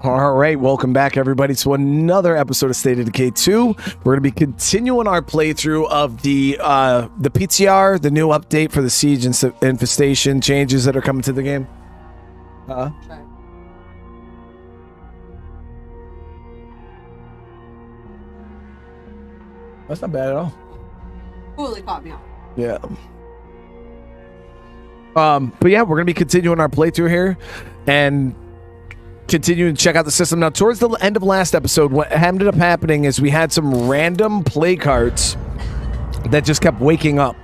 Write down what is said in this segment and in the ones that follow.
All right, welcome back, everybody, to another episode of State of Decay 2. We're going to be continuing our playthrough of the PTR, the new update for the siege and infestation changes that are coming to the game. That's not bad at all. Totally caught me off. Yeah. But yeah, we're going to be continuing our playthrough here and continue to check out the system. Now, towards the end of last episode, what ended up happening is we had some random play cards that just kept waking up.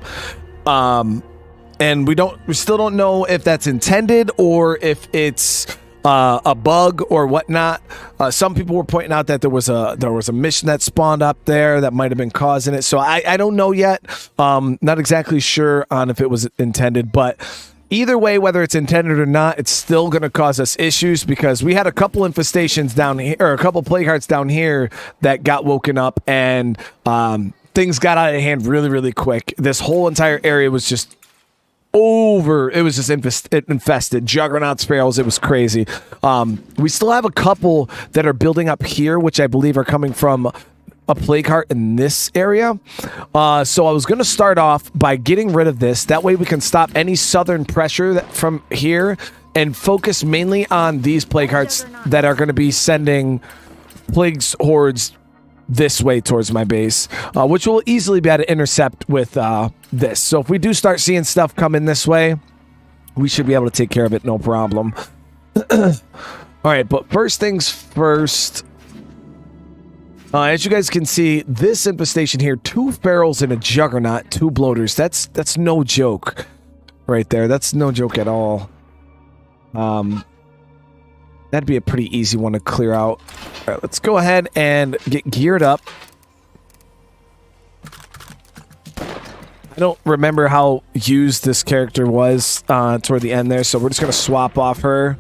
And we still don't know if that's intended or if it's a bug or whatnot. Some people were pointing out that there was a mission that spawned up there that might have been causing it. So I don't know yet. Not exactly sure on if it was intended, but either way, whether it's intended or not, it's still going to cause us issues because we had a couple infestations down here, or a couple play cards down here that got woken up, and things got out of hand really, really quick. This whole entire area was just over. It was just infested. Juggernauts, Sparrows. It was crazy. We still have a couple that are building up here, which I believe are coming from a play cart in this area. So I was going to start off by getting rid of this. That way we can stop any southern pressure from here and focus mainly on these play carts that are going to be sending plagues hordes this way towards my base, which will easily be able to intercept with this. So if we do start seeing stuff coming this way, we should be able to take care of it, no problem. All right, but first things first. As you guys can see, this infestation here, 2 ferals and a juggernaut, 2 bloaters. That's no joke right there. That's no joke at all. That'd be a pretty easy one to clear out. All right, let's go ahead and get geared up. I don't remember how used this character was toward the end there, so we're just going to swap off her.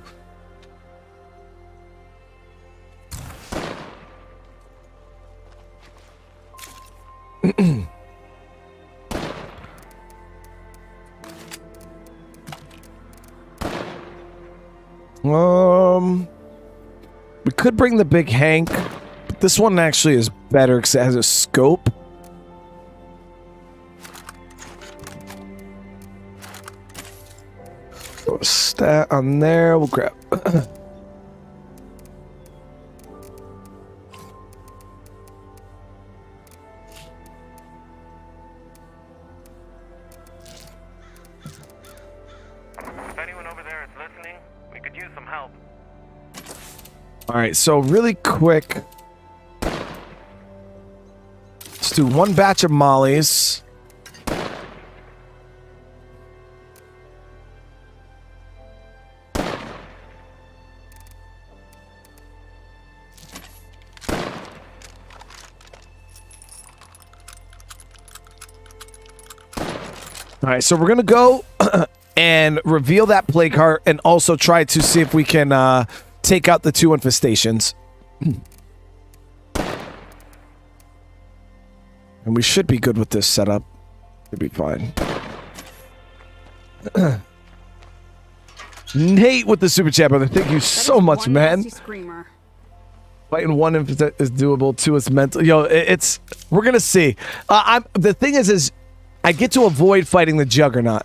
We could bring the big Hank, but this one actually is better because it has a scope. Throw a stat on there. We'll grab. All right, so really quick, let's do 1 batch of mollies. All right, so we're going to go and reveal that play cart and also try to see if we can take out the 2 infestations. And we should be good with this setup. Should be fine. Nate with the super chat, brother. Thank you so much, man. Fighting 1 is doable, 2 is mental. Yo, we're gonna see. The thing is I get to avoid fighting the Juggernaut.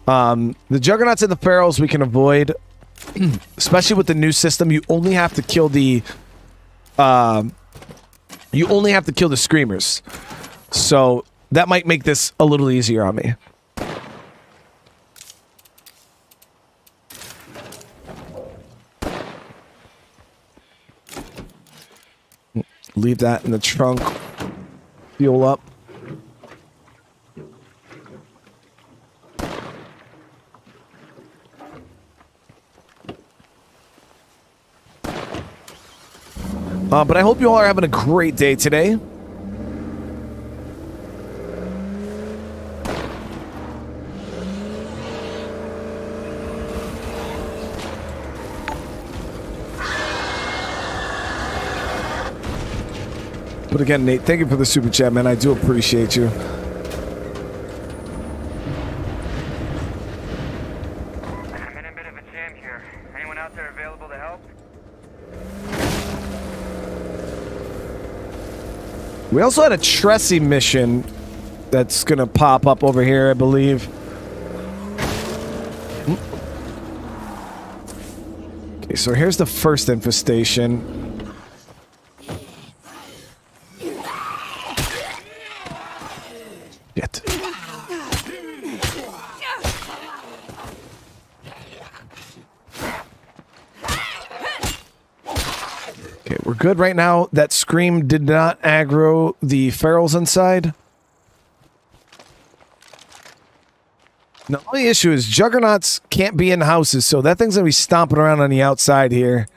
The Juggernauts and the Pharaohs we can avoid. Especially with the new system, you only have to kill the screamers. So that might make this a little easier on me. Leave that in the trunk. Fuel up. But I hope you all are having a great day today. But again, Nate, thank you for the super chat, man. I do appreciate you. We also had a Tressie mission that's gonna pop up over here, I believe. Okay, so here's the first infestation. Shit. Okay, we're good right now. That scream did not aggro the ferals inside. The only issue is juggernauts can't be in houses, so that thing's gonna be stomping around on the outside here.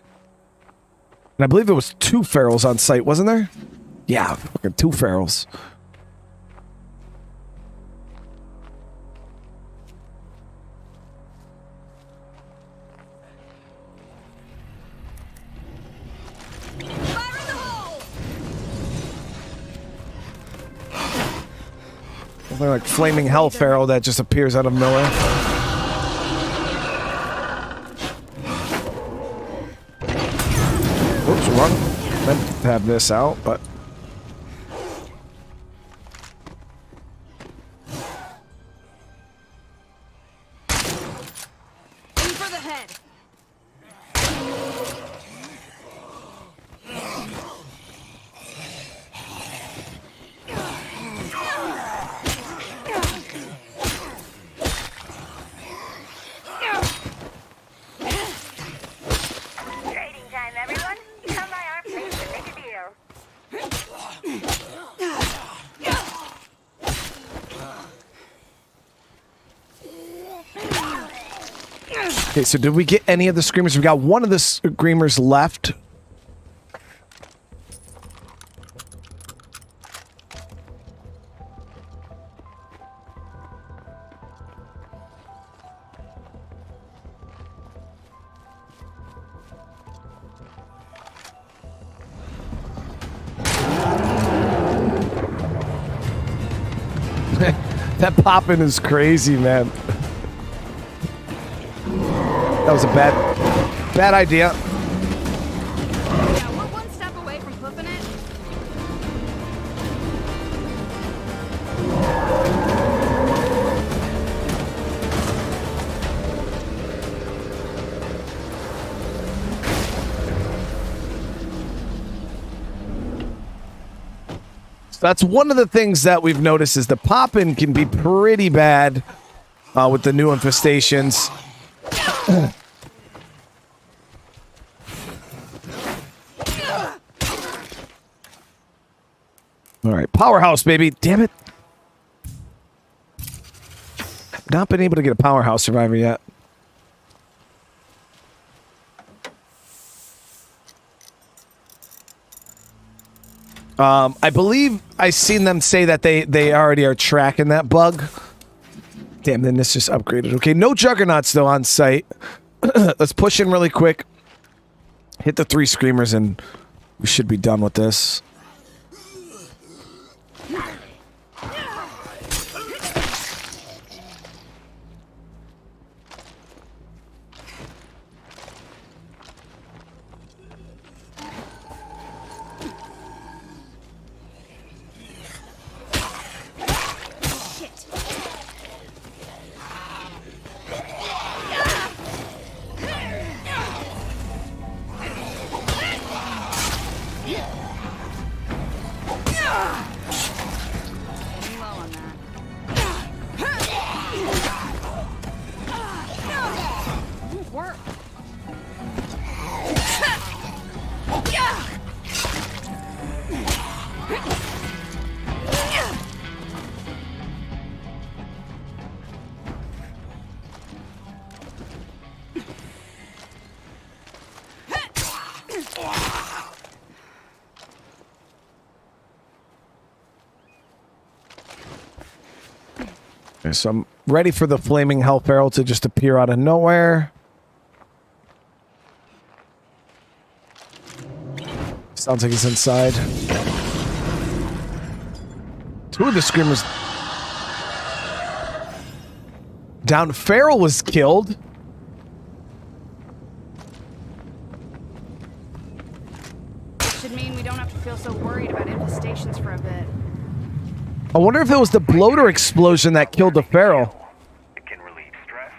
And I believe there was 2 ferals on site, wasn't there? Yeah, fucking 2 ferals. Something like flaming hell feral that just appears out of nowhere. Oops, wrong. Meant to have this out, but Aim for the head. Trading time, everyone. Come by our place and make a deal. okay. So did we get any of the screamers? We got one of the screamers left. That popping is crazy, man. That was a bad idea. Yeah, we're one step away from hoofing it. That's one of the things that we've noticed is the pop-in can be pretty bad with the new infestations. All right, powerhouse, baby. Damn it. I've not been able to get a powerhouse survivor yet. I believe I seen them say that they already are tracking that bug. Damn, then this just upgraded. Okay, no juggernauts though on site. Let's push in really quick. Hit the 3 screamers and we should be done with this. Okay, so I'm ready for the flaming hell feral to just appear out of nowhere. Sounds like he's inside. 2 of the screamers down. Feral was killed. should mean we don't have to feel so worried about infestations for a bit. I wonder if it was the bloater explosion that killed the feral. It can relieve stress,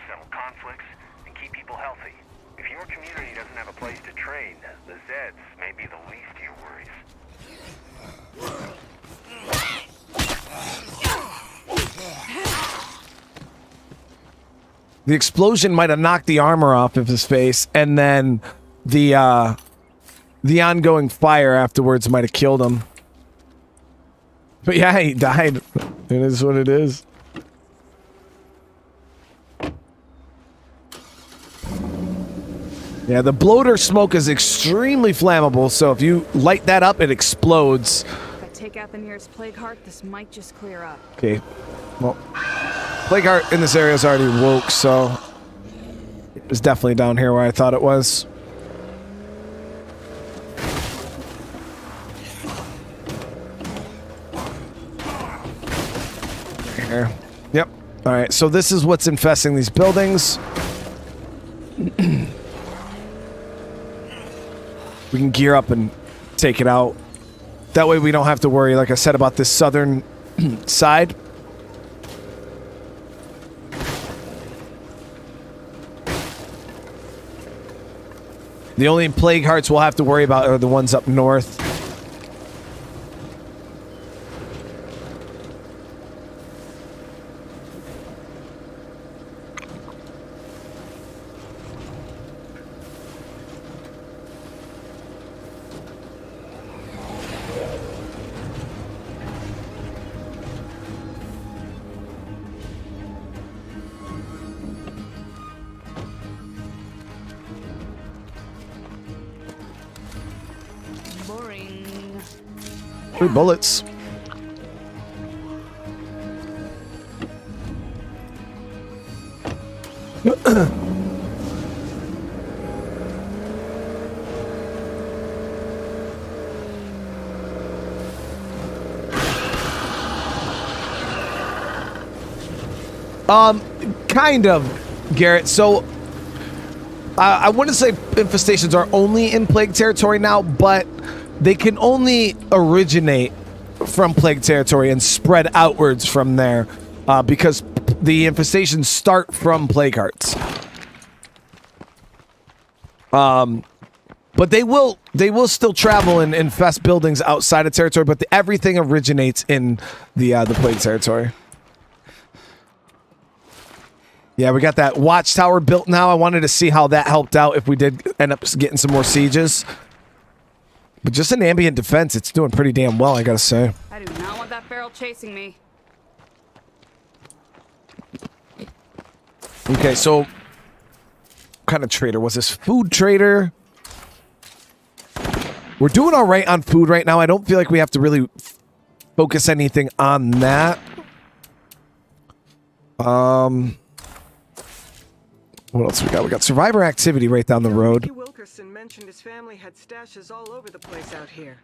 settle conflicts, and keep people healthy. If your community doesn't have a place to train, the Zeds may be the least of your worries. The explosion might have knocked the armor off of his face, and then the ongoing fire afterwards might have killed him. But yeah, he died. It is what it is. Yeah, the bloater smoke is extremely flammable, so if you light that up, it explodes. If I take out the nearest plague heart, this might just clear up. Okay. Well, plague heart in this area is already woke, so it was definitely down here where I thought it was. Here. Yep. All right, so this is what's infesting these buildings. We can gear up and take it out. That way we don't have to worry, like I said, about this southern side. The only plague hearts we'll have to worry about are the ones up north. Boring. 3 bullets. Kind of, Garrett. So, I wouldn't say infestations are only in plague territory now, but they can only originate from plague territory and spread outwards from there, because the infestations start from plague hearts. But they will still travel and infest buildings outside of territory, but everything originates in the plague territory. Yeah, we got that watchtower built now. I wanted to see how that helped out if we did end up getting some more sieges. But just in ambient defense, it's doing pretty damn well, I gotta say. I do not want that feral chasing me. Okay, so... what kind of trader was this? Food trader? We're doing alright on food right now. I don't feel like we have to really focus anything on that. What else we got? We got survivor activity right down the road. Wilkerson mentioned his family had stashes all over the place out here.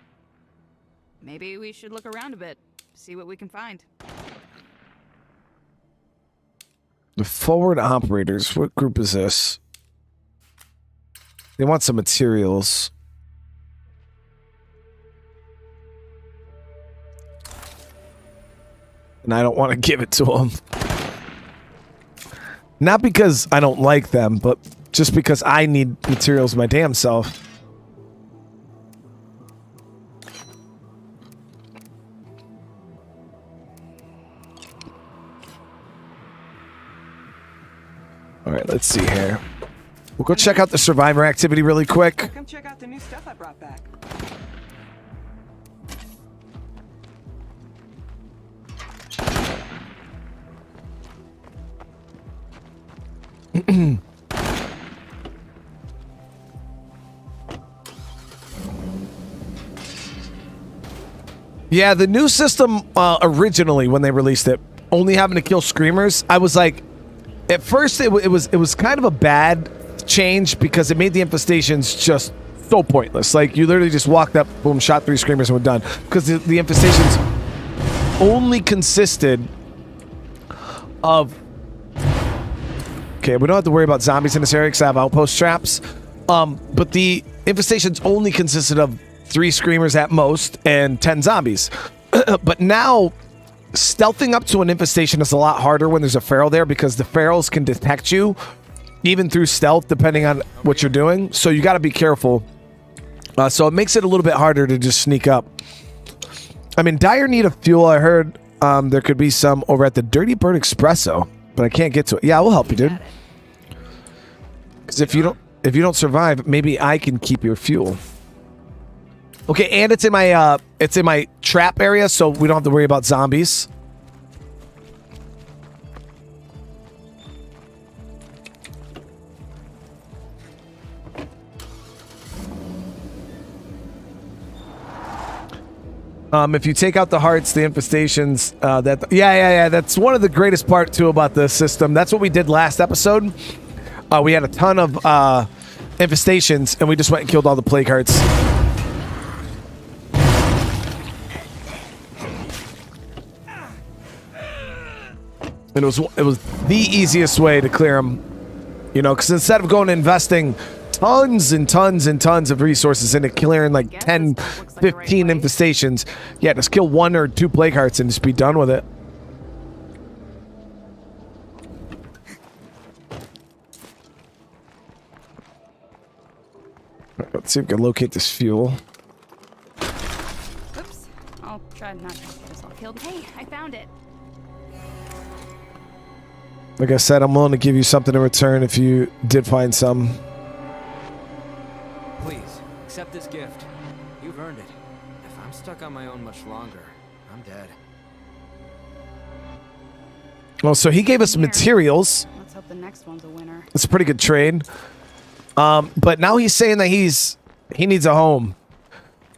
Maybe we should look around a bit, see what we can find. The forward operators. What group is this? They want some materials. And I don't want to give it to them. Not because I don't like them, but just because I need materials my damn self. Alright, let's see here. We'll go check out the survivor activity really quick. Come check out the new stuff I brought back. Yeah, the new system originally when they released it, only having to kill screamers, I was like, at first it was kind of a bad change because it made the infestations just so pointless. Like you literally just walked up, boom, shot 3 screamers and we're done. Because the infestations only consisted of... Okay, we don't have to worry about zombies in this area because I have outpost traps. But the infestations only consisted of 3 screamers at most, and 10 zombies. But now, stealthing up to an infestation is a lot harder when there's a feral there because the ferals can detect you even through stealth depending on what you're doing. So you got to be careful. So it makes it a little bit harder to just sneak up. I'm in dire need of fuel. I heard there could be some over at the Dirty Bird Espresso, but I can't get to it. Yeah, we'll help you, dude. Because if you don't survive, maybe I can keep your fuel. Okay, and it's in my trap area, so we don't have to worry about zombies. If you take out the hearts, the infestations, that's one of the greatest part too about the system. That's what we did last episode. We had a ton of infestations, and we just went and killed all the plague hearts. And it was the easiest way to clear them, you know, because instead of going and investing tons and tons and tons of resources into clearing like 10, 15 infestations, yeah, just kill 1 or 2 plague hearts and just be done with it. Let's see if we can locate this fuel. Oops. I'll try not to get us all killed. Hey, I found it. Like I said, I'm willing to give you something in return if you did find some. Please, accept this gift. You've earned it. If I'm stuck on my own much longer, I'm dead. Well, so he gave us materials. Let's hope the next one's a winner. It's a pretty good trade. But now he's saying that he needs a home.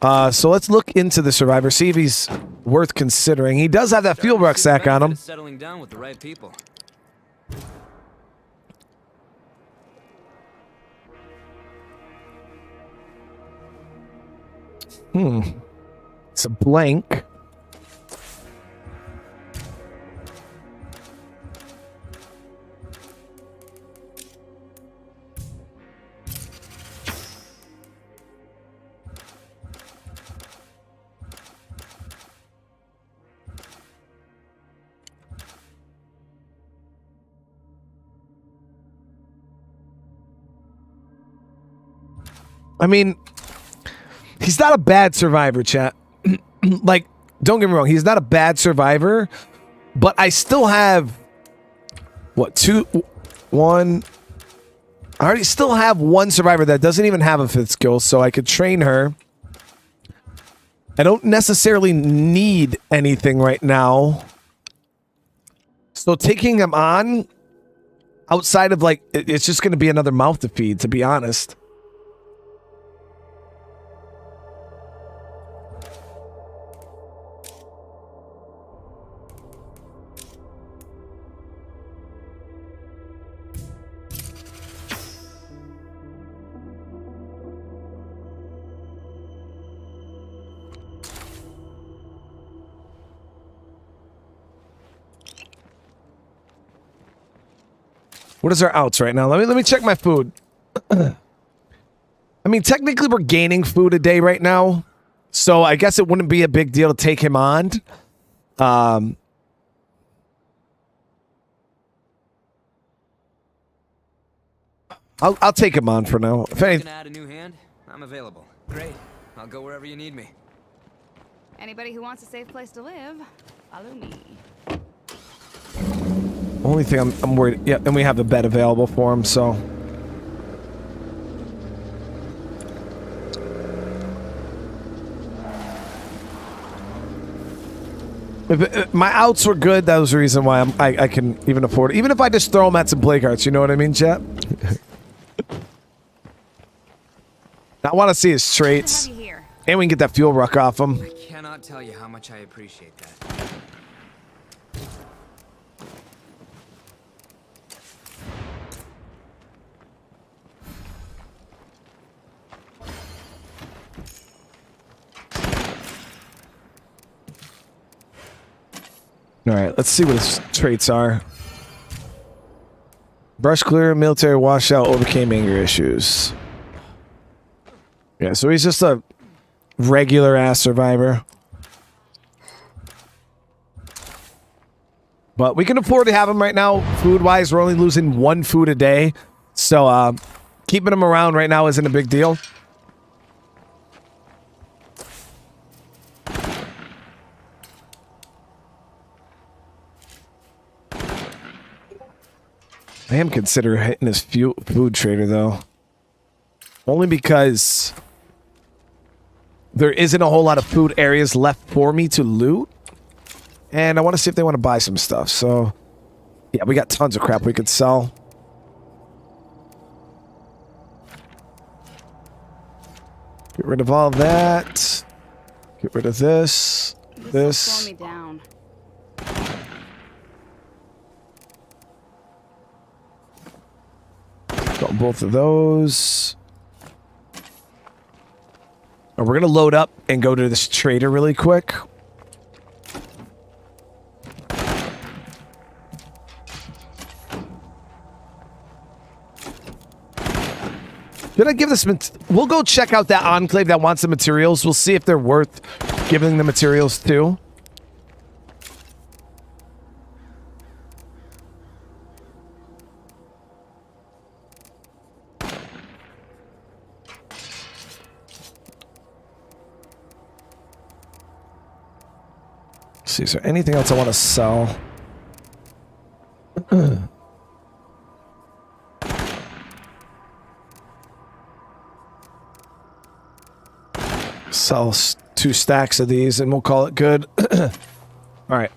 So let's look into the survivor, see if he's worth considering. He does have that fuel rucksack on him. Settling down with the right people. It's a blank. I mean, he's not a bad survivor, chat. Like, don't get me wrong, he's not a bad survivor, but I still have what, 2, 1. I already still have 1 survivor that doesn't even have a 5th skill, so I could train her. I don't necessarily need anything right now. So taking him on outside of like, it's just going to be another mouth to feed, to be honest. What is our outs right now? Let me check my food. I mean, technically we're gaining food a day right now, so I guess it wouldn't be a big deal to take him on. I'll take him on for now. If Can add a new hand? I'm available. Great. I'll go wherever you need me. Anybody who wants a safe place to live, follow me. Only thing I'm worried. Yeah, and we have the bed available for him, so. If my outs were good, that was the reason why I can even afford it. Even if I just throw him at some plague hearts, you know what I mean, chat? I want to see his traits. And we can get that fuel ruck off him. I cannot tell you how much I appreciate that. All right, let's see what his traits are. Brush clear, military washout, overcame anger issues. Yeah, so he's just a regular ass survivor. But we can afford to have him right now. Food-wise, we're only losing 1 food a day. So keeping him around right now isn't a big deal. I am considering hitting this food trader, though. Only because there isn't a whole lot of food areas left for me to loot. And I want to see if they want to buy some stuff. So, yeah, we got tons of crap we could sell. Get rid of all that. Get rid of this. This. Slow me down. Got both of those. And we're going to load up and go to this trader really quick. Did I give this? We'll go check out that enclave that wants the materials. We'll see if they're worth giving the materials to. Let's see, is there anything else I want to sell? Sell 2 stacks of these and we'll call it good. All right.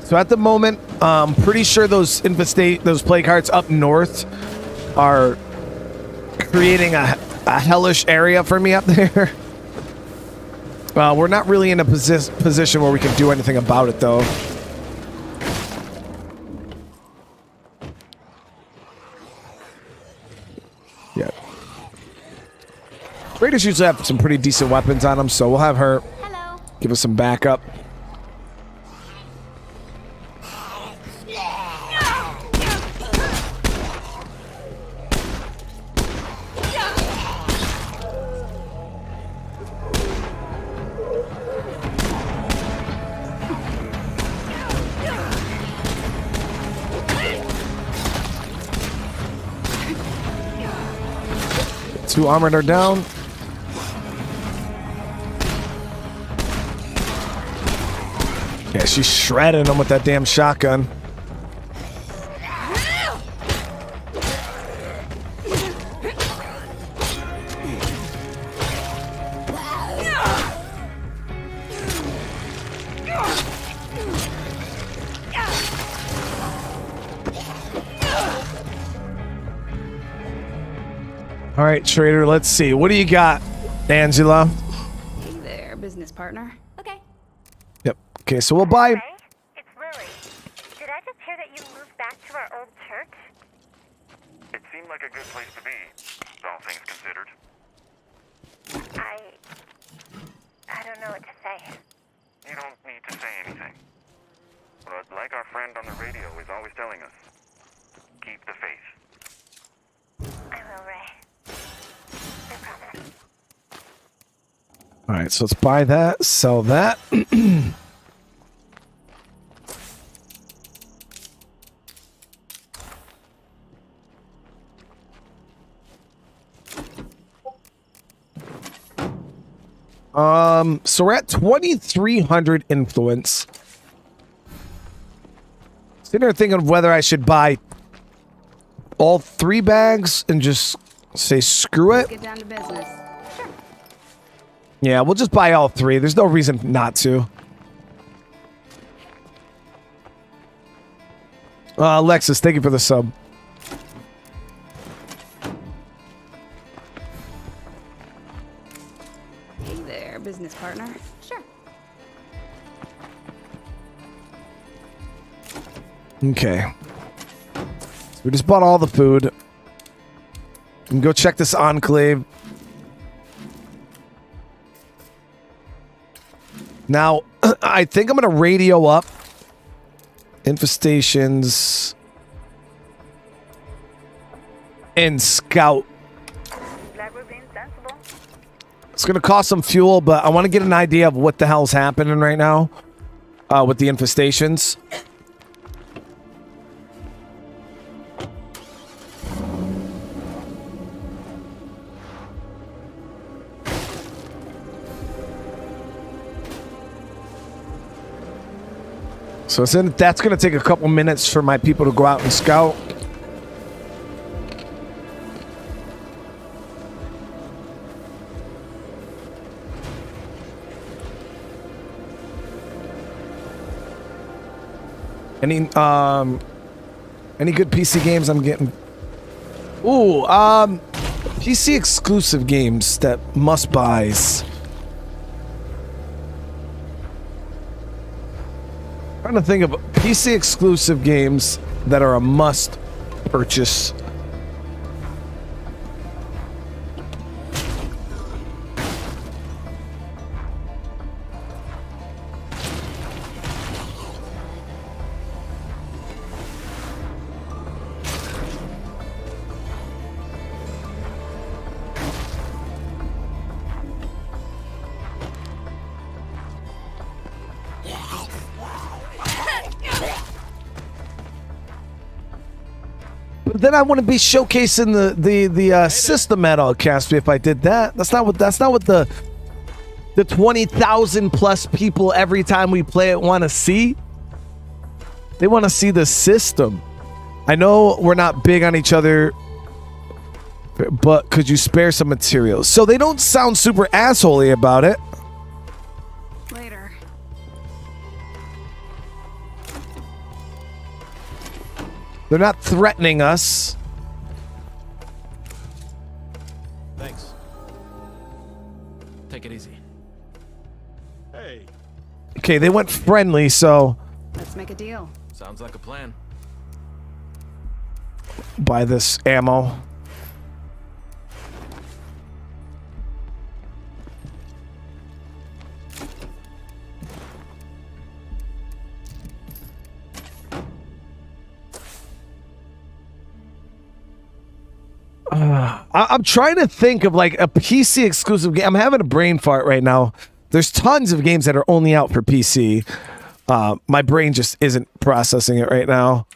So at the moment, I'm pretty sure those plague hearts up north are creating a hellish area for me up there. We're not really in a position where we can do anything about it, though. Yeah. Raiders usually have some pretty decent weapons on them, so we'll have her give us some backup. Two armored are down. Yeah, she's shredding them with that damn shotgun. All right, trader, let's see. What do you got, Angela? Hey there, business partner. Okay. Yep. Okay, so we'll buy... Hey, it's Lily. Did I just hear that you moved back to our old church? It seemed like a good place to be, all things considered. I don't know what to say. You don't need to say anything. But like our friend on the radio is always telling us, keep the faith. I will, Ray. I promise. All right, so let's buy that, sell that. So we're at 2,300 influence. Sitting there thinking of whether I should buy all 3 bags and just say screw it. Get down to business. Yeah, we'll just buy all 3. There's no reason not to. Alexis, thank you for the sub. Hey there, business partner. Sure. Okay. So we just bought all the food. We can go check this enclave. Now, I think I'm going to radio up infestations and scout. Glad we're being sensible. It's going to cost some fuel, but I want to get an idea of what the hell's happening right now with the infestations. So that's going to take a couple minutes for my people to go out and scout. Any good PC games I'm getting? Ooh, PC exclusive games that must buys. Trying to think of PC exclusive games that are a must purchase. Then I wouldn't be showcasing the system at all, Caspi, if I did that. That's not what the 20,000 plus people every time we play it want to see. They want to see the system. I know we're not big on each other, but could you spare some materials? So they don't sound super assholey about it. Later. They're not threatening us. Thanks. Take it easy. Hey. Okay, they went friendly, so Let's make a deal. Sounds like a plan. buy this ammo. I'm trying to think of like a PC exclusive game. I'm having a brain fart right now. There's tons of games that are only out for PC. My brain just isn't processing it right now.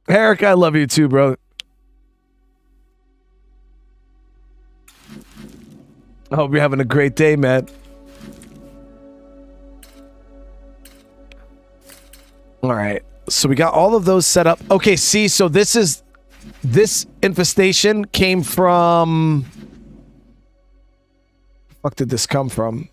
Eric, I love you too, bro. I hope you're having a great day, man. All right. So we got all of those set up. Okay, see, so this infestation came from... Fuck did this come from?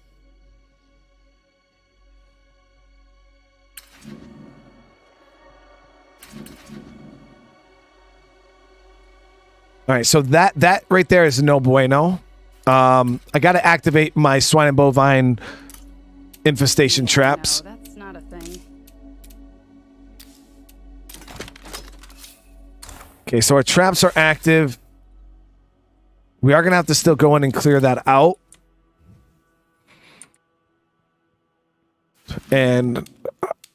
All right, so that right there is no bueno. I got to activate my swine and bovine infestation traps. No, that's not a thing. Okay, so our traps are active. We are going to have to still go in and clear that out. And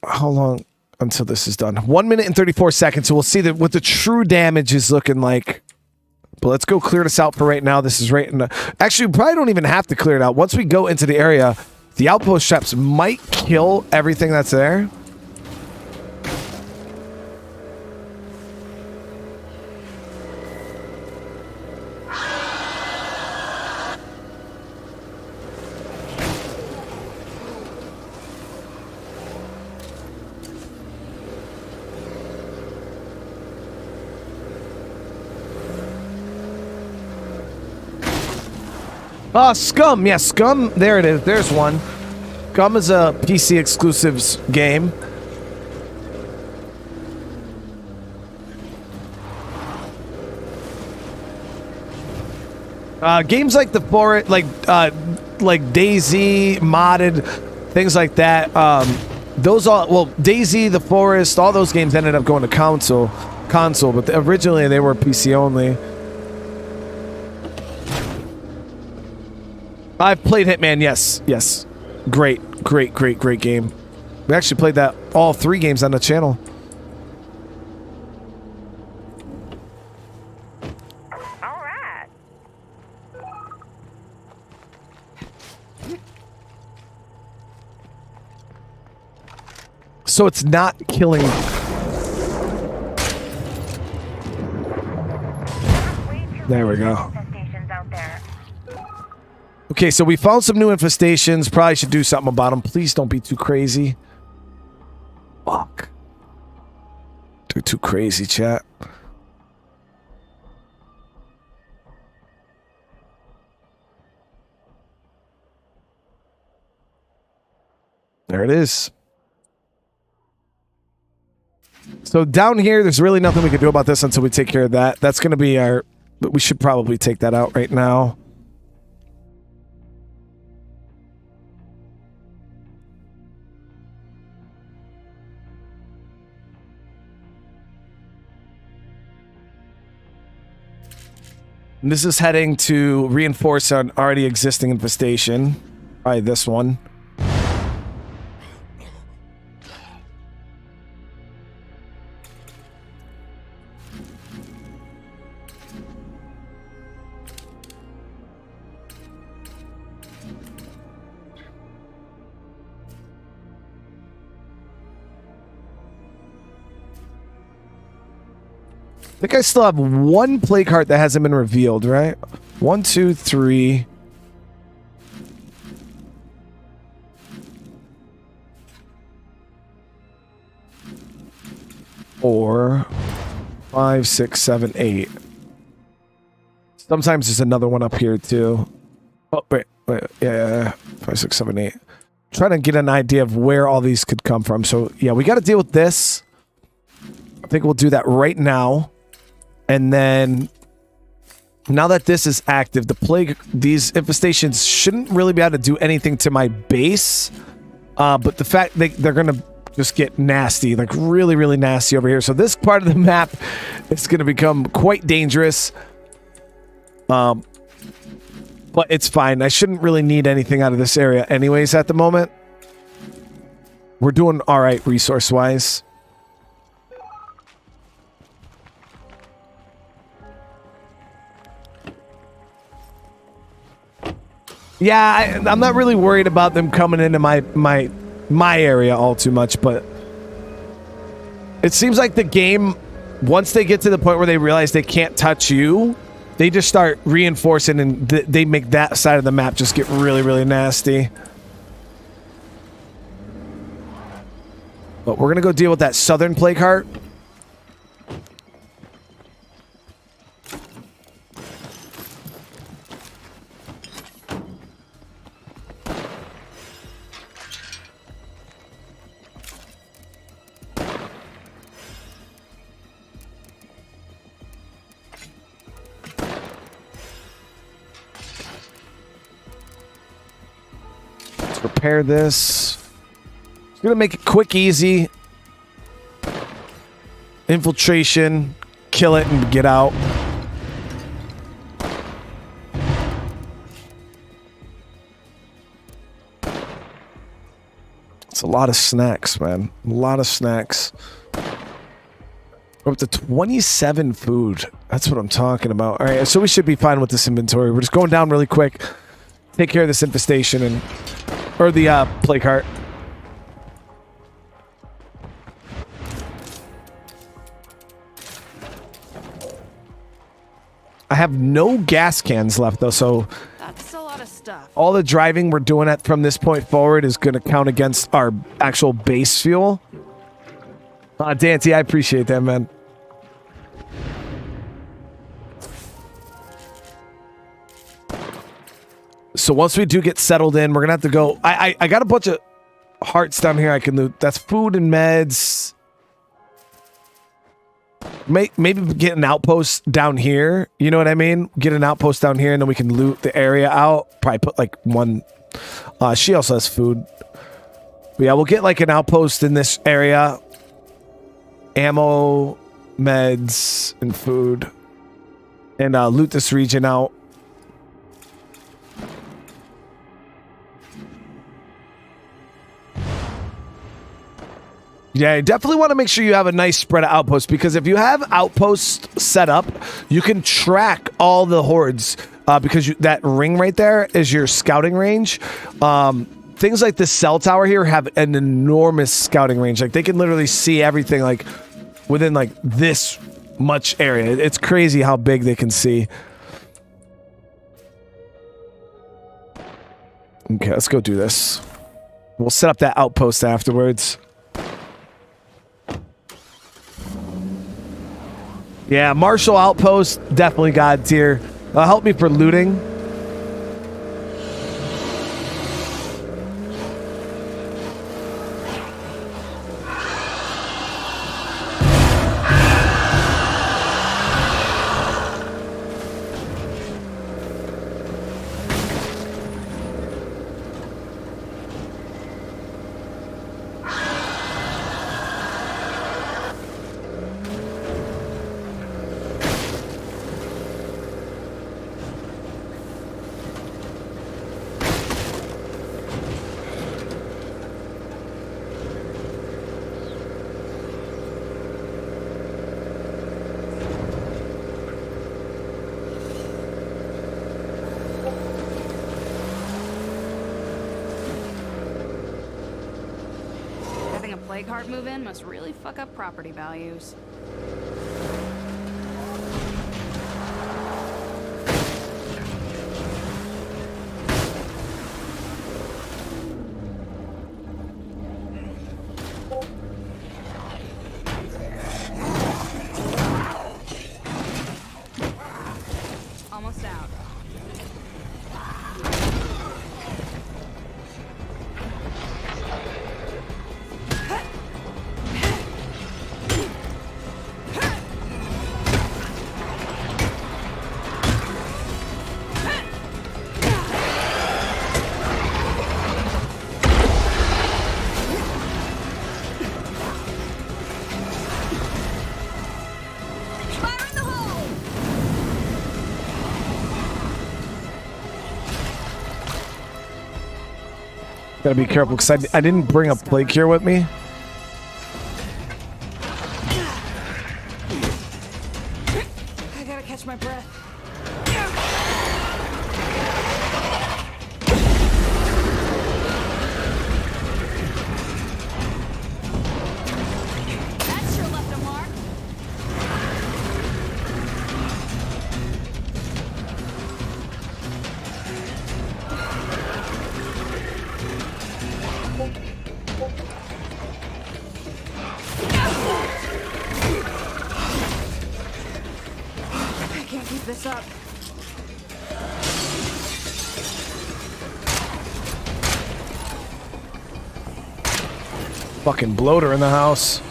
how long until this is done? 1 minute and 34 seconds. So we'll see what the true damage is looking like. But let's go clear this out for right now. This is right in the... Actually, we probably don't even have to clear it out. Once we go into the area, the outpost traps might kill everything that's there. Scum. Yeah, Scum. There it is. There's one. Scum is a PC exclusives game. Games like the forest, like DayZ, modded, things like that. Those all, well, DayZ, the forest, all those games ended up going to console, but originally they were PC only. I've played Hitman, yes. Great game. We actually played that, all 3 games on the channel. All right. So it's not killing. There we go. Infestations out there. Okay, so we found some new infestations. Probably should do something about them. Please don't be too crazy. Fuck. They're too crazy, chat. There it is. So down here, there's really nothing we can do about this until we take care of that. That's going to be our... But we should probably take that out right now. And this is heading to reinforce an already existing infestation. Probably this one. I think I still have 1 play cart that hasn't been revealed, right? 1, 2, 3. Four, 5, 6, 7, 8. Sometimes there's another one up here too. Oh, wait. Yeah. 5, 6, 7, 8. Trying to get an idea of where all these could come from. So yeah, we got to deal with this. I think we'll do that right now. And then, now that this is active, the plague, these infestations shouldn't really be able to do anything to my base. But the fact they're going to just get nasty, like really, really nasty over here. So this part of the map is going to become quite dangerous. But it's fine. I shouldn't really need anything out of this area anyways at the moment. We're doing all right resource-wise. Yeah, I'm not really worried about them coming into my area all too much, but it seems like the game, once they get to the point where they realize they can't touch you, they just start reinforcing and they make that side of the map just get really, really nasty. But we're going to go deal with that southern plague heart. Repair this. It's gonna make it quick, easy. Infiltration, kill it and get out. It's a lot of snacks, man. A lot of snacks. We're up to 27 food. That's what I'm talking about. All right, so we should be fine with this inventory. We're just going down really quick. Take care of this infestation and... Or the plague heart. I have no gas cans left though, so That's a lot of stuff. all the driving we're doing at from this point forward is going to count against our actual base fuel. Dante, I appreciate that, man. So once we do get settled in, we're gonna have to go. I got a bunch of hearts down here I can loot. That's food and meds. maybe get an outpost down here. You know what I mean? Get an outpost down here, and then we can loot the area out. Probably put like one. She also has food. But yeah, we'll get like an outpost in this area. Ammo, meds, and food. And loot this region out. Yeah, you definitely want to make sure you have a nice spread of outposts, because if you have outposts set up, you can track all the hordes because that ring right there is your scouting range. Things like the cell tower here have an enormous scouting range. Like they can literally see everything like within like this much area. It's crazy how big they can see. Okay, let's go do this. We'll set up that outpost afterwards. Yeah, Marshall Outpost, definitely God tier. Help me for looting. Plague heart move in must really fuck up property values. Almost out. Gotta be careful because I didn't bring a plague cure with me. I gotta catch my breath. That sure left a mark. I can't keep this up. Fucking bloater in the house.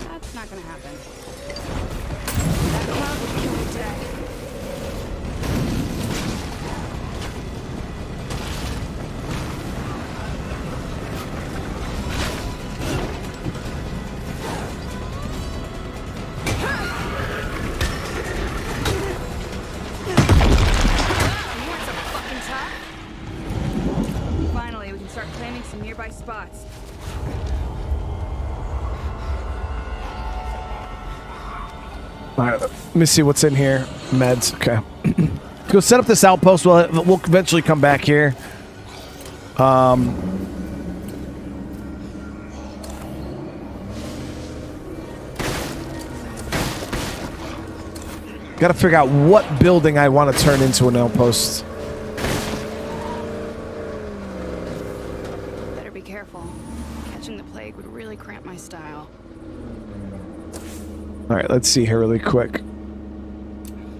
That's not gonna happen. That cloud will kill me dead. You want some fucking tough? Finally, we can start claiming some nearby spots. All right, let me see what's in here. Meds. Okay. Go set up this outpost. We'll eventually come back here. Got to figure out what building I want to turn into an outpost. Better be careful. Catching the plague would really cramp my style. All right, let's see here really quick.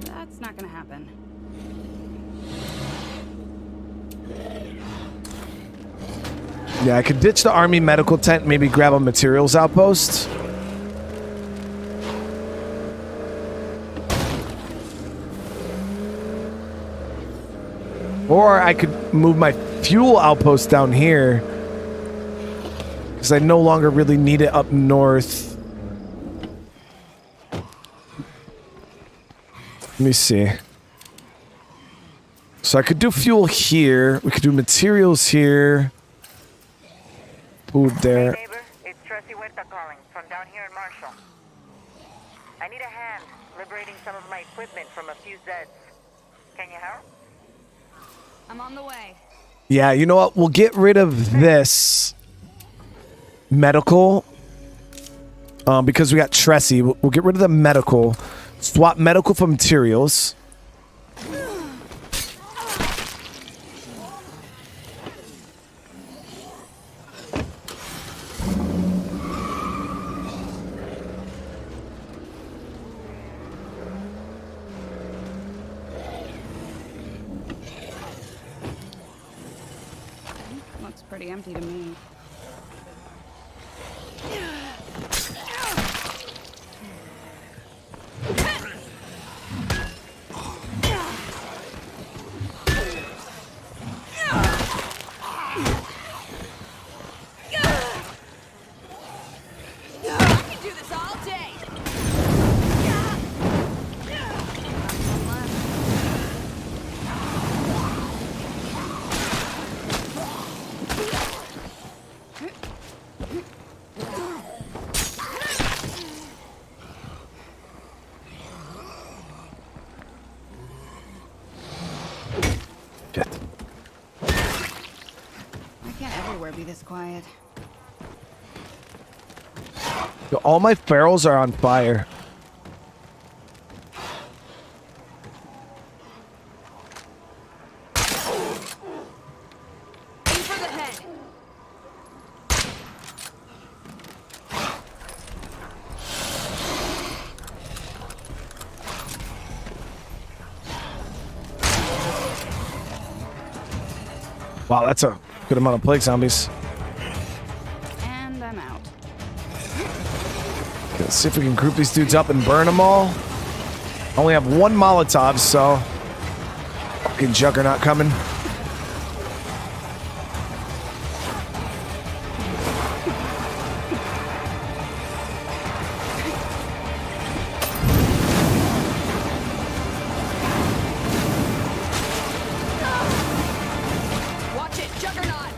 That's not gonna happen. Yeah, I could ditch the army medical tent, maybe grab a materials outpost. Or I could move my fuel outpost down here. Because I no longer really need it up north. Let me see. So I could do fuel here. We could do materials here. Food there. Hey neighbor, it's Tracy Huerta calling from down here in Marshall. I need a hand liberating some of my equipment from a few Zeds. Can you help? I'm on the way. Yeah, you know what? We'll get rid of this medical because we got Tressie. We'll get rid of the medical. Swap medical for materials. Looks pretty empty to me. I can do this all day. Shit. Why can't everywhere be this quiet? Yo, all my ferals are on fire. Aim for the head. Wow, that's a good amount of plague zombies. And I'm out. Okay, let's see if we can group these dudes up and burn them all. I only have one Molotov, so fucking Juggernaut coming. Watch it, Juggernaut.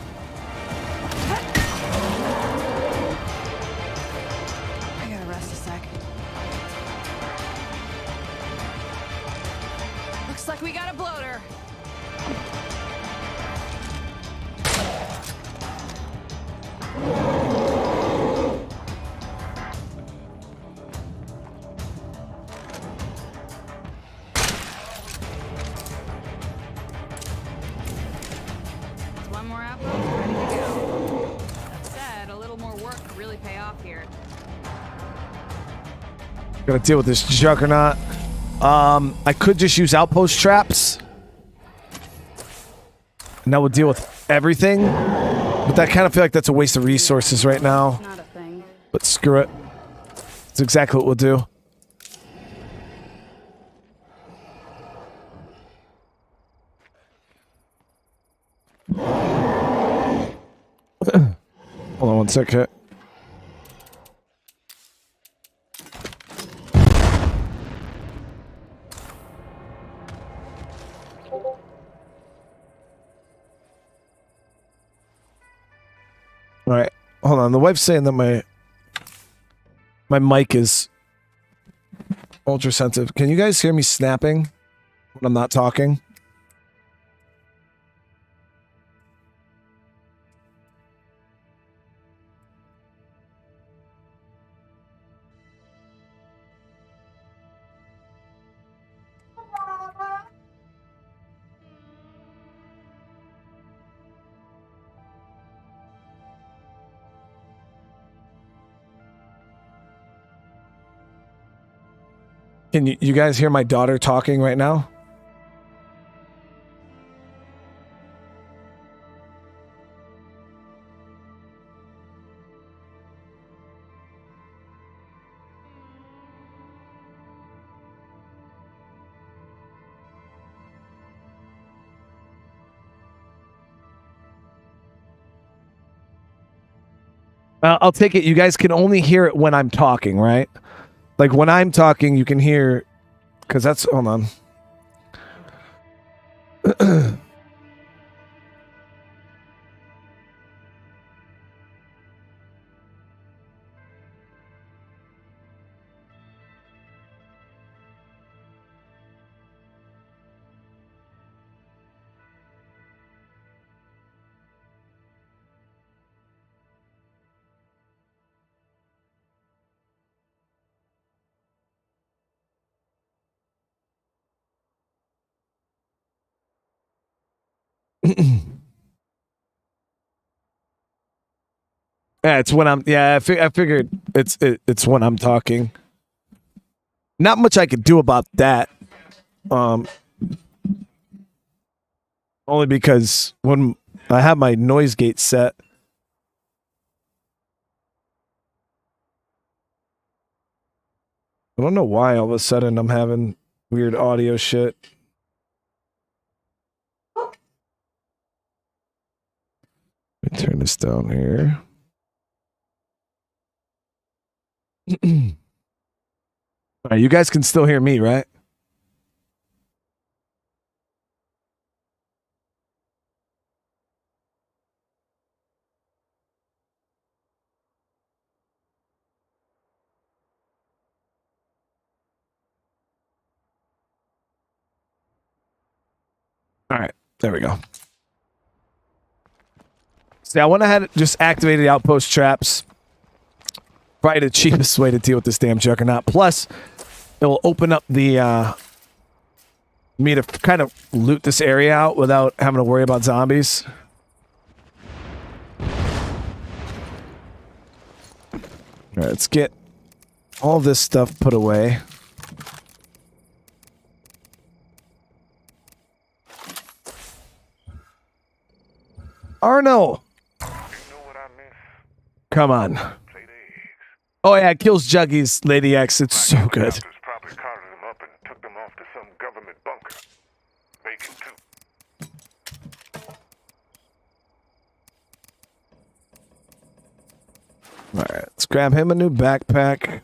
I gotta rest a sec. Looks like we got a bloater. There's one more outpost ready to go. That said, a little more work could really pay off here. Gotta deal with this Juggernaut. I could just use outpost traps. And that would deal with everything. But I kind of feel like that's a waste of resources right now. Not a thing. But screw it. That's exactly what we'll do. Hold on one second. All right, hold on. The wife's saying that my mic is ultra sensitive. Can you guys hear me snapping when I'm not talking? Can you guys hear my daughter talking right now? I'll take it. You guys can only hear it when I'm talking, right? Like when I'm talking, you can hear, because that's, hold on. Yeah, it's when I'm. Yeah, I figured it's when I'm talking. Not much I could do about that. Only because when I have my noise gate set. I don't know why all of a sudden I'm having weird audio shit. Let me turn this down here. All right, you guys can still hear me, right? All right, there we go. See, I went ahead and just activated the outpost traps. Probably the cheapest way to deal with this damn juggernaut. Plus, it will open up the me to kind of loot this area out without having to worry about zombies. All right, let's get all this stuff put away. Arno! Come on. Oh yeah, it kills Juggies, Lady X. It's so good. Probably carted them up and took them off to some government bunker. Bacon too. All right, let's grab him a new backpack.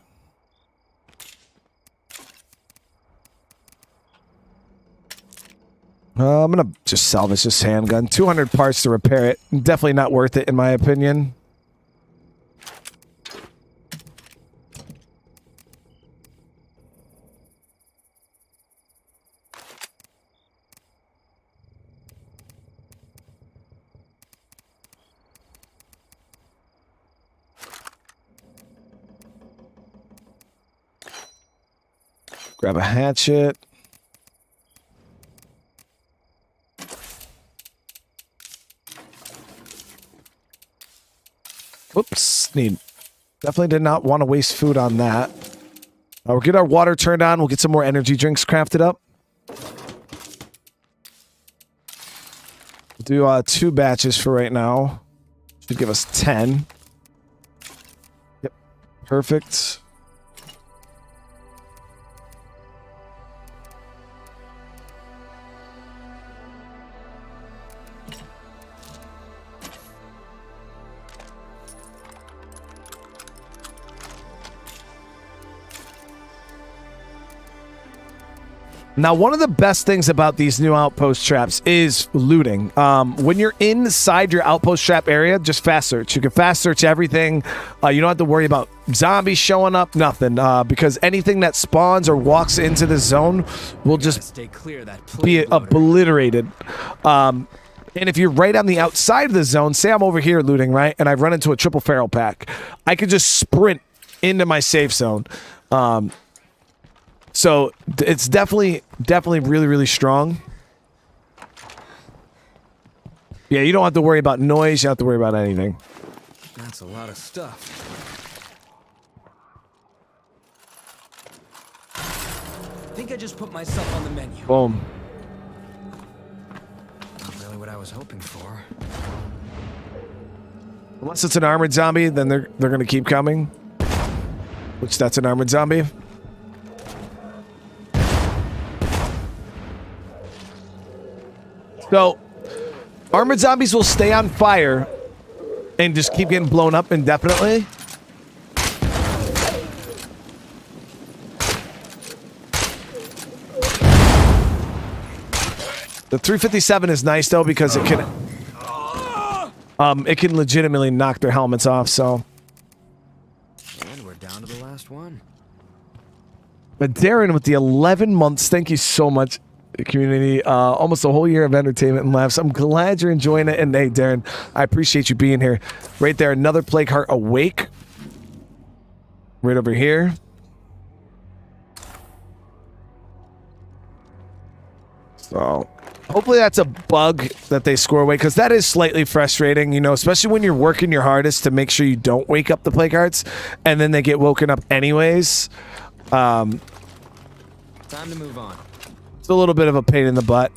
I'm gonna just salvage this handgun. 200 parts to repair it. Definitely not worth it in my opinion. Grab a hatchet. Whoops. Definitely did not want to waste food on that. We'll get our water turned on. We'll get some more energy drinks crafted up. We'll do 2 batches for right now. Should give us 10. Yep. Perfect. Now, one of the best things about these new outpost traps is looting. When you're inside your outpost trap area, just fast search. You can fast search everything. You don't have to worry about zombies showing up, nothing. Because anything that spawns or walks into the zone will just Stay clear that be plague loader. obliterated. And if you're right on the outside of the zone, say I'm over here looting, right? And I've run into a triple feral pack. I could just sprint into my safe zone. So it's definitely really, really strong. Yeah, you don't have to worry about noise. You don't have to worry about anything. That's a lot of stuff. I think I just put myself on the menu. Boom. Not really what I was hoping for. Unless it's an armored zombie, then they're going to keep coming. Which that's an armored zombie. So, armored zombies will stay on fire and just keep getting blown up indefinitely. The 357 is nice though because it can legitimately knock their helmets off. So, And we're down to the last one. but Darren with the 11 months, thank you so much, community. Almost a whole year of entertainment and laughs. I'm glad you're enjoying it. And hey, Darren, I appreciate you being here. Right there, another plague heart awake. Right over here. So hopefully that's a bug that they score away, because that is slightly frustrating, you know, especially when you're working your hardest to make sure you don't wake up the plague hearts, and then they get woken up anyways. Time to move on. It's a little bit of a pain in the butt.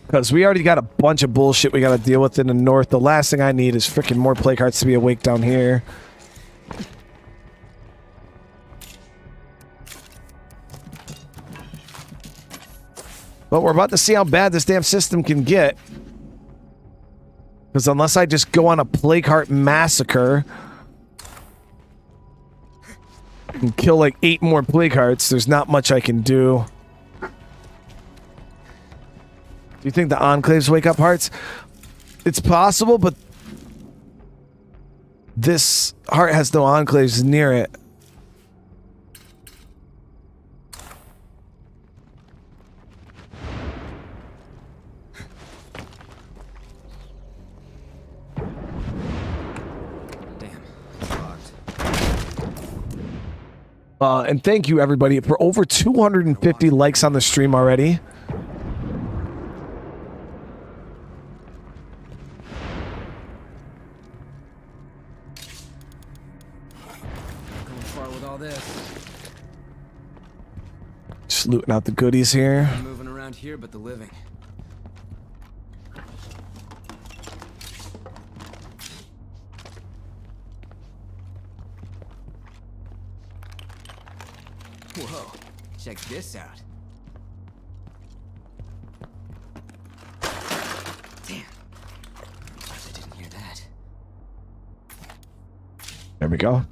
Because we already got a bunch of bullshit we got to deal with in the north. The last thing I need is freaking more plague hearts to be awake down here. But we're about to see how bad this damn system can get. Because unless I just go on a plague heart massacre and kill like 8 more plague hearts, there's not much I can do. Do you think the enclaves wake up hearts? It's possible, but this heart has no enclaves near it. And thank you everybody for over 250 likes on the stream already. Going far with all this. Just looting out the goodies here. I'm moving around here, but the living. Whoa, check this out. Damn. I didn't hear that. There we go.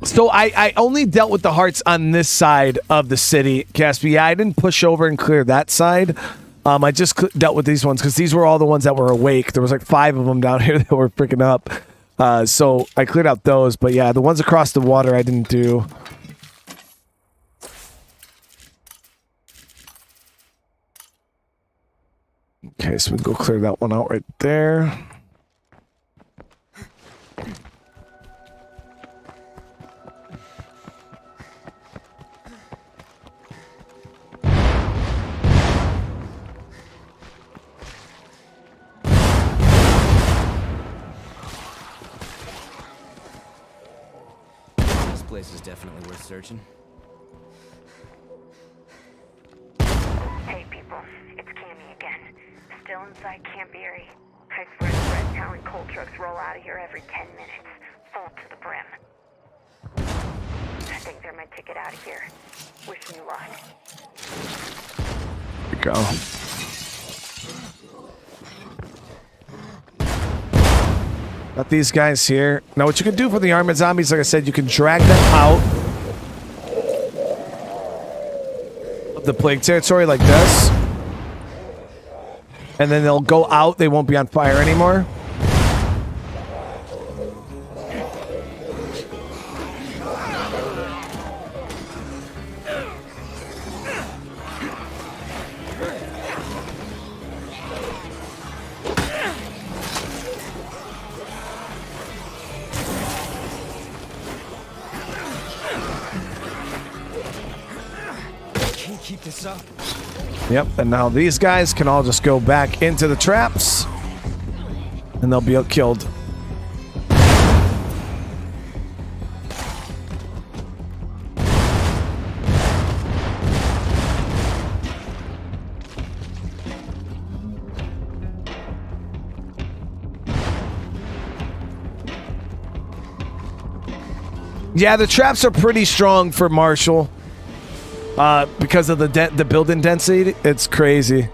So I only dealt with the hearts on this side of the city, Caspi. Yeah, I didn't push over and clear that side. I just dealt with these ones because these were all the ones that were awake. There was like 5 of them down here that were freaking up. So I cleared out those. But yeah, the ones across the water I didn't do. Okay, so we can go clear that one out right there. This place is definitely worth searching. Hey people, it's Cammy again. Still inside Camp Erie. I swear the red talent coal trucks roll out of here every 10 minutes, full to the brim. I think they're my ticket out of here. Wish me luck. There we go. Got these guys here. Now what you can do for the armored zombies, like I said, you can drag them out of the plague territory like this. And then they'll go out, they won't be on fire anymore. Can't keep this up. Yep, and now these guys can all just go back into the traps, and they'll be killed. Yeah, the traps are pretty strong for Marshall. Because of the building density, it's crazy.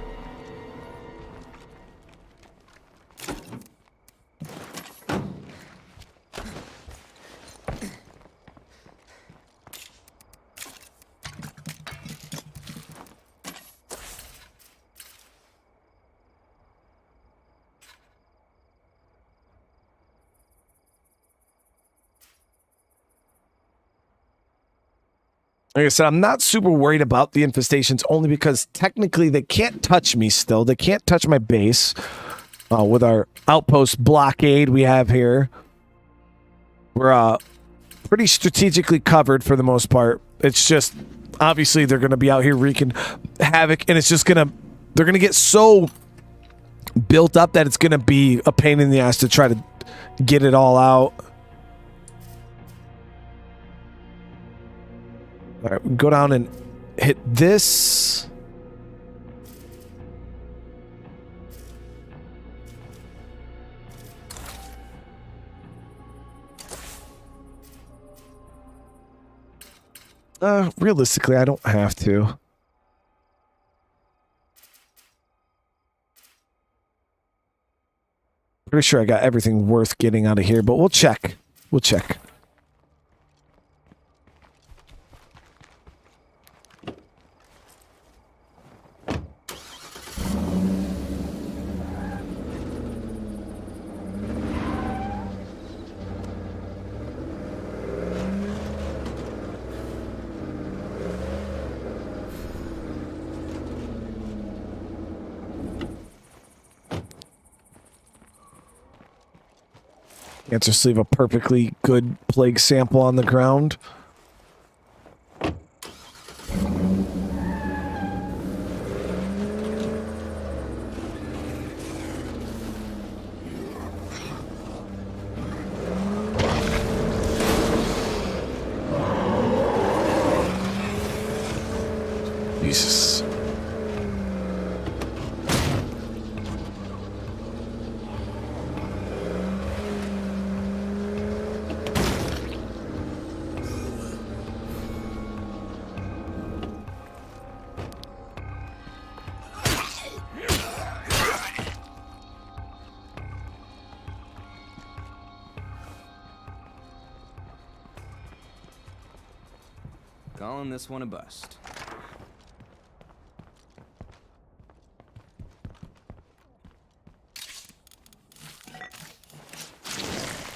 Like I said, I'm not super worried about the infestations only because technically they can't touch me still. They can't touch my base with our outpost blockade we have here. We're pretty strategically covered for the most part. It's just, obviously, they're going to be out here wreaking havoc, and it's just going to, they're going to get so built up that it's going to be a pain in the ass to try to get it all out. All right, we can go down and hit this. Realistically, I don't have to. Pretty sure I got everything worth getting out of here, but we'll check. We'll check. Can't just leave a perfectly good plague sample on the ground. Jesus. Calling this one a bust.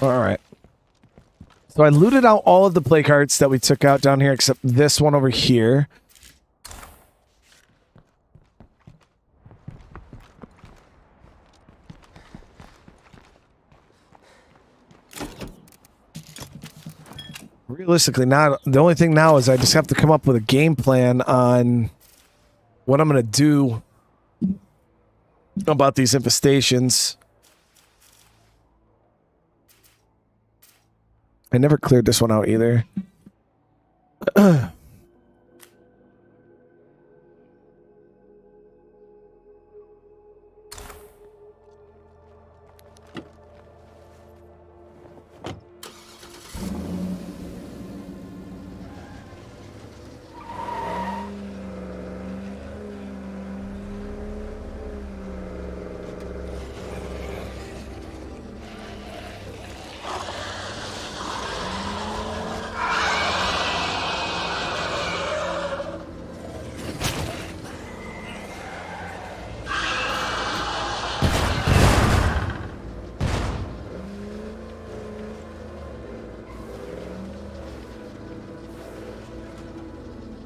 All right. So I looted out all of the play cards that we took out down here, except this one over here. Realistically, now the only thing now is I just have to come up with a game plan on what I'm going to do about these infestations. I never cleared this one out either.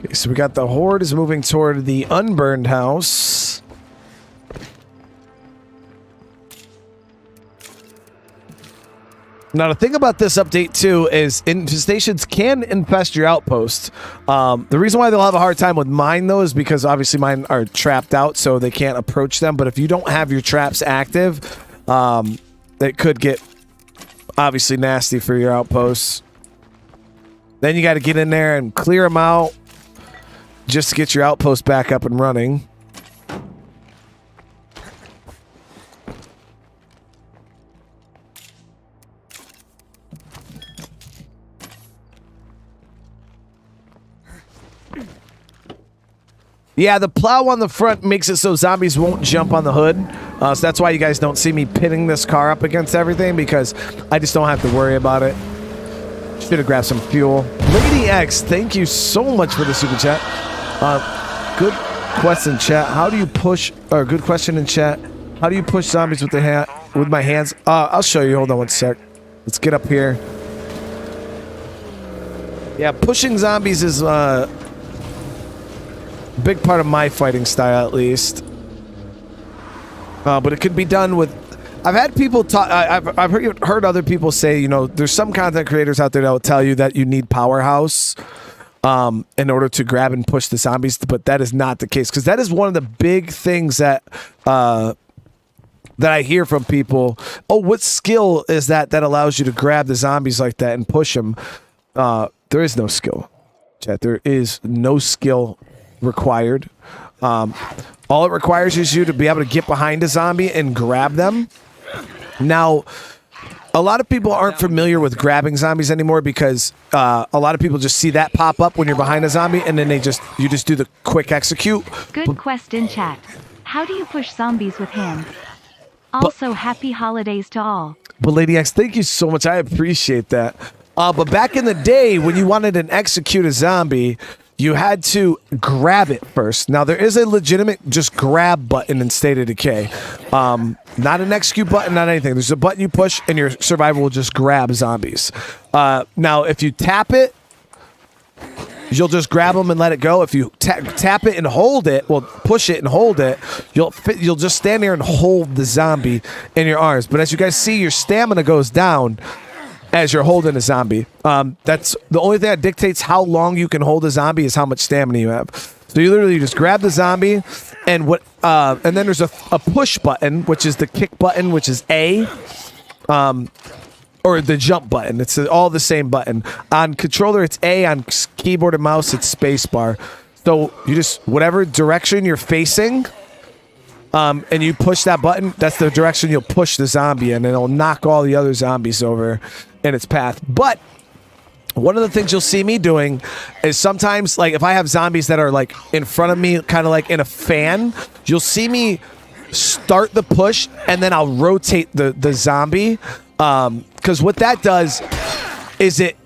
Okay, so we got the horde is moving toward the unburned house. Now, the thing about this update, too, is infestations can infest your outpost. The reason why they'll have a hard time with mine, though, is because obviously mine are trapped out, so they can't approach them. But if you don't have your traps active, it could get obviously nasty for your outposts. Then you got to get in there and clear them out just to get your outpost back up and running. Yeah, the plow on the front makes it so zombies won't jump on the hood. So that's why you guys don't see me pitting this car up against everything, because I just don't have to worry about it. Should have grabbed some fuel. Lady X, thank you so much for the super chat. Good question, chat. How do you push, or good question in chat. How do you push zombies with with my hands? I'll show you. Hold on one sec. Let's get up here. Yeah, pushing zombies is big part of my fighting style, at least. But it could be done with... I've had people talk... I've heard other people say, you know, there's some content creators out there that will tell you that you need powerhouse in order to grab and push the zombies, but that is not the case, because that is one of the big things that I hear from people. Oh, what skill is that allows you to grab the zombies like that and push them? There is no skill, chat. There is no skill required. All it requires is you to be able to get behind a zombie and grab them. Now, a lot of people aren't familiar with grabbing zombies anymore, because a lot of people just see that pop up when you're behind a zombie, and then you just do the quick execute. Good question, chat. How do you push zombies with hands? Also, happy holidays to all. But Lady X, thank you so much. I appreciate that. But back in the day, when you wanted to execute a zombie, you had to grab it first. Now, there is a legitimate just grab button in State of Decay. Not an execute button, not anything. There's a button you push, and your survivor will just grab zombies. Now, if you tap it, you'll just grab them and let it go. If you tap it and hold it, well, push it and hold it, you'll just stand there and hold the zombie in your arms. But as you guys see, your stamina goes down as you're holding a zombie. That's the only thing that dictates how long you can hold a zombie, is how much stamina you have. So you literally just grab the zombie, and then there's a push button, which is the kick button, which is A, or the jump button. It's all the same button. On controller, it's A. On keyboard and mouse, it's spacebar. So you just, whatever direction you're facing, and you push that button, that's the direction you'll push the zombie in, and it'll knock all the other zombies over in its path. But one of the things you'll see me doing is sometimes, like, if I have zombies that are like in front of me, kind of like in a fan, you'll see me start the push, and then I'll rotate the zombie, because what that does is it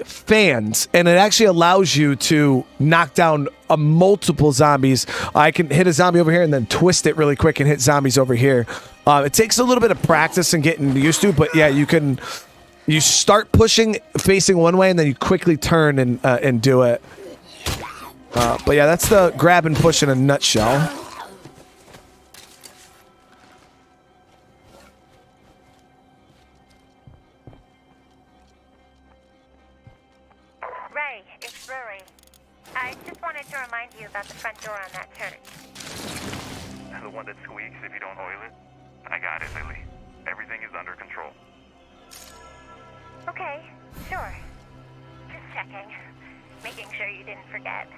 fans, and it actually allows you to knock down multiple zombies. I can hit a zombie over here and then twist it really quick and hit zombies over here. It takes a little bit of practice and getting used to, but yeah, you start pushing facing one way, and then you quickly turn and do it. But yeah, that's the grab and push in a nutshell. Ray, it's Rory. I just wanted to remind you about the front door on that church. The one that squeaks if you don't oil it? I got it, Lily. Everything is under control. Okay, sure. Just checking. Making sure you didn't forget.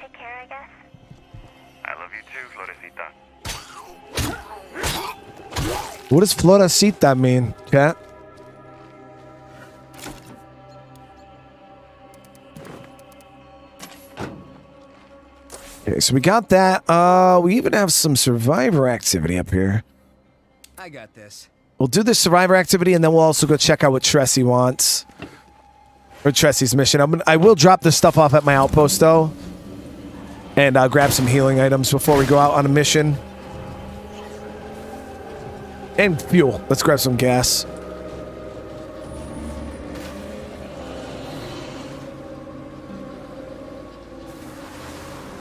Take care, I guess. I love you too, Florecita. What does Florecita mean, chat? Okay, so we got that. We even have some survivor activity up here. I got this. We'll do the survivor activity, and then we'll also go check out what Tressie wants. Or Tressie's mission. I will drop this stuff off at my outpost, though. And I'll grab some healing items before we go out on a mission. And fuel. Let's grab some gas.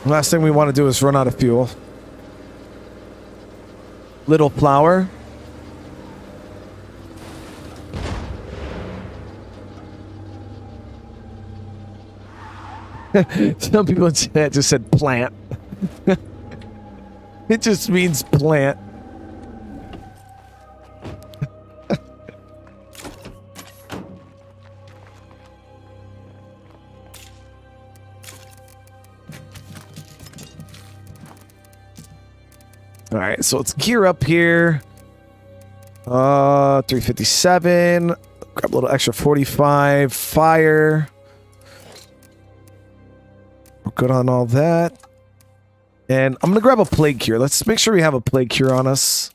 Last thing we want to do is run out of fuel. Little flower. Some people in chat just said plant. It just means plant. All right, so let's gear up here. 357. Grab a little extra 45. Fire. We're good on all that. And I'm gonna grab a plague cure. Let's make sure we have a plague cure on us.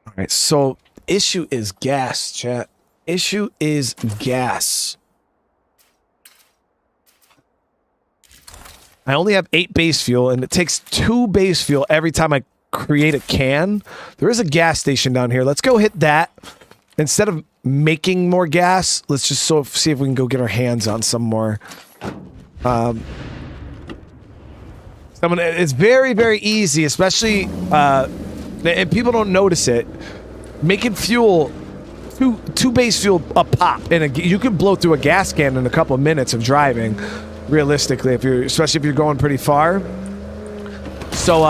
All right, so issue is gas, chat. Issue is gas. I only have 8 base fuel, and it takes 2 base fuel every time I create a can. There is a gas station down here. Let's go hit that. Instead of making more gas, let's just see if we can go get our hands on some more. It's very, very easy, especially, and people don't notice it. Making fuel, two base fuel a pop, and you can blow through a gas can in a couple of minutes of driving. Realistically, especially if you're going pretty far. So,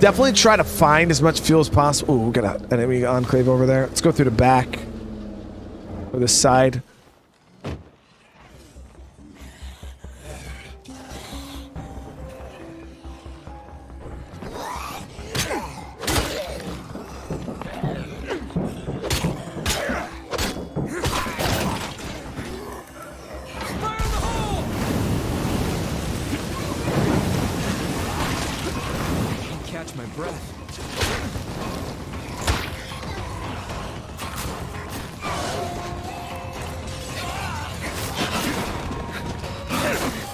definitely try to find as much fuel as possible. Ooh, we got an enemy enclave over there. Let's go through the back or this side. My breath.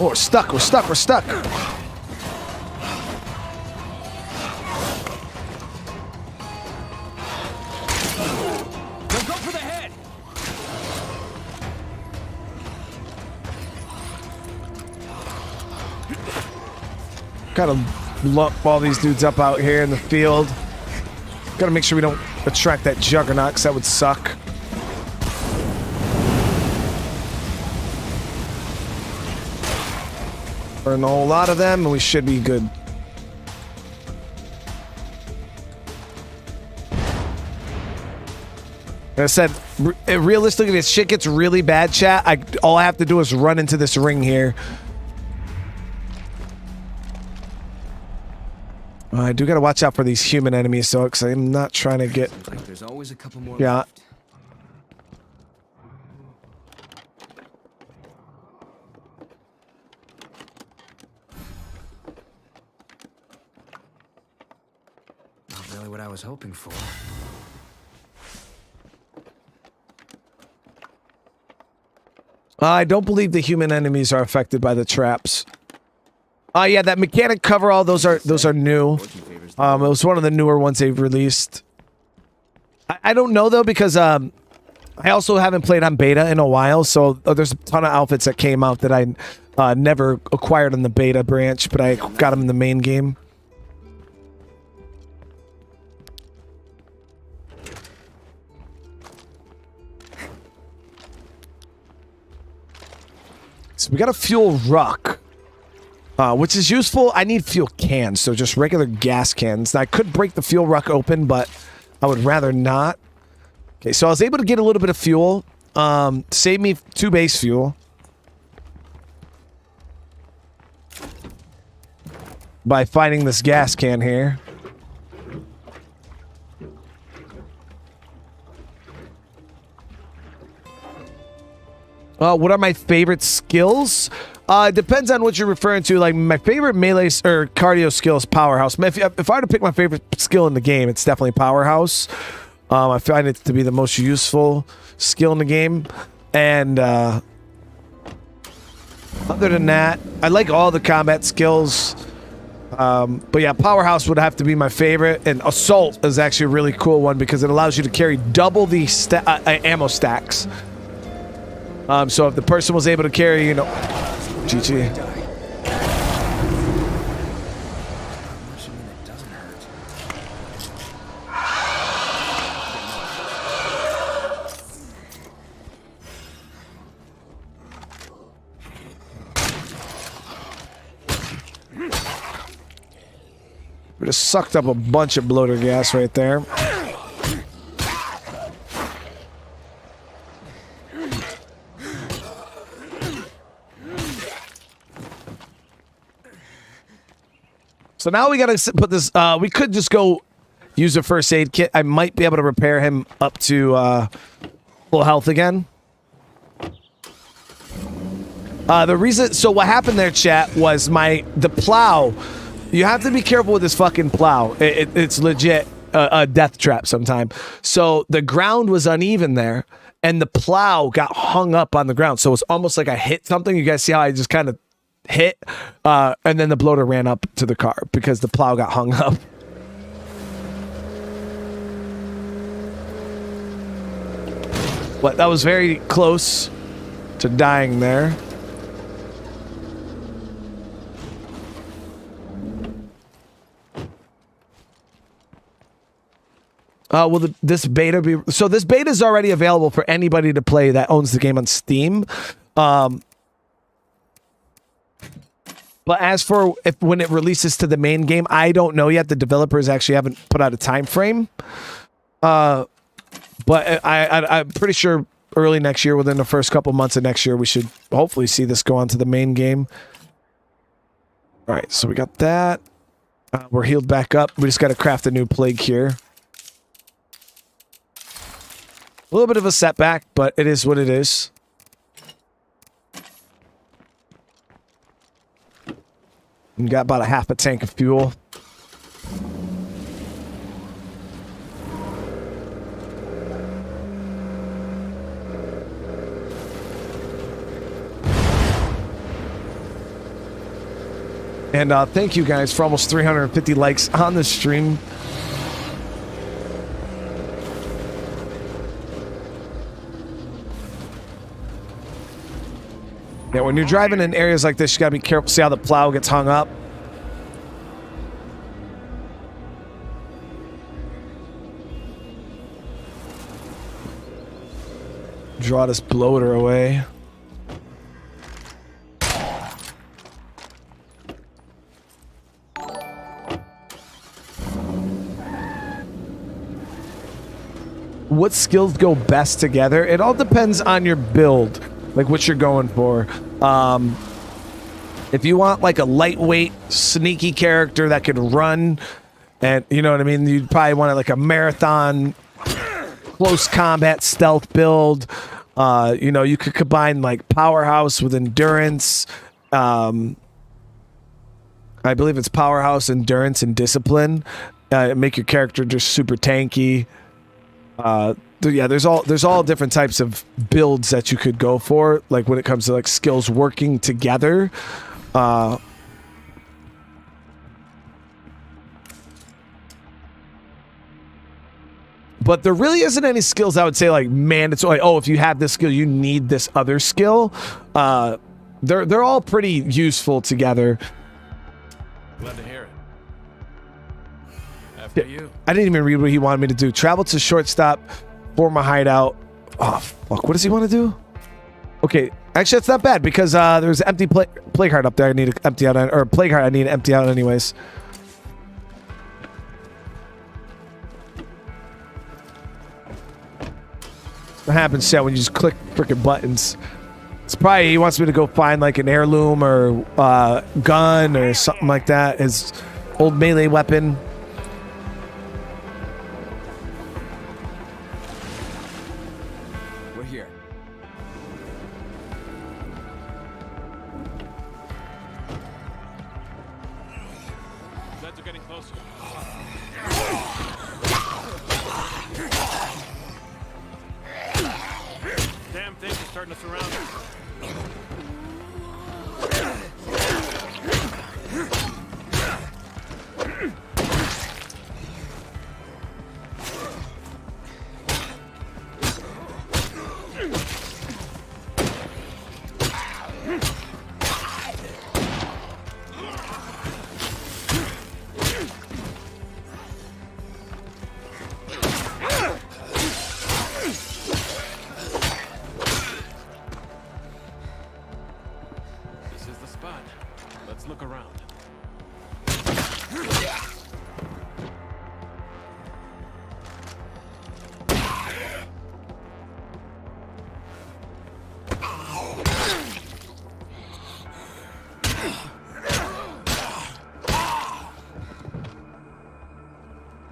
Oh, we're stuck. We're stuck. We're stuck. Now go for the head. Gotta lump all these dudes up out here in the field. Gotta make sure we don't attract that juggernaut, because that would suck. Burn a whole lot of them, and we should be good. Like I said, realistically, if shit gets really bad, chat, all I have to do is run into this ring here. I do gotta watch out for these human enemies, though, because I'm not trying to get. Like there's always a couple more. Yeah. Left. Not really what I was hoping for. I don't believe the human enemies are affected by the traps. Yeah, that mechanic cover all those are new. It was one of the newer ones they've released. I don't know though, because I also haven't played on beta in a while, so there's a ton of outfits that came out that I never acquired in the beta branch, but I got them in the main game. So we got a fuel ruck. Which is useful. I need fuel cans, so just regular gas cans. Now, I could break the fuel ruck open, but I would rather not. Okay, so I was able to get a little bit of fuel. Save me 2 base fuel. By finding this gas can here. What are my favorite skills? Depends on what you're referring to. Like, my favorite melee or cardio skill is Powerhouse. If I were to pick my favorite skill in the game, it's definitely Powerhouse. I find it to be the most useful skill in the game. And other than that, I like all the combat skills. But yeah, Powerhouse would have to be my favorite. And Assault is actually a really cool one because it allows you to carry double the ammo stacks. So if the person was able to carry, you know... GG. We just sucked up a bunch of bloater gas right there. So now we gotta put this. We could just go use a first aid kit. I might be able to repair him up to full health again. The reason. So what happened there, chat, was the plow. You have to be careful with this fucking plow. It's legit a death trap sometime. So the ground was uneven there, and the plow got hung up on the ground. So it's almost like I hit something. You guys see how I just kind of hit, and then the bloater ran up to the car because the plow got hung up. But that was very close to dying there. Will this beta be... So this beta is already available for anybody to play that owns the game on Steam. But as for when it releases to the main game, I don't know yet. The developers actually haven't put out a time frame. But I'm pretty sure early next year, within the first couple months of next year, we should hopefully see this go on to the main game. All right, so we got that. We're healed back up. We just got to craft a new plague here. A little bit of a setback, but it is what it is. We got about a half a tank of fuel. And thank you guys for almost 350 likes on the stream. Yeah, when you're driving in areas like this, you gotta be careful. See how the plow gets hung up? Draw this bloater away. What skills go best together? It all depends on your build. Like what you're going for. If you want like a lightweight, sneaky character that can run, and you know what I mean, you'd probably want like a marathon, close combat stealth build. You know, you could combine like powerhouse with endurance. I believe it's powerhouse, endurance, and discipline. Make your character just super tanky. Yeah, there's all different types of builds that you could go for, like when it comes to like skills working together. But there really isn't any skills I would say like mandatory. Oh, if you have this skill, you need this other skill. They're all pretty useful together. Glad to hear it. After you. I didn't even read what he wanted me to do. Travel to shortstop. Form a hideout. Oh, fuck. What does he want to do? Okay. Actually, that's not bad because there's an empty plague heart up there I need to empty out. Or plague heart I need to empty out anyways. What happens, chat, when you just click freaking buttons? It's probably he wants me to go find like an heirloom or gun or something like that. His old melee weapon.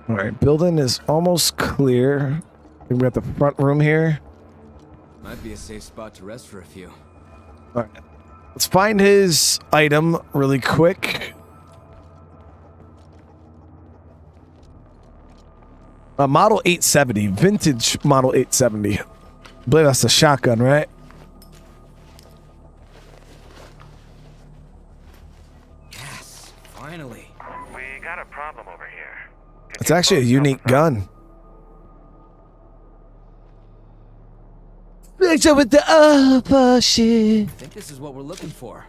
All right, building is almost clear. We got the front room here. Might be a safe spot to rest for a few. All right, let's find his item really quick. Model 870, vintage model 870. I believe that's the shotgun, right? Yes, finally. We got a problem over here. It's actually a unique gun. With the upper shit. I think this is what we're looking for.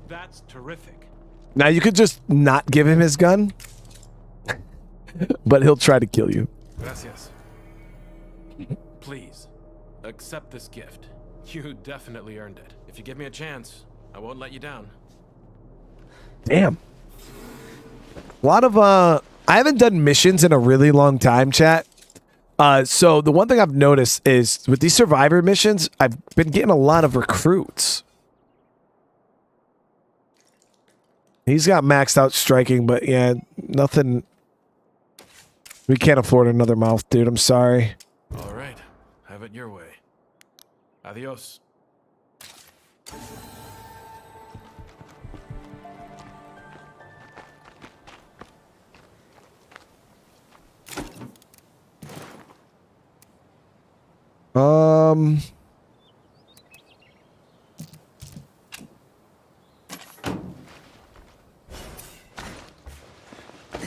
That's terrific. Now you could just not give him his gun, but he'll try to kill you. Gracias. Please, accept this gift. You definitely earned it. If you give me a chance, I won't let you down. Damn. A lot of I haven't done missions in a really long time, chat. So the one thing I've noticed is with these survivor missions, I've been getting a lot of recruits. He's got maxed out striking, but yeah, nothing. We can't afford another mouth, dude. I'm sorry. All right, have it your way. Adios.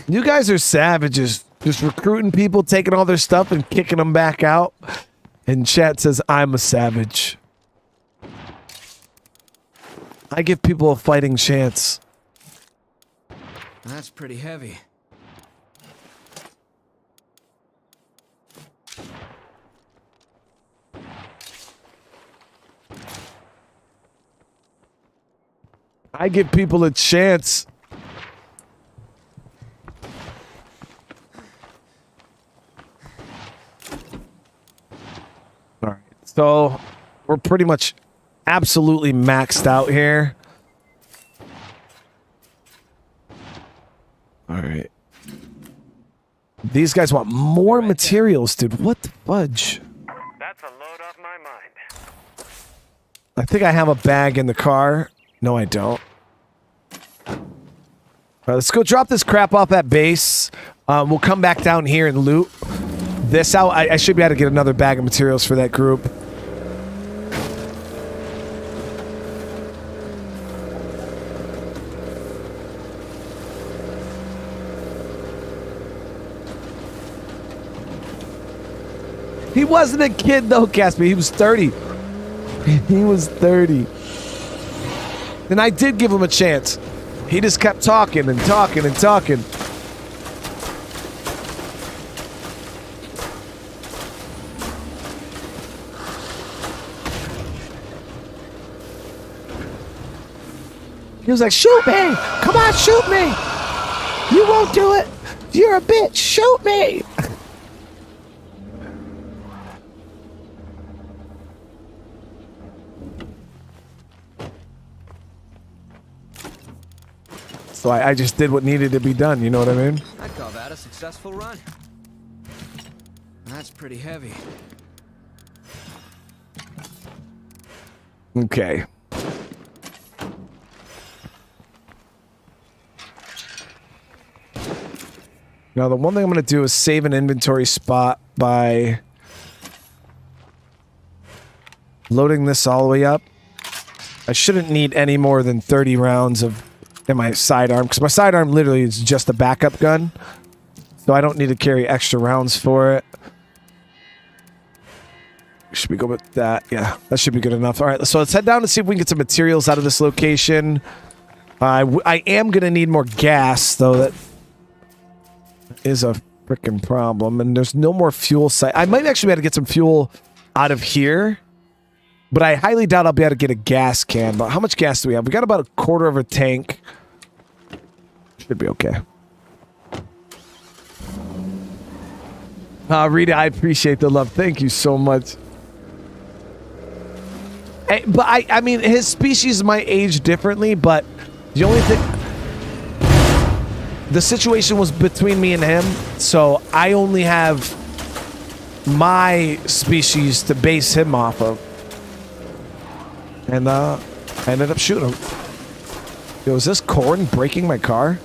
You guys are savages. Just recruiting people, taking all their stuff and kicking them back out. And chat says, I'm a savage. I give people a fighting chance. That's pretty heavy. I give people a chance. All right. So we're pretty much absolutely maxed out here. All right. These guys want more materials, dude. What the fudge? That's a load off my mind. I think I have a bag in the car. No, I don't. All right, let's go drop this crap off at base. We'll come back down here and loot this out. I should be able to get another bag of materials for that group. He wasn't a kid though, Casper. He was 30. He was 30. And I did give him a chance. He just kept talking and talking and talking. He was like, shoot me! Come on, shoot me! You won't do it! You're a bitch! Shoot me! So I just did what needed to be done, you know what I mean? I'd call that a successful run. That's pretty heavy. Okay. Now the one thing I'm going to do is save an inventory spot by loading this all the way up. I shouldn't need any more than 30 rounds of in my sidearm, because my sidearm literally is just a backup gun, so I don't need to carry extra rounds for it. Should we go with that? Yeah, that should be good enough. All right, so let's head down and see if we can get some materials out of this location. I am going to need more gas, though. That is a freaking problem, and there's no more fuel site. I might actually be able to get some fuel out of here, but I highly doubt I'll be able to get a gas can. But how much gas do we have? We got about a quarter of a tank. Should be okay. Rita, I appreciate the love. Thank you so much. Hey, but I mean, his species might age differently, but the only thing... the situation was between me and him, so I only have my species to base him off of. And I ended up shooting him. Yo, is this corn breaking my car?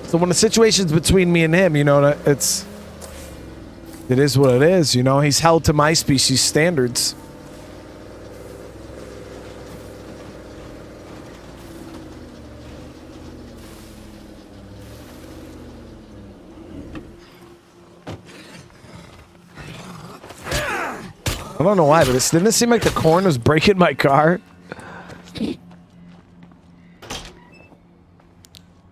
So when the situation's between me and him, you know, it is what it is, you know. He's held to my species standards. I don't know why, but didn't it seem like the corn was breaking my car?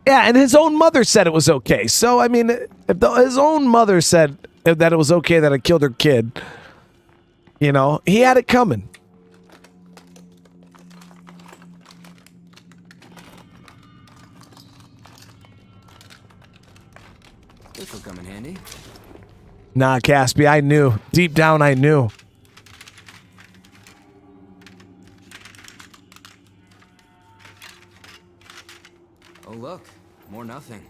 Yeah, and his own mother said it was okay. So, I mean, if his own mother said that it was okay that I killed her kid, you know, he had it coming. This will come in handy. Nah, Caspi, I knew. Deep down, I knew. Oh, look. More nothing.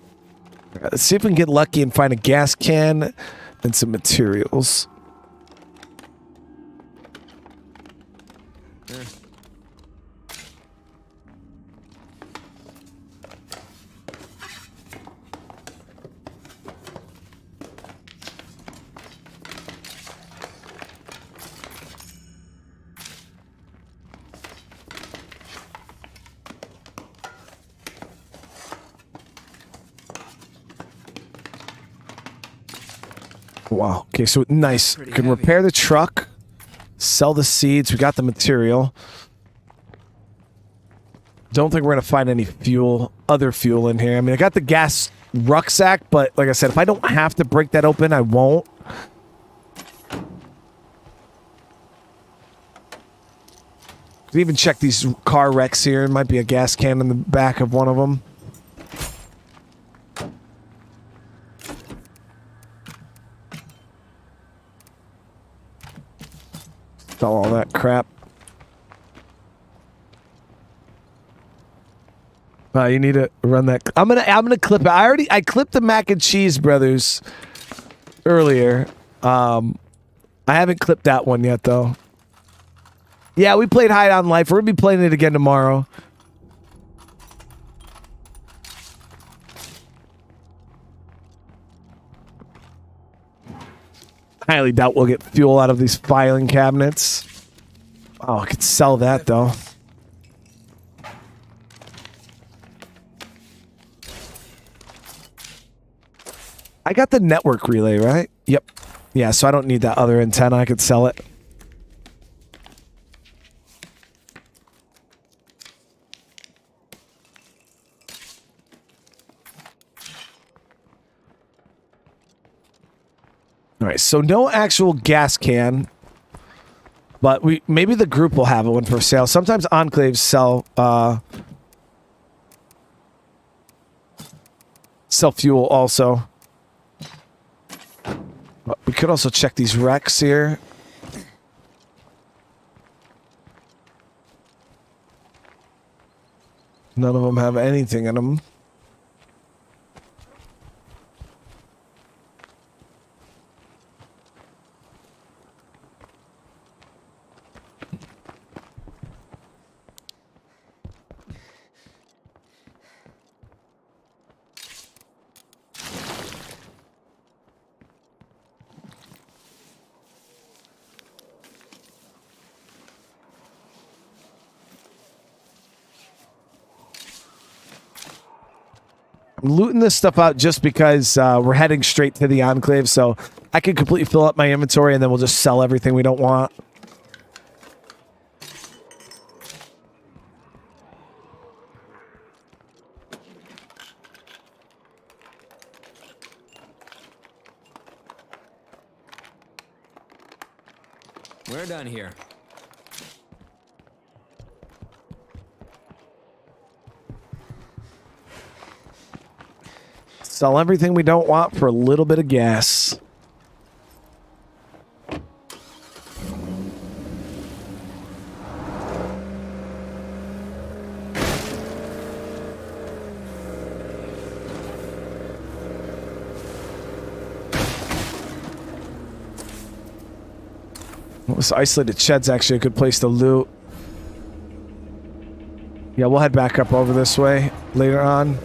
Let's see if we can get lucky and find a gas can and some materials. Wow. Okay, so nice. We can repair the truck, sell the seeds. We got the material. Don't think we're going to find any fuel, other fuel in here. I mean, I got the gas rucksack, but like I said, if I don't have to break that open, I won't. We even check these car wrecks here. There might be a gas can in the back of one of them. All that crap. You need to run that. I'm gonna clip it. I clipped the mac and cheese brothers earlier. I haven't clipped that one yet though. Yeah, we played Hide on Life. We're gonna be playing it again tomorrow. I highly doubt we'll get fuel out of these filing cabinets. Oh, I could sell that though. I got the network relay, right? Yep. Yeah, so I don't need that other antenna. I could sell it. All right, so no actual gas can, but maybe the group will have one for sale. Sometimes enclaves sell fuel also. But we could also check these wrecks here. None of them have anything in them. I'm looting this stuff out just because we're heading straight to the Enclave, so I can completely fill up my inventory and then we'll just sell everything we don't want. We're done here. Sell everything we don't want for a little bit of gas. This isolated shed's actually a good place to loot. Yeah, we'll head back up over this way later on.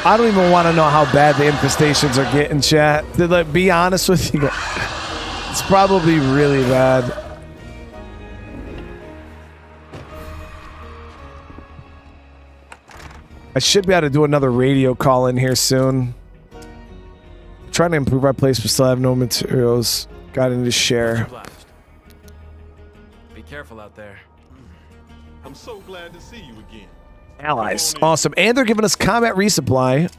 I don't even want to know how bad the infestations are getting, chat. To be honest with you, it's probably really bad. I should be able to do another radio call in here soon. I'm trying to improve our place, but still have no materials. Got into share. Be careful out there. I'm so glad to see you again. Allies. Awesome. And they're giving us combat resupply.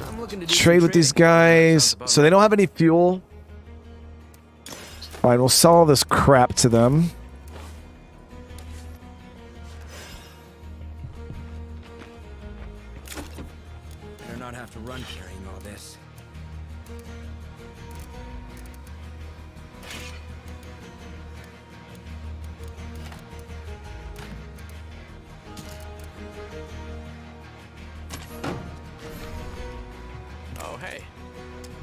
I'm looking to do Trade some with these trading. guys. So they don't have any fuel. Fine, we'll sell all this crap to them. Better not have to run carrying all this. Oh, hey.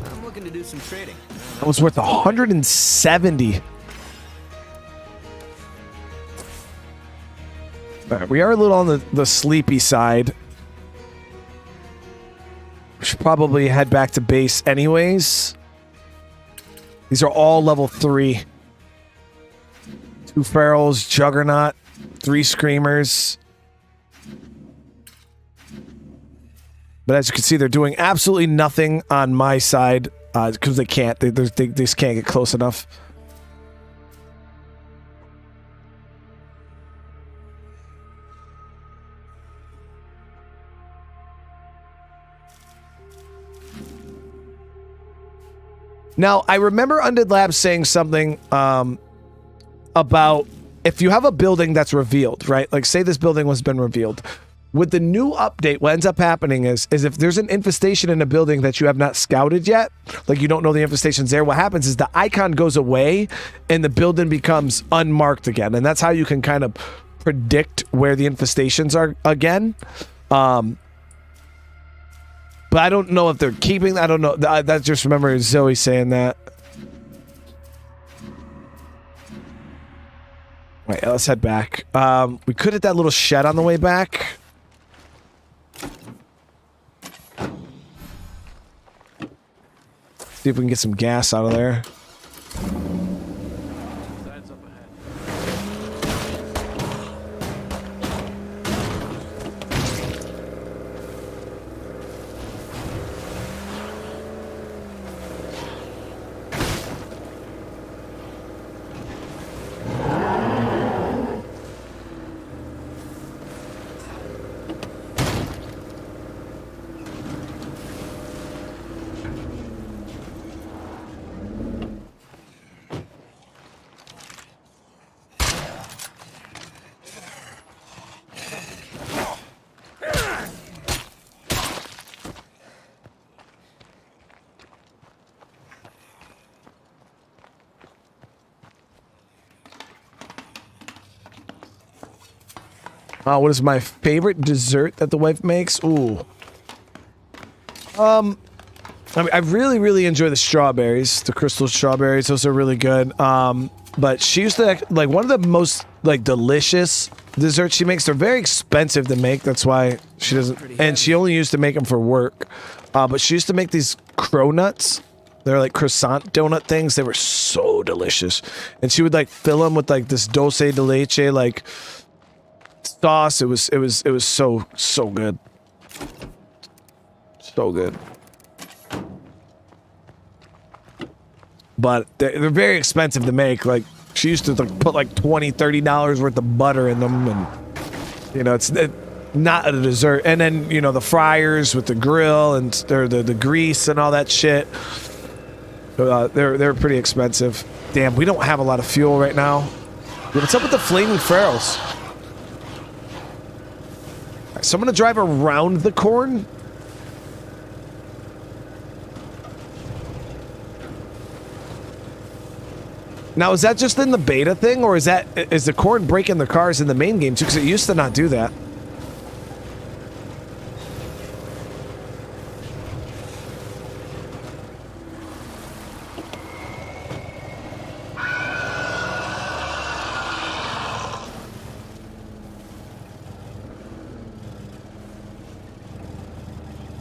I'm looking to do some trading. That was worth 170. All right, we are a little on the sleepy side. We should probably head back to base anyways. These are all level 3. 2 Ferals, Juggernaut, 3 Screamers. But as you can see, they're doing absolutely nothing on my side because they can't. They just can't get close enough. Now, I remember Undead Labs saying something about if you have a building that's revealed, right? Like, say this building has been revealed. With the new update, what ends up happening is if there's an infestation in a building that you have not scouted yet, like you don't know the infestation's there, what happens is the icon goes away and the building becomes unmarked again. And that's how you can kind of predict where the infestations are again. But I don't know if they're keeping, I don't know. I just remember Zoe saying that. Wait, let's head back. We could hit that little shed on the way back. See if we can get some gas out of there. Sides up ahead. What is my favorite dessert that the wife makes? Ooh. I mean, I really enjoy the strawberries, the crystal strawberries. Those are really good. But she used to, like, one of the most, like, delicious desserts she makes. They're very expensive to make. That's why she doesn't, and she only used to make them for work. But she used to make these cronuts. They're like croissant donut things. They were so delicious. And she would, like, fill them with, like, this dulce de leche, like, sauce. It was so good. So good. But they're very expensive to make. Like, she used to put like $20-$30 worth of butter in them, and you know, it's not a dessert. And then, you know, the fryers with the grill and the grease and all that shit. They're pretty expensive. Damn, we don't have a lot of fuel right now. What's up with the flaming ferals? So I'm gonna drive around the corn. Now, is that just in the beta thing, or is the corn breaking the cars in the main game too? Because it used to not do that.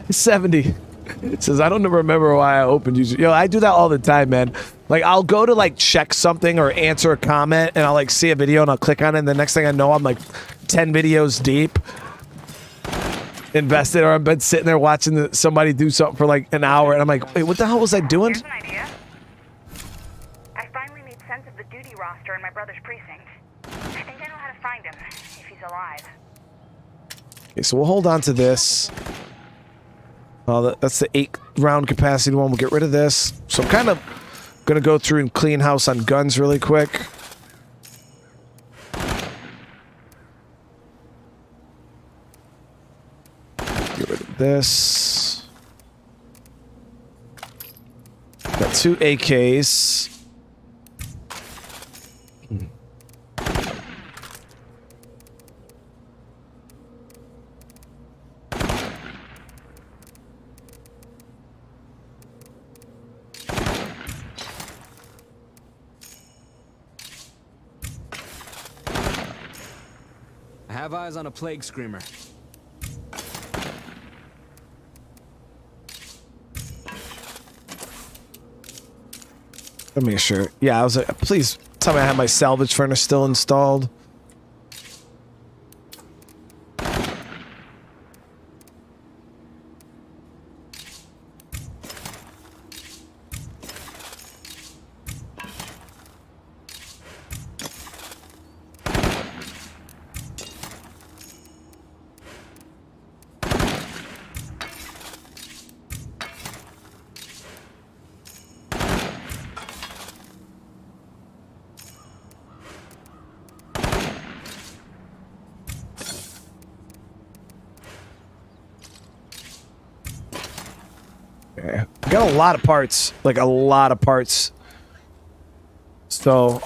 $70. It says, I don't remember why I opened you. Yo, I do that all the time, man. Like, I'll go to, like, check something or answer a comment, and I'll, like, see a video, and I'll click on it, and the next thing I know, I'm, like, 10 videos deep. Invested, or I've been sitting there watching somebody do something for, like, an hour, and I'm like, wait, what the hell was I doing? Here's an idea. I finally made sense of the duty roster in my brother's precinct. I think I know how to find him, if he's alive. Okay, so we'll hold on to this. That's the 8-round capacity one. We'll get rid of this. So I'm kind of going to go through and clean house on guns really quick. Get rid of this. Got 2 AKs. Have eyes on a plague screamer. Let me make sure. Yeah, I was like, please tell me I have my salvage furnace still installed. Got a lot of parts, like a lot of parts. So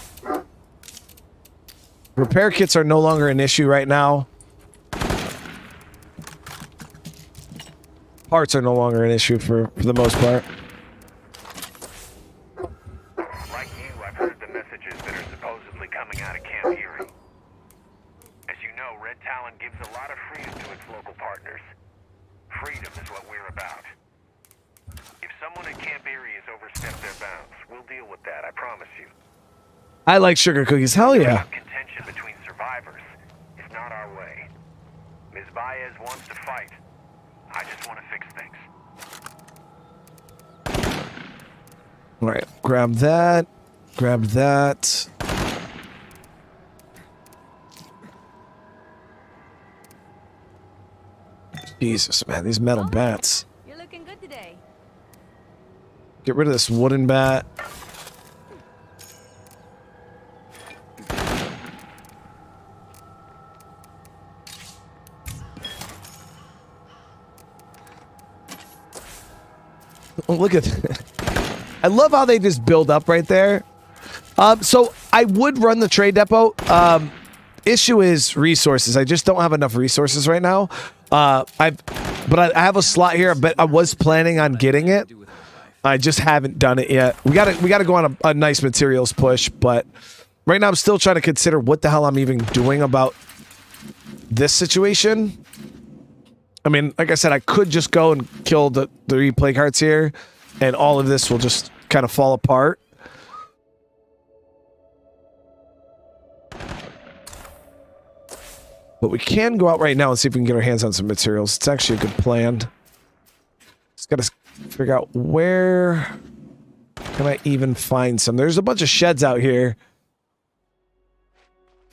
repair kits are no longer an issue right now. Parts are no longer an issue for the most part. Like you, I've heard the messages that are supposedly coming out of Camp Erie. As you know, Red Talon gives a lot of freedom to its local partners. Freedom is what we're about. If someone at Camp Erie has overstepped their bounds, we'll deal with that, I promise you. I like sugar cookies. Hell yeah. Contention between survivors is not our way. Ms. Baez wants to fight. I just want to fix things. All right, grab that. Grab that. Jesus, man, these metal bats. You're looking good today. Get rid of this wooden bat. Oh, look at that. I love how they just build up right there. So I would run the trade depot. Issue is resources. I just don't have enough resources right now. But I have a slot here. But I was planning on getting it. I just haven't done it yet. We gotta go on a nice materials push. But right now I'm still trying to consider what the hell I'm even doing about this situation. I mean, like I said, I could just go and kill the replay cards here, and all of this will just kind of fall apart. But we can go out right now and see if we can get our hands on some materials. It's actually a good plan. Just gotta figure out where can I even find some. There's a bunch of sheds out here,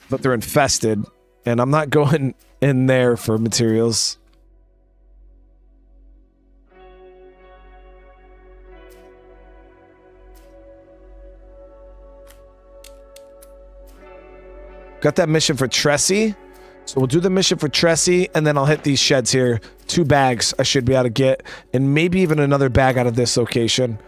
but they're infested, and I'm not going in there for materials. Got that mission for Tressie. So we'll do the mission for Tressie, and then I'll hit these sheds here. 2 bags I should be able to get, and maybe even another bag out of this location.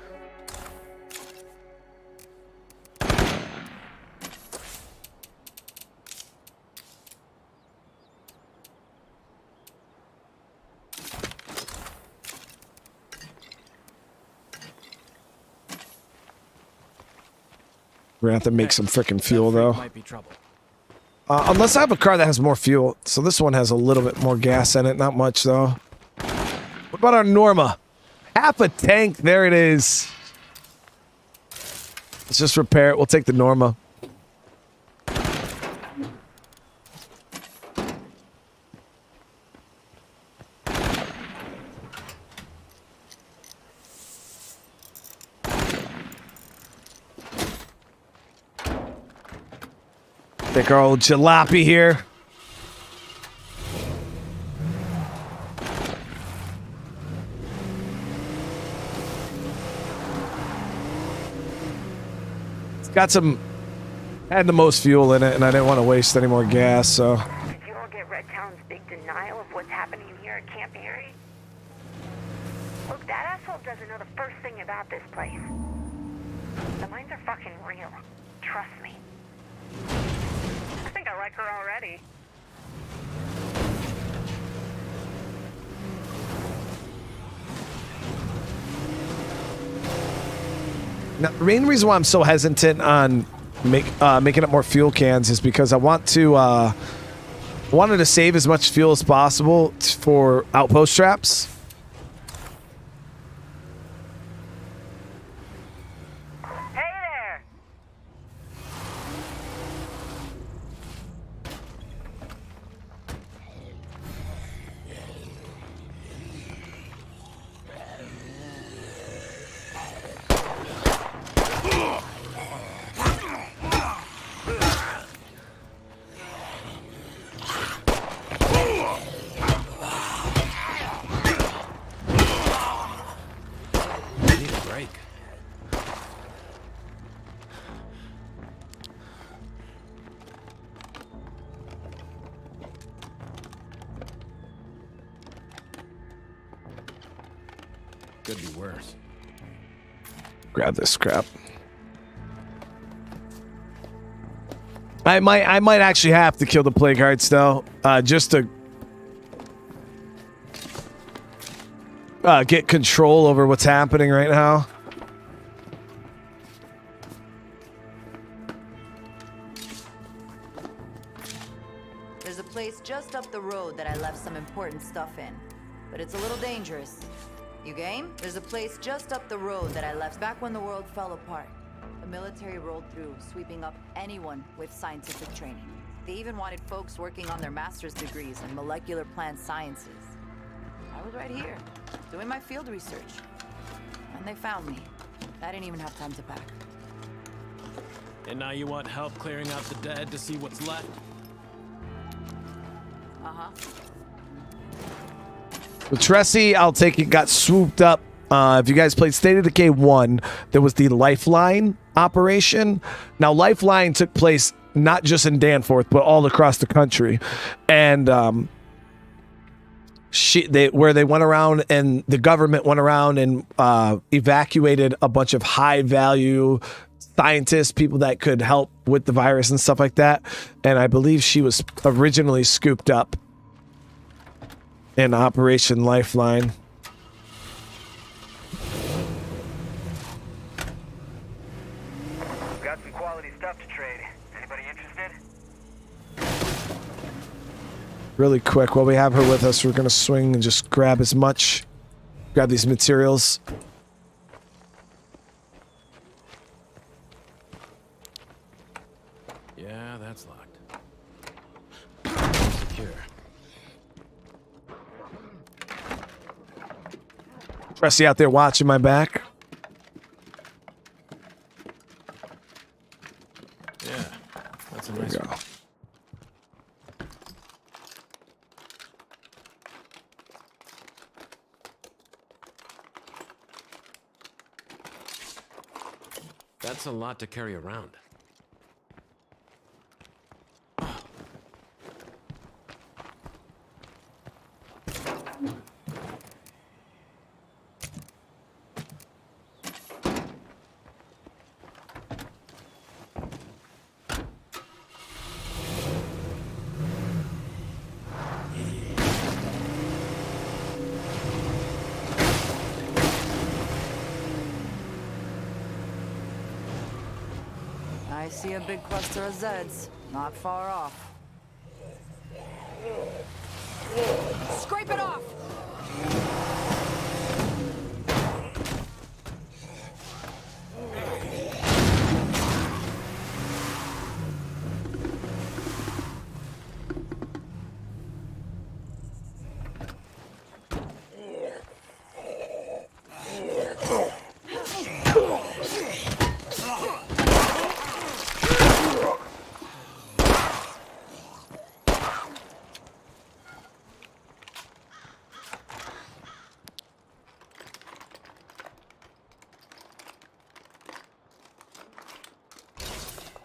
We're gonna have to make some freaking fuel though. Might be trouble. Unless I have a car that has more fuel. So this one has a little bit more gas in it. Not much though. What about our Norma? Half a tank. There it is. Let's just repair it. We'll take the Norma. Take our old jalopy here. It's got some, had the most fuel in it, and I didn't want to waste any more gas, so. Did you all get Red Talon's big denial of what's happening here at Camp Erie? Look, that asshole doesn't know the first thing about this place. The mines are fucking real. Trust me. I think I like her already. Now, the main reason why I'm so hesitant on making up more fuel cans is because I wanted to save as much fuel as possible for outpost traps. Hey there! Need a break. Could be worse. Grab this crap. I might actually have to kill the plague hearts though, just to get control over what's happening right now. There's a place just up the road that I left some important stuff in, but it's a little dangerous. You game? There's a place just up the road that I left back when the world fell apart. The military rolled through, sweeping up anyone with scientific training. They even wanted folks working on their master's degrees in molecular plant sciences. I was right here, doing my field research. And they found me. I didn't even have time to pack. And now you want help clearing out the dead to see what's left? Uh-huh. The Tressie, I'll take it, got swooped up. If you guys played State of Decay 1, there was the Lifeline operation. Now, Lifeline took place not just in Danforth, but all across the country. And where they went around and the government went around and evacuated a bunch of high-value scientists, people that could help with the virus and stuff like that. And I believe she was originally scooped up in Operation Lifeline. Got some quality stuff to trade. Anybody interested? Really quick, while we have her with us, we're gonna swing and just grab these materials. Yeah, that's locked. Secure. Tressie out there watching my back. Yeah, that's a There nice we go. one. That's a lot to carry around. I see a big cluster of Zeds. Not far off. Scrape it off!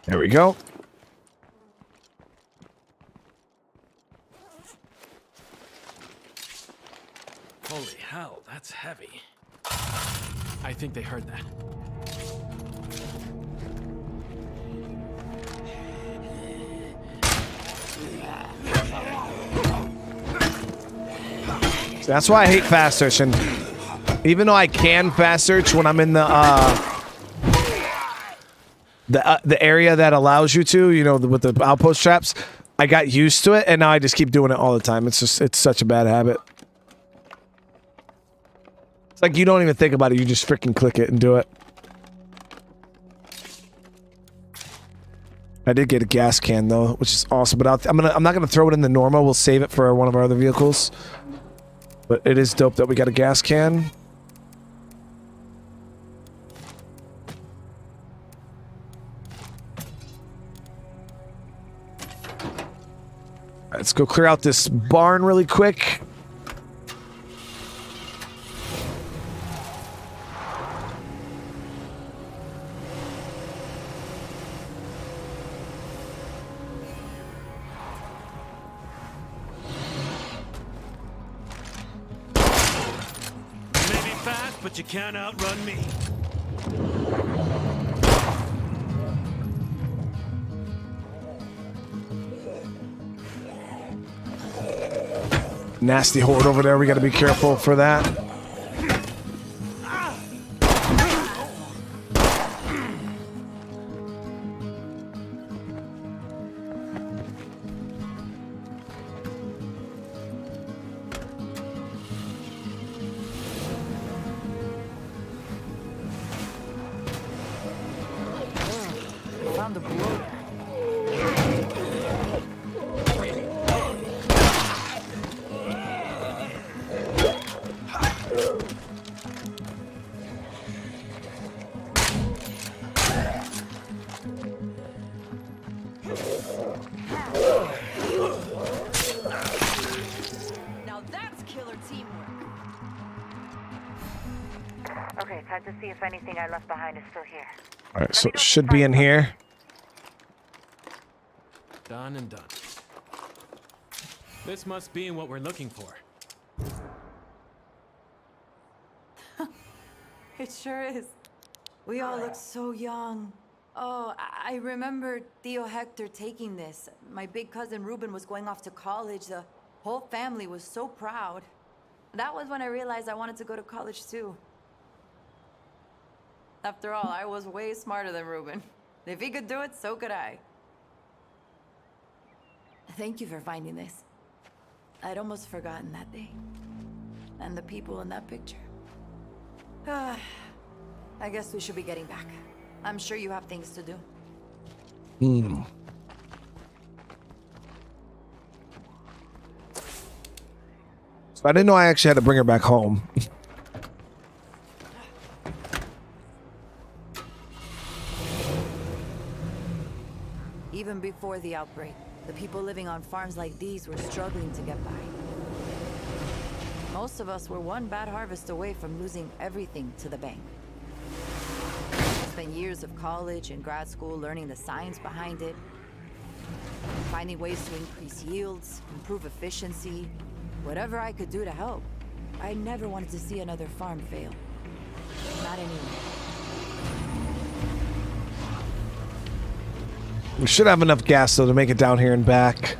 There we go. Holy hell, that's heavy. I think they heard that. So that's why I hate fast searching. Even though I can fast search when I'm in the area that allows you to, you know, with the outpost traps, I got used to it, and now I just keep doing it all the time. It's such a bad habit. It's like you don't even think about it; you just freaking click it and do it. I did get a gas can though, which is awesome. But I'm not gonna throw it in the normal. We'll save it for one of our other vehicles. But it is dope that we got a gas can. Let's go clear out this barn really quick. You may be fast, but you can't outrun me. Nasty horde over there. We got to be careful for that. Found the blow. Now that's killer teamwork. Okay, time to see if anything I left behind is still here. All right, so it should be in here. Done and done. This must be what we're looking for. It sure is. We all look so young. Oh, I remember Theo Hector taking this. My big cousin Ruben was going off to college. The whole family was so proud. That was when I realized I wanted to go to college too. After all, I was way smarter than Ruben. If he could do it, so could I. Thank you for finding this. I'd almost forgotten that day. And the people in that picture. I guess we should be getting back. I'm sure you have things to do. So I didn't know I actually had to bring her back home. Even before the outbreak, the people living on farms like these were struggling to get by. Most of us were one bad harvest away from losing everything to the bank. I spent years of college and grad school learning the science behind it, finding ways to increase yields, improve efficiency, whatever I could do to help. I never wanted to see another farm fail. Not anymore. We should have enough gas though to make it down here and back.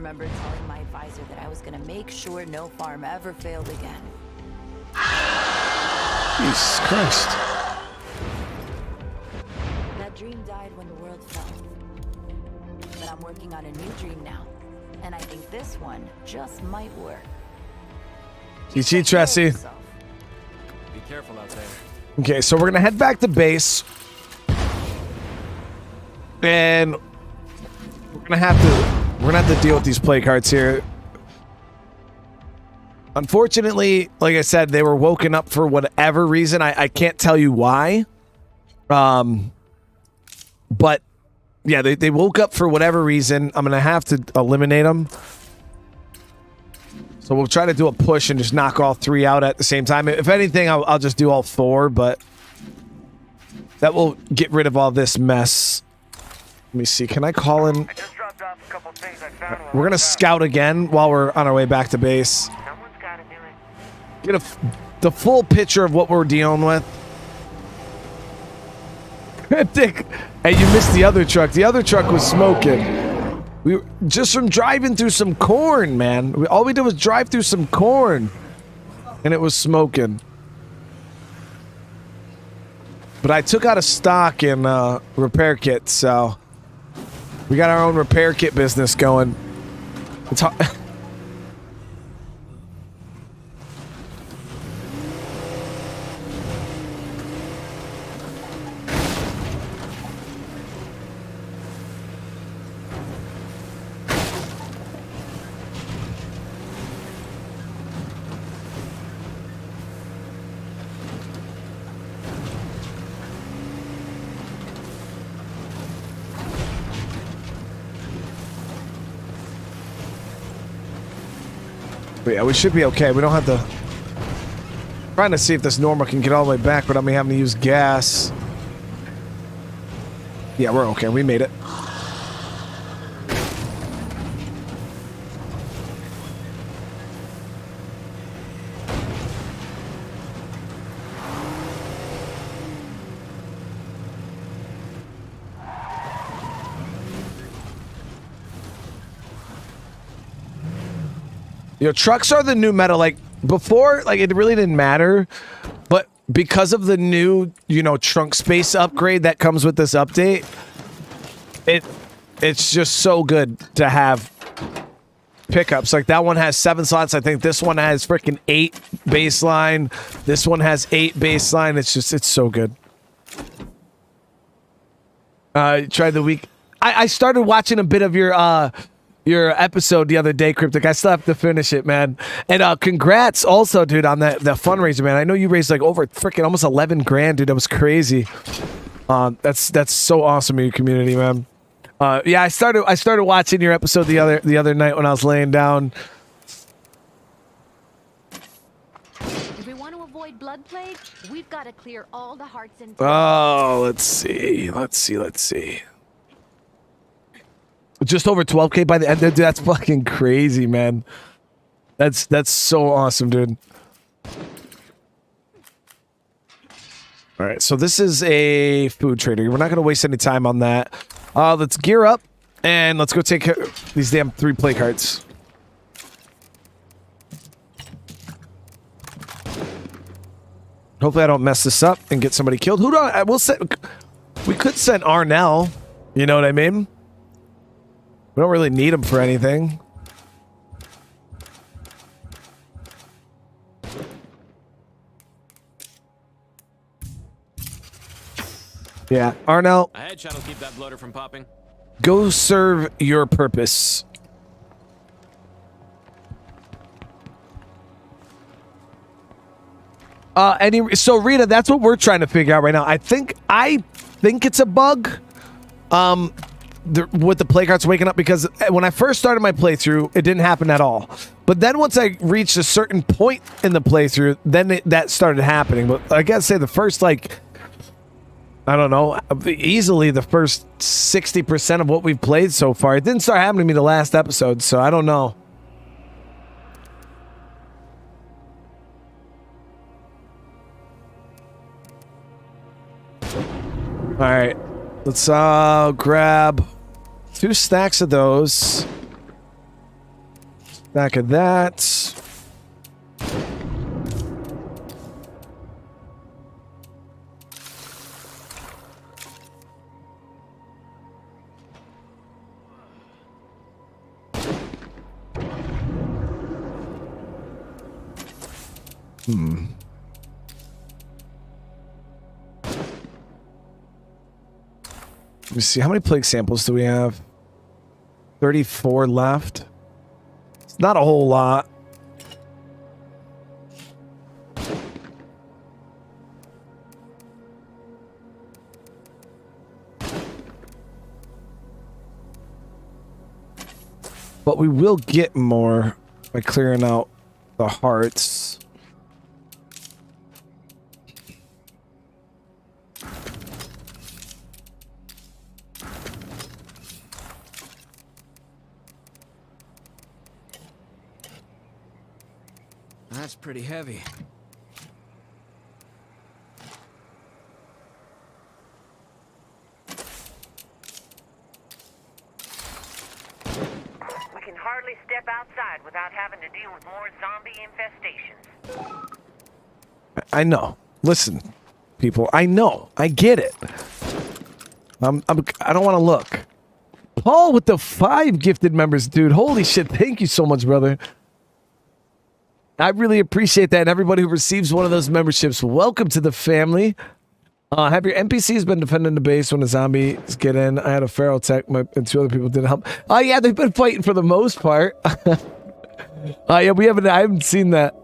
remember telling my advisor that I was gonna make sure no farm ever failed again. Jesus Christ. That dream died when the world fell. But I'm working on a new dream now. And I think this one just might work. GG, Tressie. Be careful out there. Okay, so we're gonna head back to base. And we're gonna have to deal with these play cards here. Unfortunately, like I said, they were woken up for whatever reason. I can't tell you why. But yeah, they woke up for whatever reason. I'm gonna have to eliminate them. So we'll try to do a push and just knock all 3 out at the same time. If anything, I'll just do all 4, but that will get rid of all this mess. Let me see. Can I call in? I just dropped off a couple things I found. We're gonna scout again while we're on our way back to base. Someone's gotta do it. Get the full picture of what we're dealing with. Cryptic. Hey, you missed the other truck. The other truck was smoking. We were just from driving through some corn, man. All we did was drive through some corn, and it was smoking. But I took out a stock in repair kits, so we got our own repair kit business going. It's hard. But yeah, we should be okay. We don't have to... Trying to see if this Norma can get all the way back without me having to use gas. Yeah, we're okay. We made it. You know, trucks are the new meta. Like, before, like, it really didn't matter. But because of the new, you know, trunk space upgrade that comes with this update, it's just so good to have pickups. Like, that one has 7 slots. I think this one has freaking 8 baseline. This one has 8 baseline. It's so good. Tried the week. I started watching a bit of your episode the other day, Cryptic. I still have to finish it, man. And congrats also, dude, on that fundraiser, man. I know you raised like over freaking almost 11 grand, dude. That was crazy. That's so awesome in your community, man. Yeah, I started watching your episode the other night when I was laying down. If we want to avoid blood plague, we've got to clear all the hearts and... Oh, let's see. Just over 12K by the end. Dude, that's fucking crazy, man. That's so awesome, dude. All right, so this is a food trader. We're not going to waste any time on that. Let's gear up and let's go take care of these damn 3 play cards. Hopefully I don't mess this up and get somebody killed. We could send Arnell. You know what I mean? We don't really need him for anything. Yeah, Arnell. A headshot will keep that bloater from popping. Go serve your purpose. So Rita, that's what we're trying to figure out right now. I think it's a bug. With the play cards waking up, because when I first started my playthrough, it didn't happen at all. But then once I reached a certain point in the playthrough, then that started happening. But I gotta say, the first, like, I don't know, easily the first 60% of what we've played so far, it didn't start happening to me the last episode, so I don't know. All right. Let's grab 2 stacks of those. Back of that. Let me see. How many plague samples do we have? 34 left. It's not a whole lot. But we will get more by clearing out the hearts. That's pretty heavy. We can hardly step outside without having to deal with more zombie infestations. I know. Listen, people. I know. I get it. I don't want to look. Paul with the 5 gifted members, dude. Holy shit. Thank you so much, brother. I really appreciate that. And everybody who receives one of those memberships, welcome to the family. Have your NPCs been defending the base when the zombies get in? I had a feral tech, and 2 other people didn't help. Oh, yeah, they've been fighting for the most part. Yeah, I haven't seen that.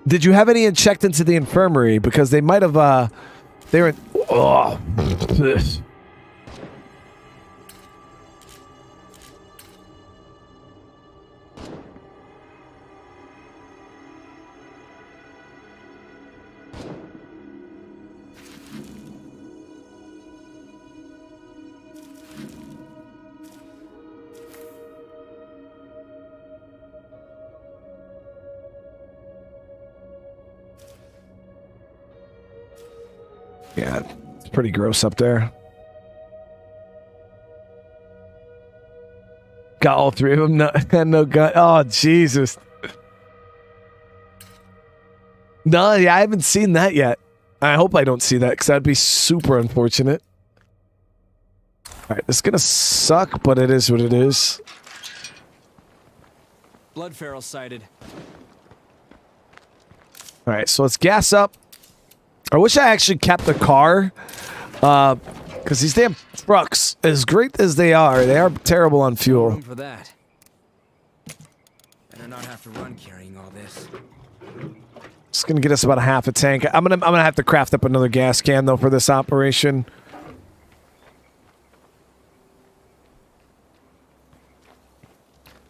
Did you have any checked into the infirmary? Because they might have, they were, oh, this. Yeah, it's pretty gross up there. Got all 3 of them. No gun. Oh, Jesus. No, yeah, I haven't seen that yet. I hope I don't see that because that'd be super unfortunate. All right, it's going to suck, but it is what it is. Blood feral sighted. All right, so let's gas up. I wish I actually kept the car, because these damn trucks, as great as they are terrible on fuel. Room for that. Better not have to run carrying all this. It's gonna get us about a half a tank. I'm gonna have to craft up another gas can though for this operation.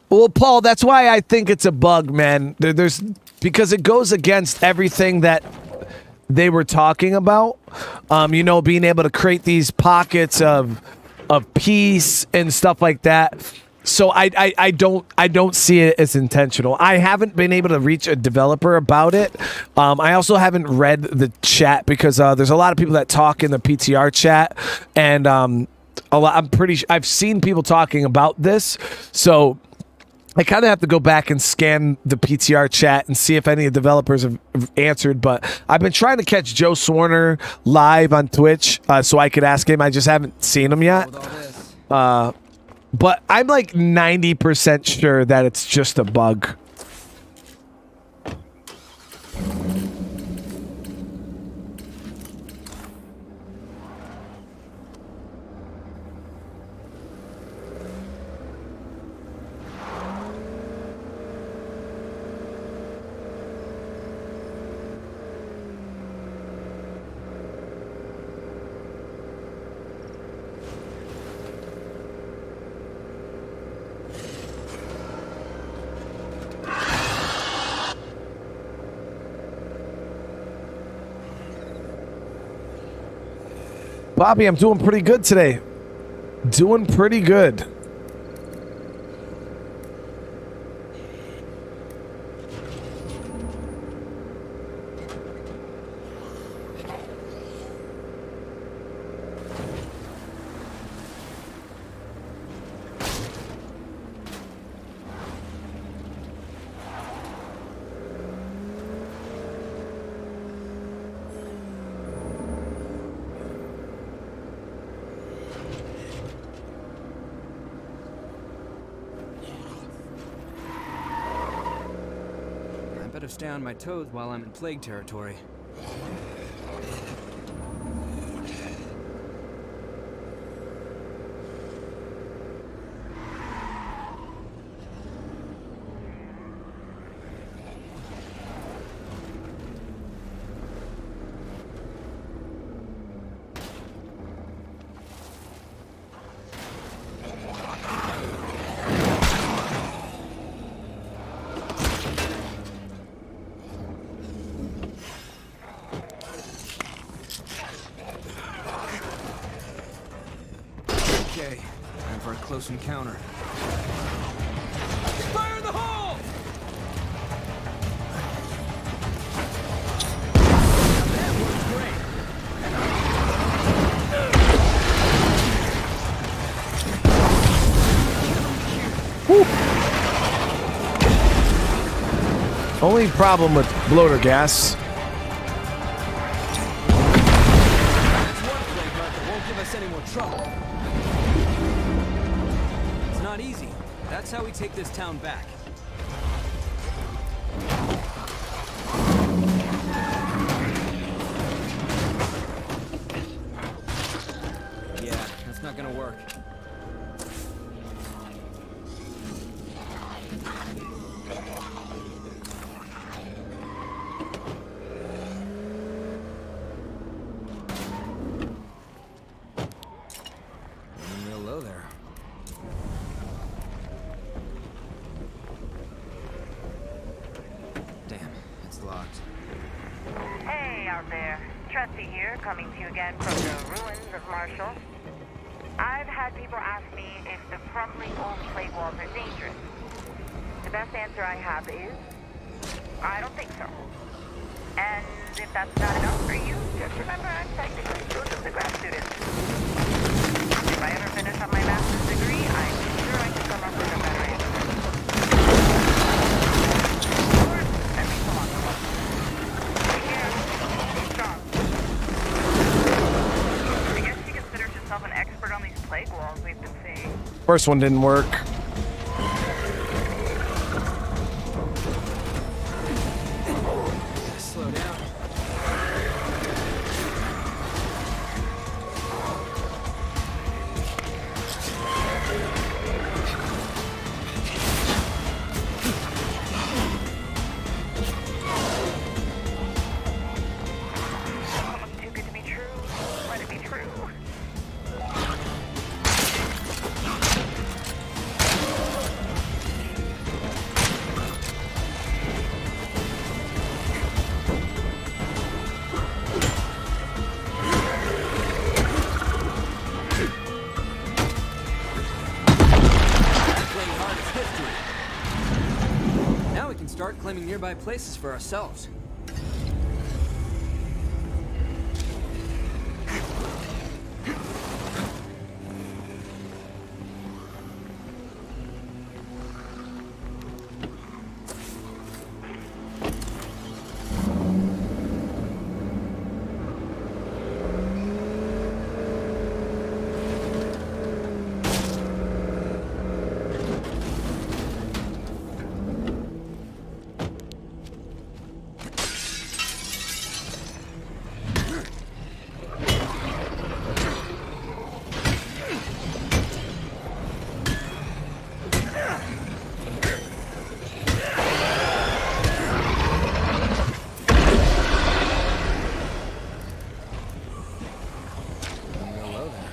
Well, Paul, that's why I think it's a bug, man. Because it goes against everything that they were talking about, you know, being able to create these pockets of peace and stuff like that. So I don't see it as intentional. I haven't been able to reach a developer about it. I also haven't read the chat because there's a lot of people that talk in the PTR chat, and I've seen people talking about this. So I kind of have to go back and scan the PTR chat and see if any of the developers have answered, but I've been trying to catch Joe Swarner live on Twitch so I could ask him. I just haven't seen him yet. But I'm like 90% sure that it's just a bug. Bobby, I'm doing pretty good today. Doing pretty good. Better stay on my toes while I'm in plague territory. Okay, time for a close encounter. Fire in the hole! That worked great. Only problem with bloater gas. That's one plague mark that won't give us any more trouble. It's not easy. That's how we take this town back. Yeah, that's not gonna work. Real low there. Damn, it's locked. Hey out there. Trusty here, coming to you again from the ruins of Marshall. I've had people ask me if the crumbling old plague walls are dangerous. The best answer I have is, I don't think so. And if that's not enough for you, just remember I'm technically still just a grad student. If I ever finish up my master's degree, I'm sure I can come up with a better answer. Or at least a lot more. Take care. Stay strong. I guess you consider yourself an expert on these plague walls we've been seeing. First one didn't work. Slow down. Too good to be true. Let it be true. Playing hard is history. Now we can start claiming nearby places for ourselves. Real low there.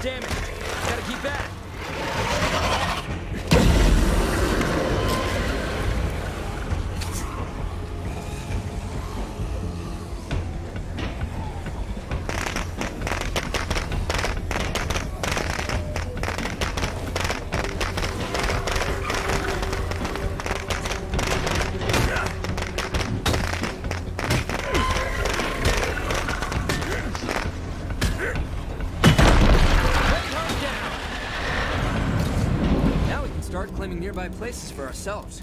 Damn it! Gotta keep back! Now we can start claiming nearby places for ourselves.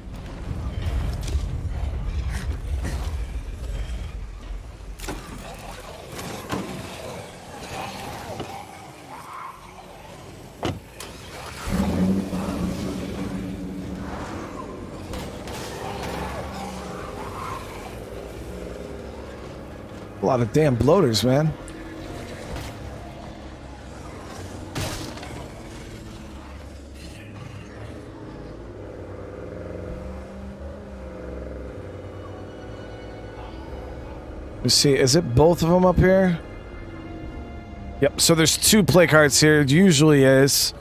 lot of damn bloaters, man. Let's see, is it both of them up here? Yep, so there's 2 play cards here. It usually is.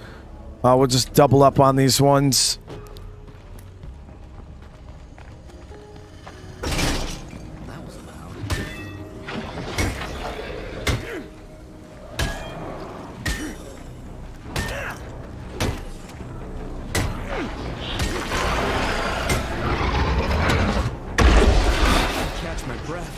We'll just double up on these ones. That was loud. Catch my breath.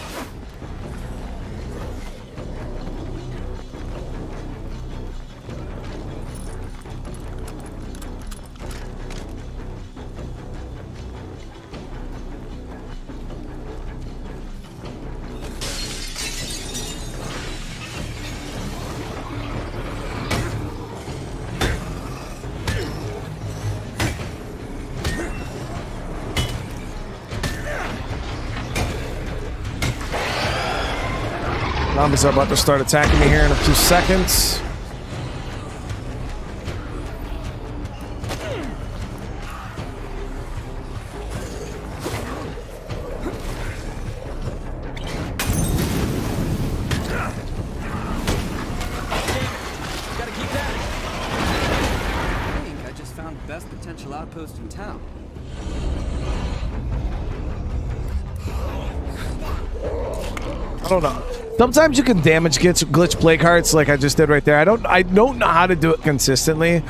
Zombies are about to start attacking me here in a few seconds. Gotta keep at it. I think I just found the best potential outpost in town. I don't know. Sometimes you can damage glitch play cards like I just did right there. I don't know how to do it consistently.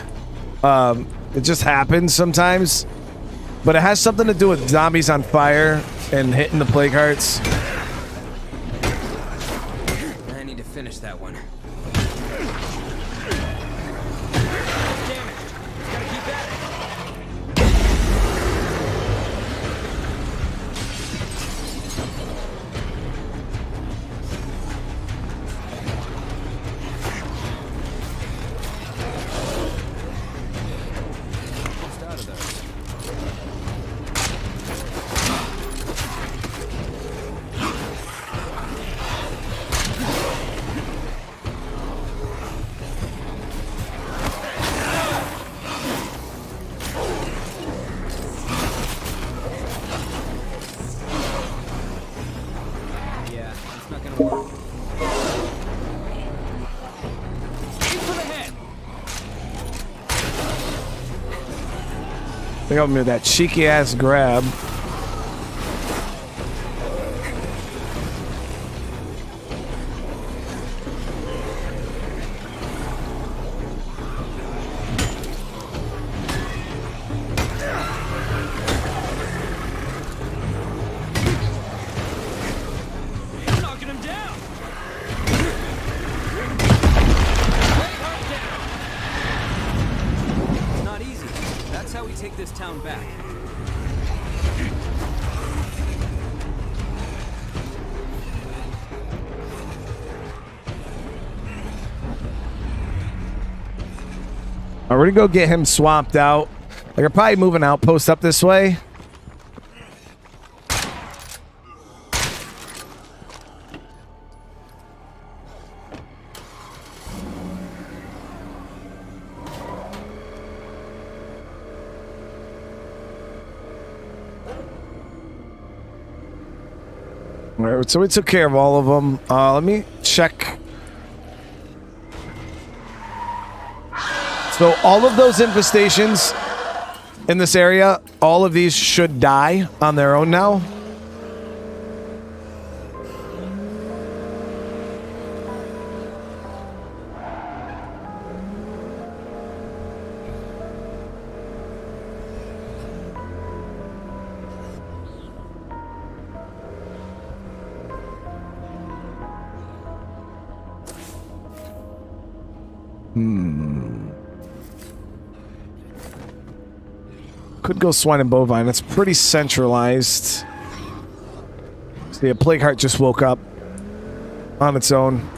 It just happens sometimes. But it has something to do with zombies on fire and hitting the play cards. I need to finish that one. They got me with that cheeky ass grab. We're gonna go get him swapped out. Like, I'm probably moving outpost up this way. All right, so we took care of all of them. Let me check. So all of those infestations in this area, all of these should die on their own now. Could go swine and bovine. That's pretty centralized. See, a plague heart just woke up on its own.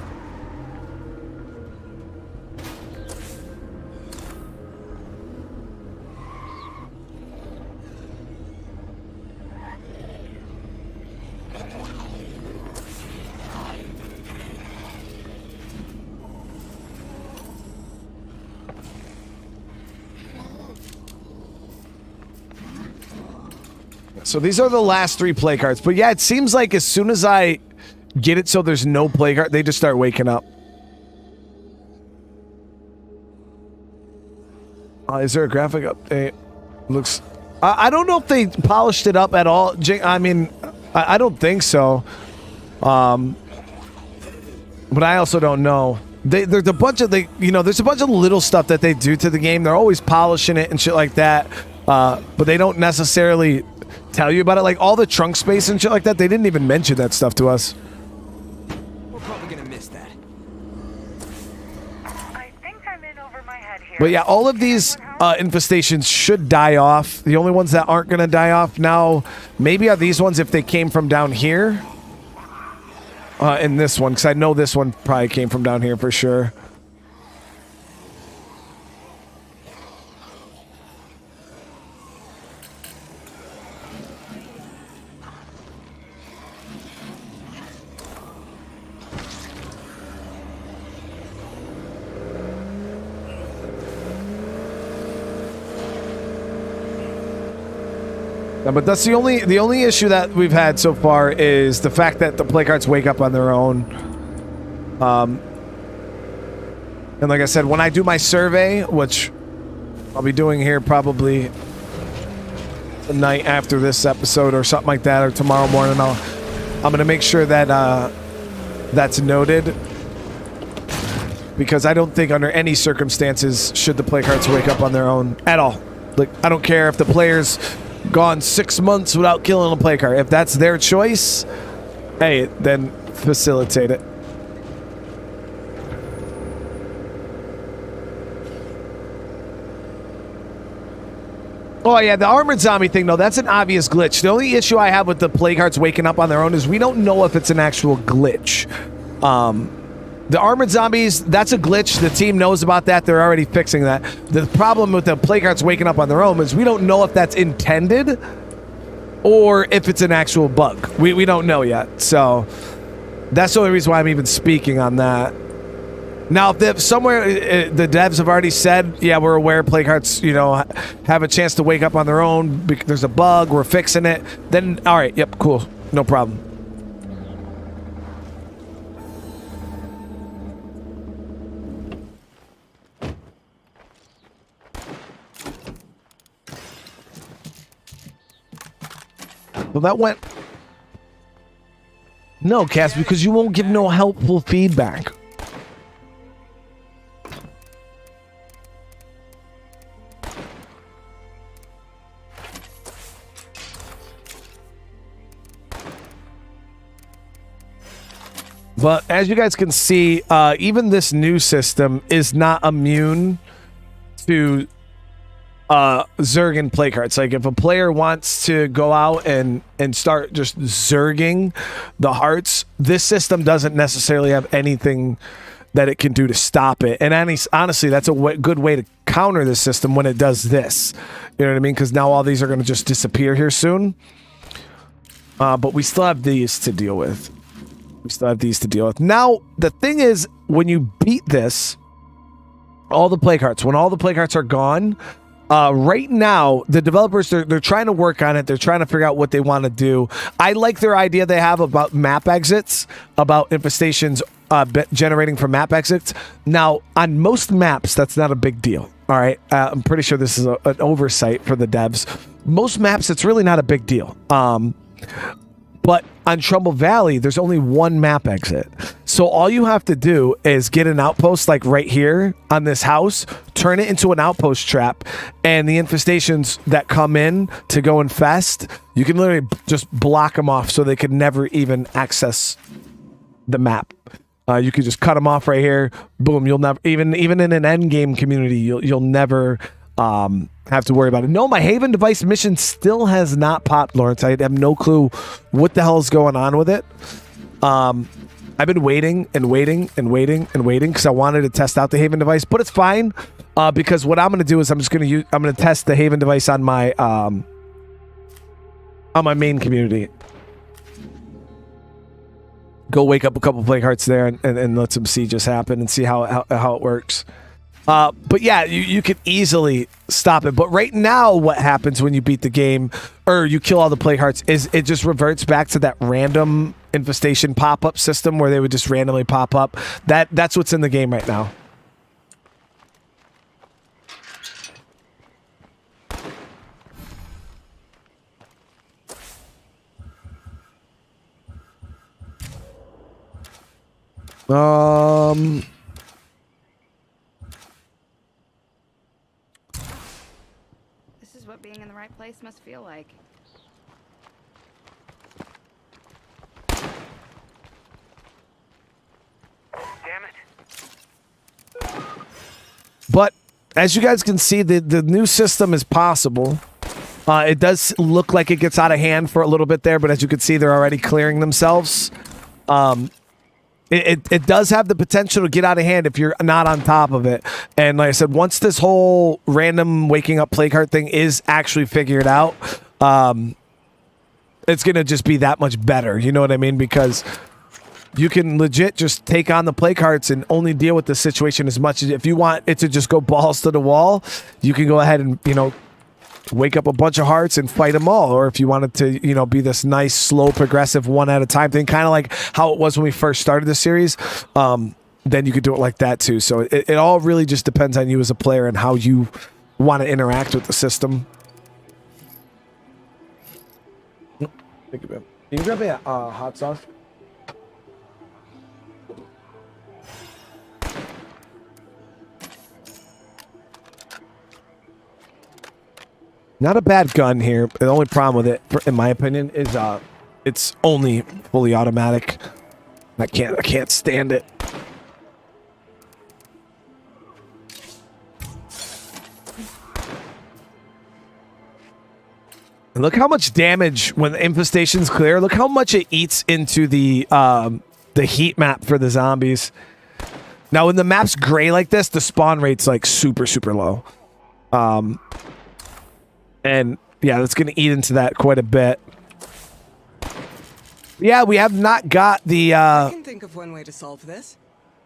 So these are the last 3 play cards. But yeah, it seems like as soon as I get it so there's no play card, they just start waking up. Is there a graphic update? Looks... I don't know if they polished it up at all. I mean, I don't think so. But I also don't know. There's a bunch of there's a bunch of little stuff that they do to the game. They're always polishing it and shit like that. But they don't necessarily tell you about it. Like all the trunk space and shit like that, they didn't even mention that stuff to us. We're probably gonna miss that. I think I'm in over my head here. But yeah, all of these infestations should die off. The only ones that aren't going to die off now maybe are these ones if they came from down here. In this one, because I know this one probably came from down here for sure. No, but that's the only issue that we've had so far is the fact that the play cards wake up on their own. And like I said, when I do my survey, which I'll be doing here probably the night after this episode or something like that, or tomorrow morning, I'm gonna make sure that that's noted, because I don't think under any circumstances should the play cards wake up on their own at all. Like, I don't care if the player's gone 6 months without killing a play card. If that's their choice, hey, then facilitate it. Oh yeah, the armored zombie thing, though, that's an obvious glitch. The only issue I have with the play cards waking up on their own is we don't know if it's an actual glitch. The armored zombies, that's a glitch. The team knows about that. They're already fixing that. The problem with the play cards waking up on their own is we don't know if that's intended or if it's an actual bug. We don't know yet. So that's the only reason why I'm even speaking on that. Now, if somewhere the devs have already said, yeah, we're aware play cards, have a chance to wake up on their own because there's a bug, we're fixing it, then all right, yep, cool, no problem. Well, that went... No, Cass, because you won't give no helpful feedback. But as you guys can see, even this new system is not immune to Zerging play cards. Like if a player wants to go out and start just Zerging the hearts, this system doesn't necessarily have anything that it can do to stop it. And honestly, that's a good way to counter this system when it does this. You know what I mean? Because now all these are going to just disappear here soon. But we still have these to deal with. Now, the thing is, when you beat this, when all the play cards are gone, right now, the developers, they're trying to work on it. They're trying to figure out what they want to do. I like their idea they have about map exits, about infestations generating from map exits. Now, on most maps, that's not a big deal. All right. I'm pretty sure this is an oversight for the devs. Most maps, it's really not a big deal. But on Trumbull Valley, there's only one map exit. So all you have to do is get an outpost like right here on this house, turn it into an outpost trap, and the infestations that come in to go infest, you can literally just block them off so they could never even access the map. You could just cut them off right here. Boom, you'll never, even in an end game community, you'll never have to worry about it. No, my Haven device mission still has not popped, Lawrence. I have no clue what the hell is going on with it. I've been waiting because I wanted to test out the Haven device, but it's fine because what I'm going to do is I'm going to test the Haven device on my main community. Go wake up a couple play cards there and let some sieges happen and see how it works. But yeah, you could easily stop it. But right now, what happens when you beat the game or you kill all the plague hearts is it just reverts back to that random infestation pop-up system where they would just randomly pop up. That's what's in the game right now. This is what being in the right place must feel like. Damn it. But as you guys can see, the new system is possible. It does look like it gets out of hand for a little bit there, but as you can see, they're already clearing themselves. It does have the potential to get out of hand if you're not on top of it. And like I said, once this whole random waking up plague heart thing is actually figured out, it's going to just be that much better. You know what I mean? Because you can legit just take on the plague hearts and only deal with the situation as much as if you want it to just go balls to the wall, you can go ahead and, wake up a bunch of hearts and fight them all. Or if you wanted to, be this nice, slow, progressive, one at a time thing, kind of like how it was when we first started the series, then you could do it like that too. So it all really just depends on you as a player and how you want to interact with the system. Thank you, man. Can you grab me a hot sauce? Not a bad gun here. The only problem with it, in my opinion, is it's only fully automatic. I can't stand it. And look how much damage when the infestation's clear. Look how much it eats into the heat map for the zombies. Now, when the map's gray like this, the spawn rate's like super, super low. And yeah, that's going to eat into that quite a bit. Yeah, we have not got the I can think of one way to solve this.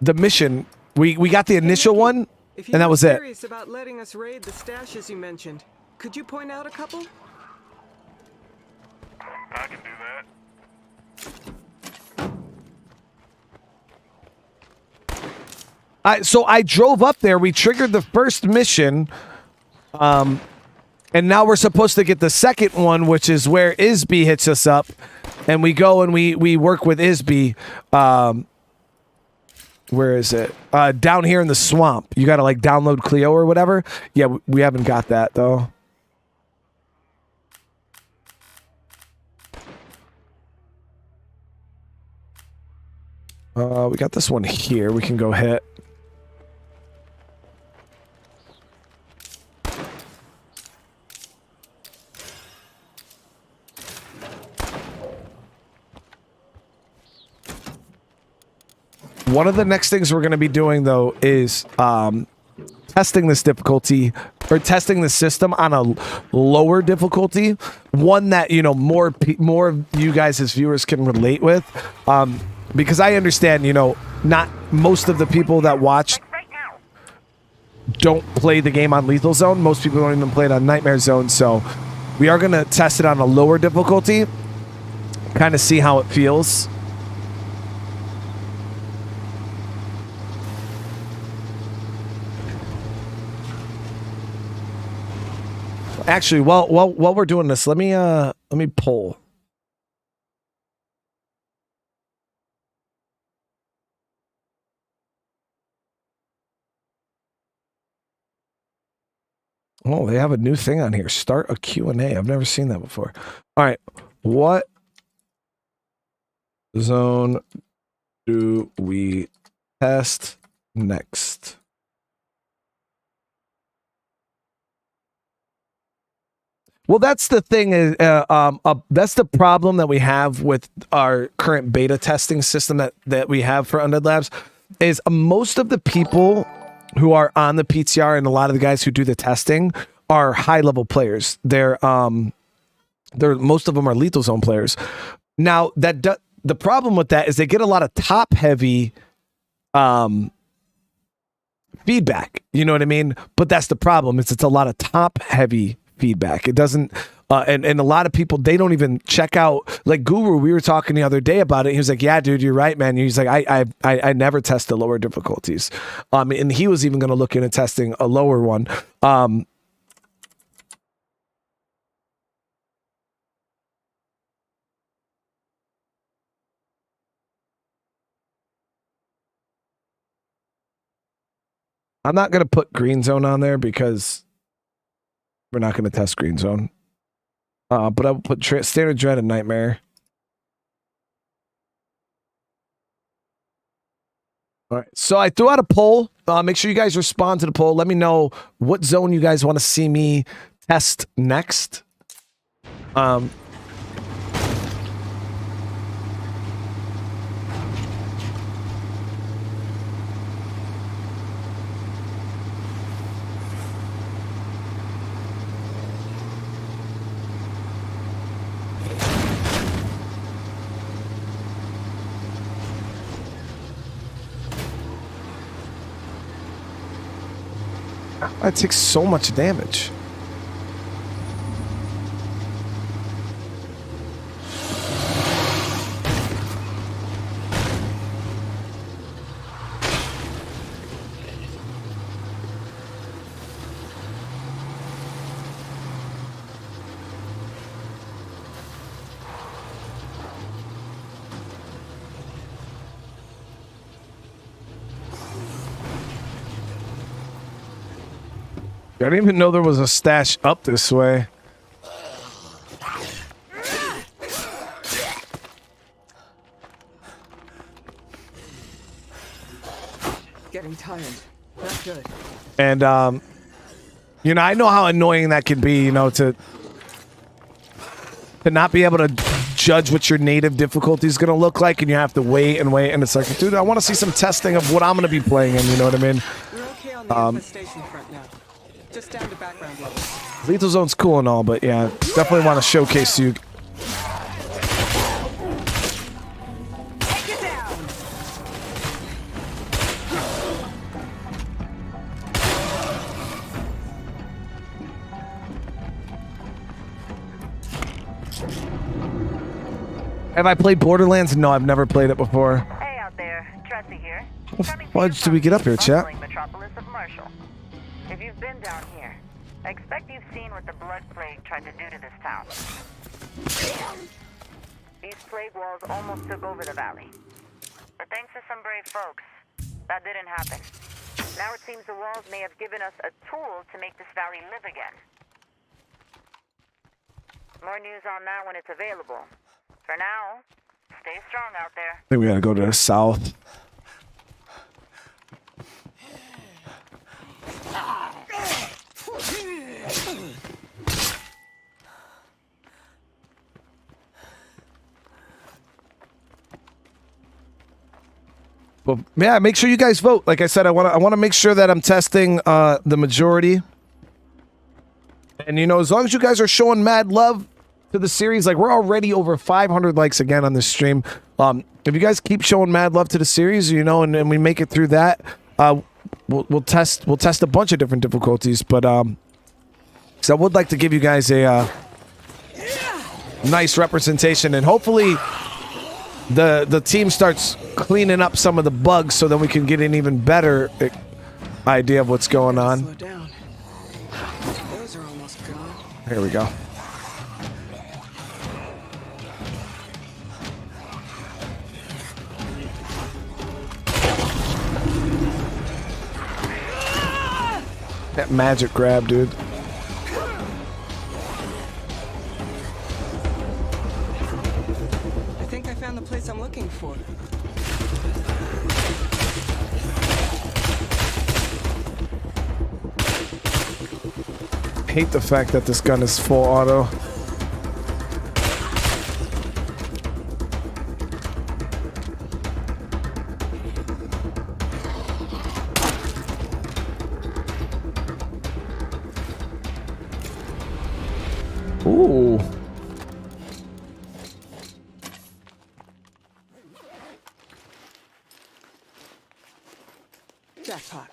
The mission. We got the initial one, If you and that was it. serious about letting us raid the stashes you mentioned, could you point out a couple? I can do that. So I drove up there. We triggered the first mission. And now we're supposed to get the second one, which is where Isby hits us up. And we go and we work with Isby. Where is it? Down here in the swamp. You got to like download Clio or whatever. Yeah, we haven't got that though. We got this one here. We can go hit. One of the next things we're going to be doing, though, is testing this difficulty or testing the system on a lower difficulty, one that more of you guys as viewers can relate with, because I understand not most of the people that watch don't play the game on Lethal Zone. Most people don't even play it on Nightmare Zone, so we are going to test it on a lower difficulty, kind of see how it feels. Actually, while we're doing this, let me pull. Oh, they have a new thing on here. Start a Q&A. I've never seen that before. All right. What zone do we test next? Well, that's the thing. That's the problem that we have with our current beta testing system that we have for Undead Labs is most of the people who are on the PTR and a lot of the guys who do the testing are high level players. They're most of them are Lethal Zone players. Now the problem with that is they get a lot of top heavy feedback. You know what I mean? But that's the problem. It's a lot of top heavy feedback. It doesn't. And a lot of people, they don't even check out, like Guru, we were talking the other day about it. He was like, yeah, dude, you're right, man. He's like, I never test the lower difficulties. And he was even going to look into testing a lower one. I'm not going to put Green Zone on there because we're not going to test Green Zone. But I'll put Standard Dread and Nightmare. All right. So I threw out a poll. Make sure you guys respond to the poll. Let me know what zone you guys want to see me test next. That takes so much damage. I didn't even know there was a stash up this way. Getting tired. Not good. And you know, I know how annoying that can be, you know, to not be able to judge what your native difficulty is going to look like, and you have to wait and wait, and it's like, dude, I want to see some testing of what I'm going to be playing in, you know what I mean? We're okay on the infestation front now. Just down to background level. Lethal Zone's cool and all, but yeah, definitely want to showcase you. Take it down. Have I played Borderlands? No, I've never played it before. Hey out there, Tressy here. Why did we get up here, chat? Metropolis of Marshall. If you've been down here, I expect you've seen what the Blood Plague tried to do to this town. These plague walls almost took over the valley. But thanks to some brave folks, that didn't happen. Now it seems the walls may have given us a tool to make this valley live again. More news on that when it's available. For now, stay strong out there. I think we gotta go to the south. Well, yeah, make sure you guys vote. Like I said, I want to make sure that I'm testing the majority. And you know, as long as you guys are showing mad love to the series, like we're already over 500 likes again on this stream. If you guys keep showing mad love to the series, you know, and we make it through that, we'll test a bunch of different difficulties. But so I would like to give you guys a nice representation, and hopefully the team starts cleaning up some of the bugs so that we can get an even better idea of what's going on. Slow down. Those are almost gone. Here we go. That magic grab, dude. I think I found the place I'm looking for. Hate the fact that this gun is full auto. Ooh. Jackpot.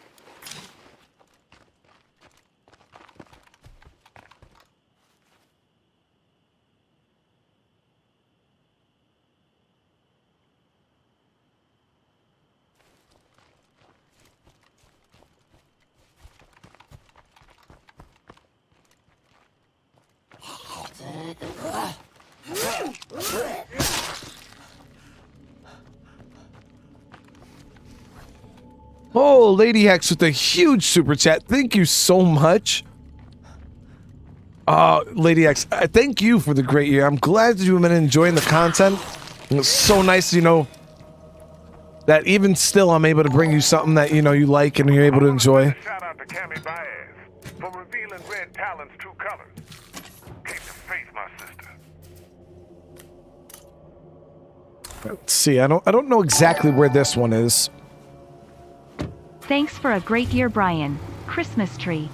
Oh, Lady Hex with a huge super chat. Thank you so much. Lady X, thank you for the great year. I'm glad that you've been enjoying the content. It's so nice, you know, that even still I'm able to bring you something that, you know, you like and you're able to enjoy. Shout out to Cammy Baez for revealing Red Talon's true colors. Keep the faith, my sister. Let's see. I don't know exactly where this one is. Thanks for a great year, Brian. Christmas tree.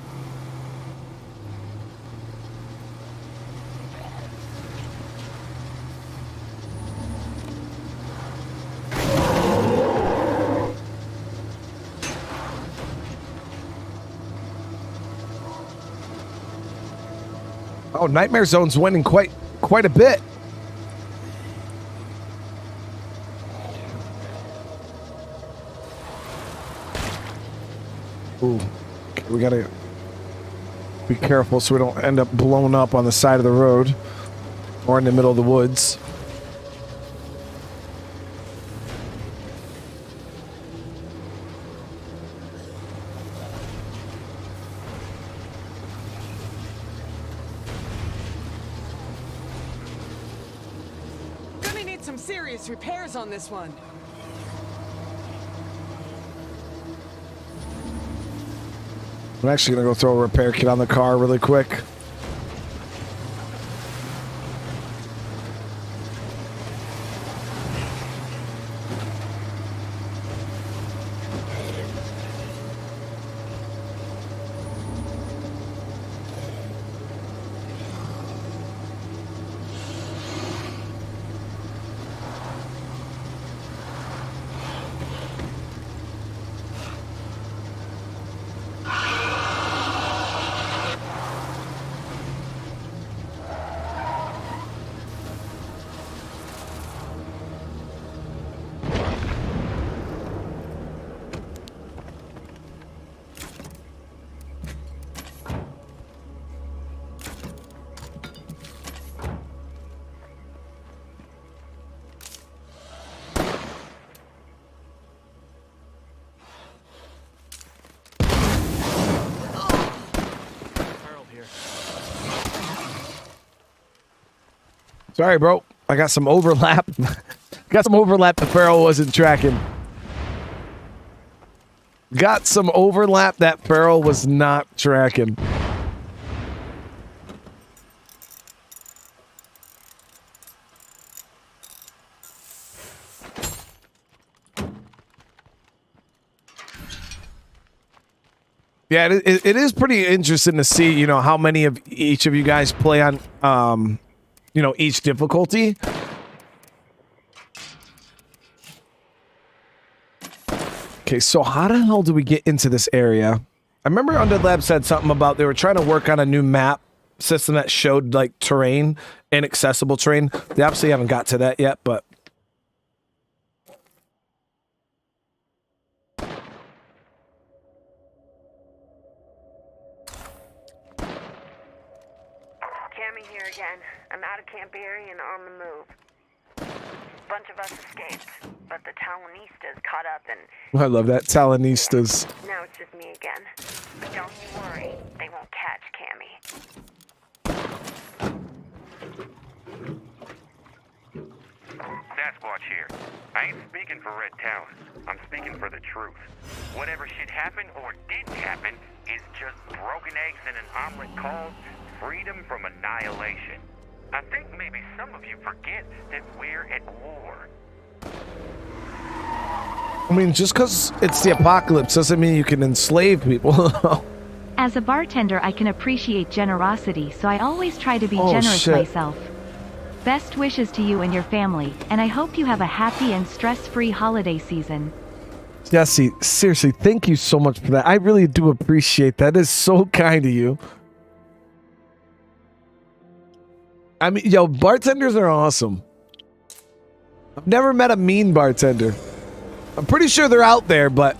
Oh, Nightmare Zone's winning quite a bit. Ooh, okay, we gotta be careful so we don't end up blown up on the side of the road or in the middle of the woods. Gonna need some serious repairs on this one. I'm actually gonna go throw a repair kit on the car really quick. Sorry, bro. I got some overlap. Got some overlap the Pharaoh wasn't tracking. Got some overlap that Pharaoh was not tracking. Yeah, it is pretty interesting to see, you know, how many of each of you guys play on, you know, each difficulty. Okay, so how the hell do we get into this area? I remember Undead Lab said something about they were trying to work on a new map system that showed, like, terrain, inaccessible terrain. They obviously haven't got to that yet, but... Cammy here again. I'm out of Camp Erie and on the move. Bunch of us escaped, but the Talonistas caught up and... I love that. Talonistas. Now it's just me again. But don't you worry, they won't catch Cammy. Sasquatch here. I ain't speaking for Red Talon. I'm speaking for the truth. Whatever should happen or didn't happen is just broken eggs in an omelet called freedom from annihilation. I think maybe some of you forget that we're at war. I mean, just because it's the apocalypse doesn't mean you can enslave people. As a bartender, I can appreciate generosity, so I always try to be generous myself. Best wishes to you and your family, and I hope you have a happy and stress-free holiday season. Jesse, seriously, thank you so much for that. I really do appreciate that. It is so kind of you. I mean, yo, bartenders are awesome. I've never met a mean bartender. I'm pretty sure they're out there, but...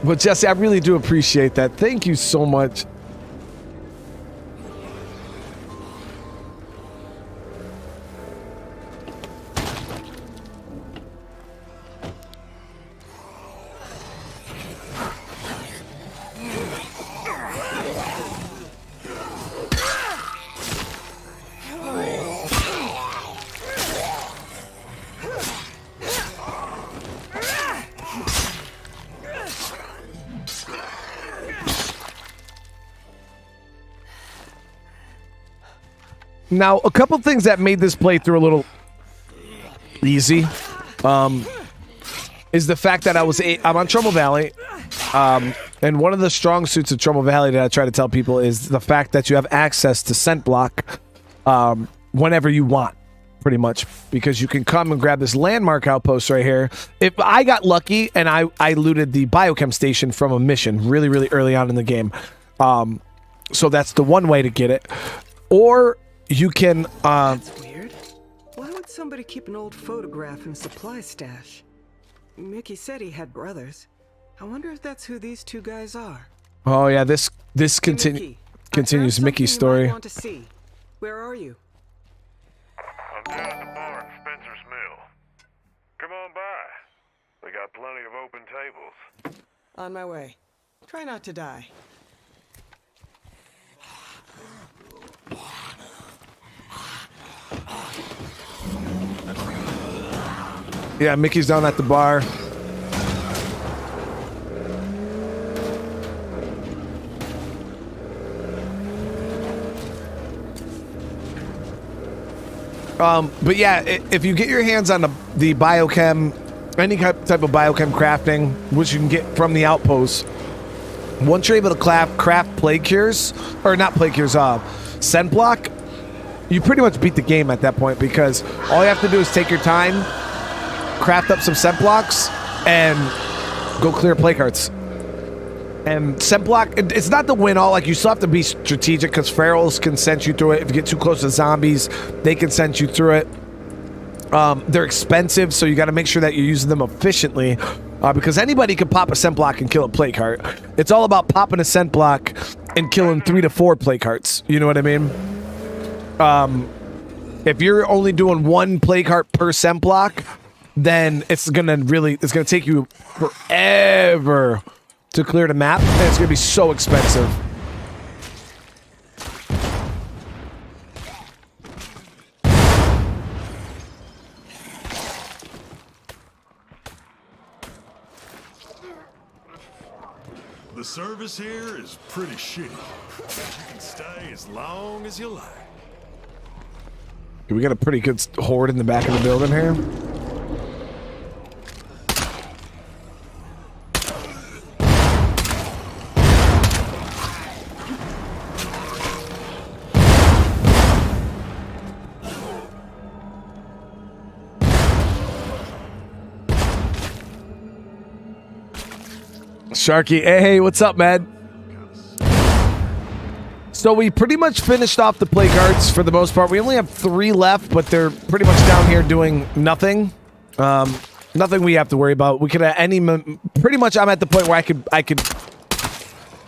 But Jesse, I really do appreciate that. Thank you so much. Now, a couple things that made this playthrough a little easy is the fact that I'm on Trumbull Valley, and one of the strong suits of Trumbull Valley that I try to tell people is the fact that you have access to scent block whenever you want, pretty much, because you can come and grab this landmark outpost right here. If I got lucky and I looted the biochem station from a mission really, really early on in the game, so that's the one way to get it, or you can That's weird. Why would somebody keep an old photograph in a supply stash? Mickey said he had brothers. I wonder if that's who these two guys are. Oh yeah, this continues Mickey's story. Want to see. Where are you? I'm down at the bar at Spencer's Mill. Come on by. We got plenty of open tables. On my way. Try not to die. Yeah, Mickey's down at the bar. But yeah, if you get your hands on the biochem, any type of biochem crafting, which you can get from the outpost, once you're able to craft plague cures, or not plague cures, scent block, you pretty much beat the game at that point, because all you have to do is take your time, craft up some scent blocks, and go clear plague hearts. And scent block, it's not the win all. Like, you still have to be strategic, because ferals can send you through it. If you get too close to zombies, they can send you through it. They're expensive, so you got to make sure that you're using them efficiently, because anybody can pop a scent block and kill a plague heart. It's all about popping a scent block and killing 3 to 4 plague hearts. You know what I mean? If you're only doing 1 plague heart per scent block, then it's gonna take you forever to clear the map, and it's gonna be so expensive. The service here is pretty shitty. But you can stay as long as you like. We got a pretty good horde in the back of the building here. Sharky, hey, what's up, man? So we pretty much finished off the plague hearts for the most part. We only have 3 left, but they're pretty much down here doing nothing. Nothing we have to worry about. We could at any pretty much. I'm at the point where I could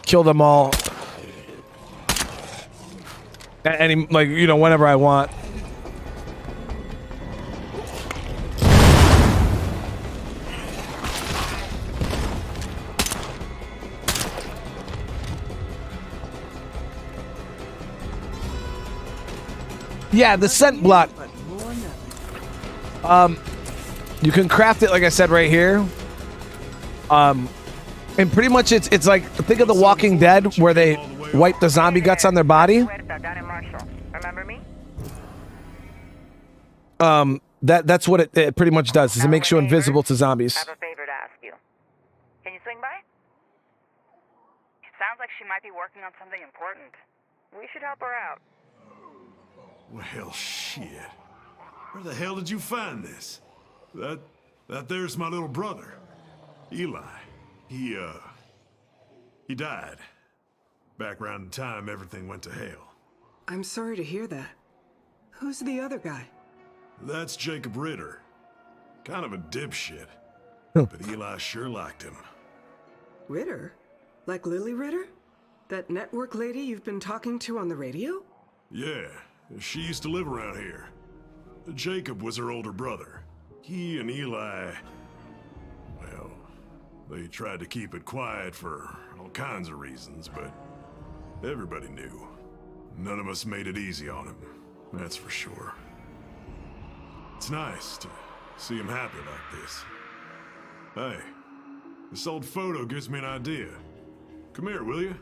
kill them all at any, like, you know, whenever I want. Yeah, the scent block. You can craft it, like I said, right here. And pretty much it's like, think of The Walking Dead, where they wipe the zombie guts on their body. Remember me? That's what it pretty much does, is it makes you invisible to zombies. I have a favor to ask you. Can you swing by? It sounds like she might be working on something important. We should help her out. Well, shit. Where the hell did you find this? That there's my little brother, Eli. He died. Back around the time everything went to hell. I'm sorry to hear that. Who's the other guy? That's Jacob Ritter. Kind of a dipshit. But Eli sure liked him. Ritter? Like Lily Ritter? That network lady you've been talking to on the radio? Yeah, she used to live around here. Jacob was her older brother. He and Eli... well, they tried to keep it quiet for all kinds of reasons, but everybody knew. None of us made it easy on him, that's for sure. It's nice to see him happy like this. Hey, this old photo gives me an idea. Come here, will you?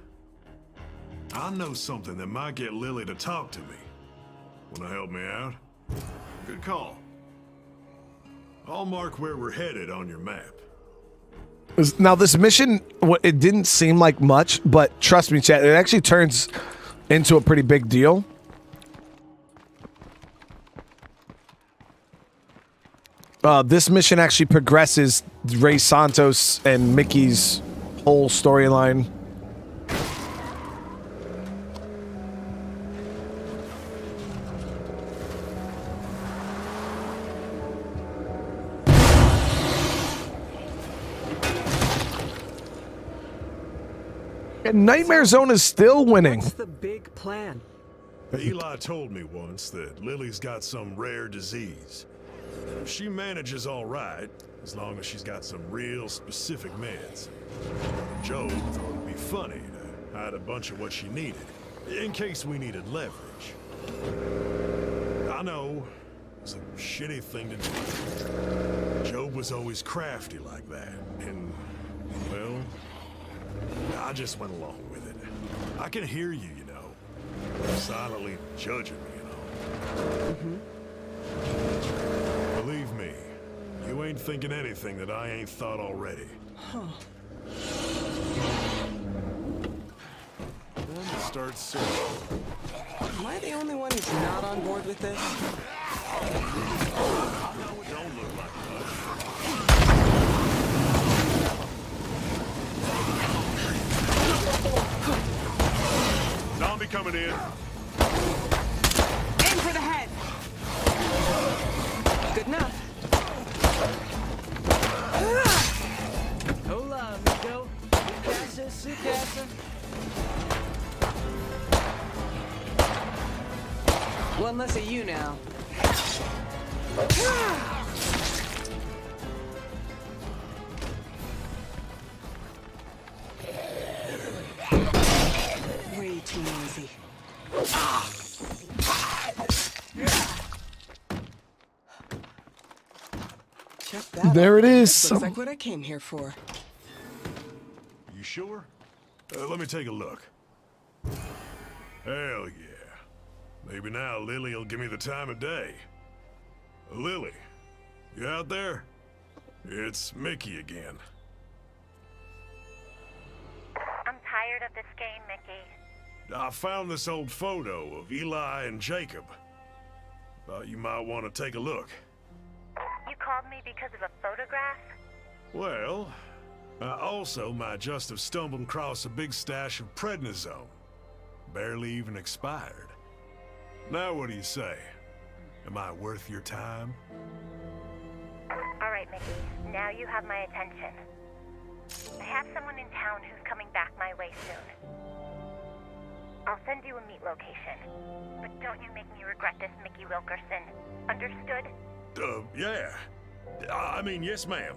I know something that might get Lily to talk to me. Wanna help me out? Good call. I'll mark where we're headed on your map. Now, this mission, it didn't seem like much, but trust me, chat, it actually turns into a pretty big deal. This mission actually progresses Ray Santos and Mickey's whole storyline. And Nightmare Zone is still winning. What's the big plan? Eli told me once that Lily's got some rare disease. She manages all right, as long as she's got some real specific meds. Joe thought it'd be funny to hide a bunch of what she needed, in case we needed leverage. I know, it's a shitty thing to do. Joe was always crafty like that, and, well, I just went along with it. I can hear you, you know, silently judging me, you know. Believe me, you ain't thinking anything that I ain't thought already. Huh. Then start searching. Am I the only one who's not on board with this? Don't look like much. Zombie coming in. Aim for the head. Good enough. Hola, amigo. Su casa. One less of you now. Way too noisy. Check that There out. it is. Looks like what I came here for. You sure? Let me take a look. Hell yeah. Maybe now Lily will give me the time of day. Lily, you out there? It's Mickey again. I'm tired of this game, Mickey. I found this old photo of Eli and Jacob. Thought you might want to take a look. You called me because of a photograph? Well, I also might just have stumbled across a big stash of prednisone. Barely even expired. Now what do you say? Am I worth your time? All right, Mickey. Now you have my attention. I have someone in town who's coming back my way soon. I'll send you a meet location. But don't you make me regret this, Mickey Wilkerson. Understood? Yeah. I mean, yes, ma'am.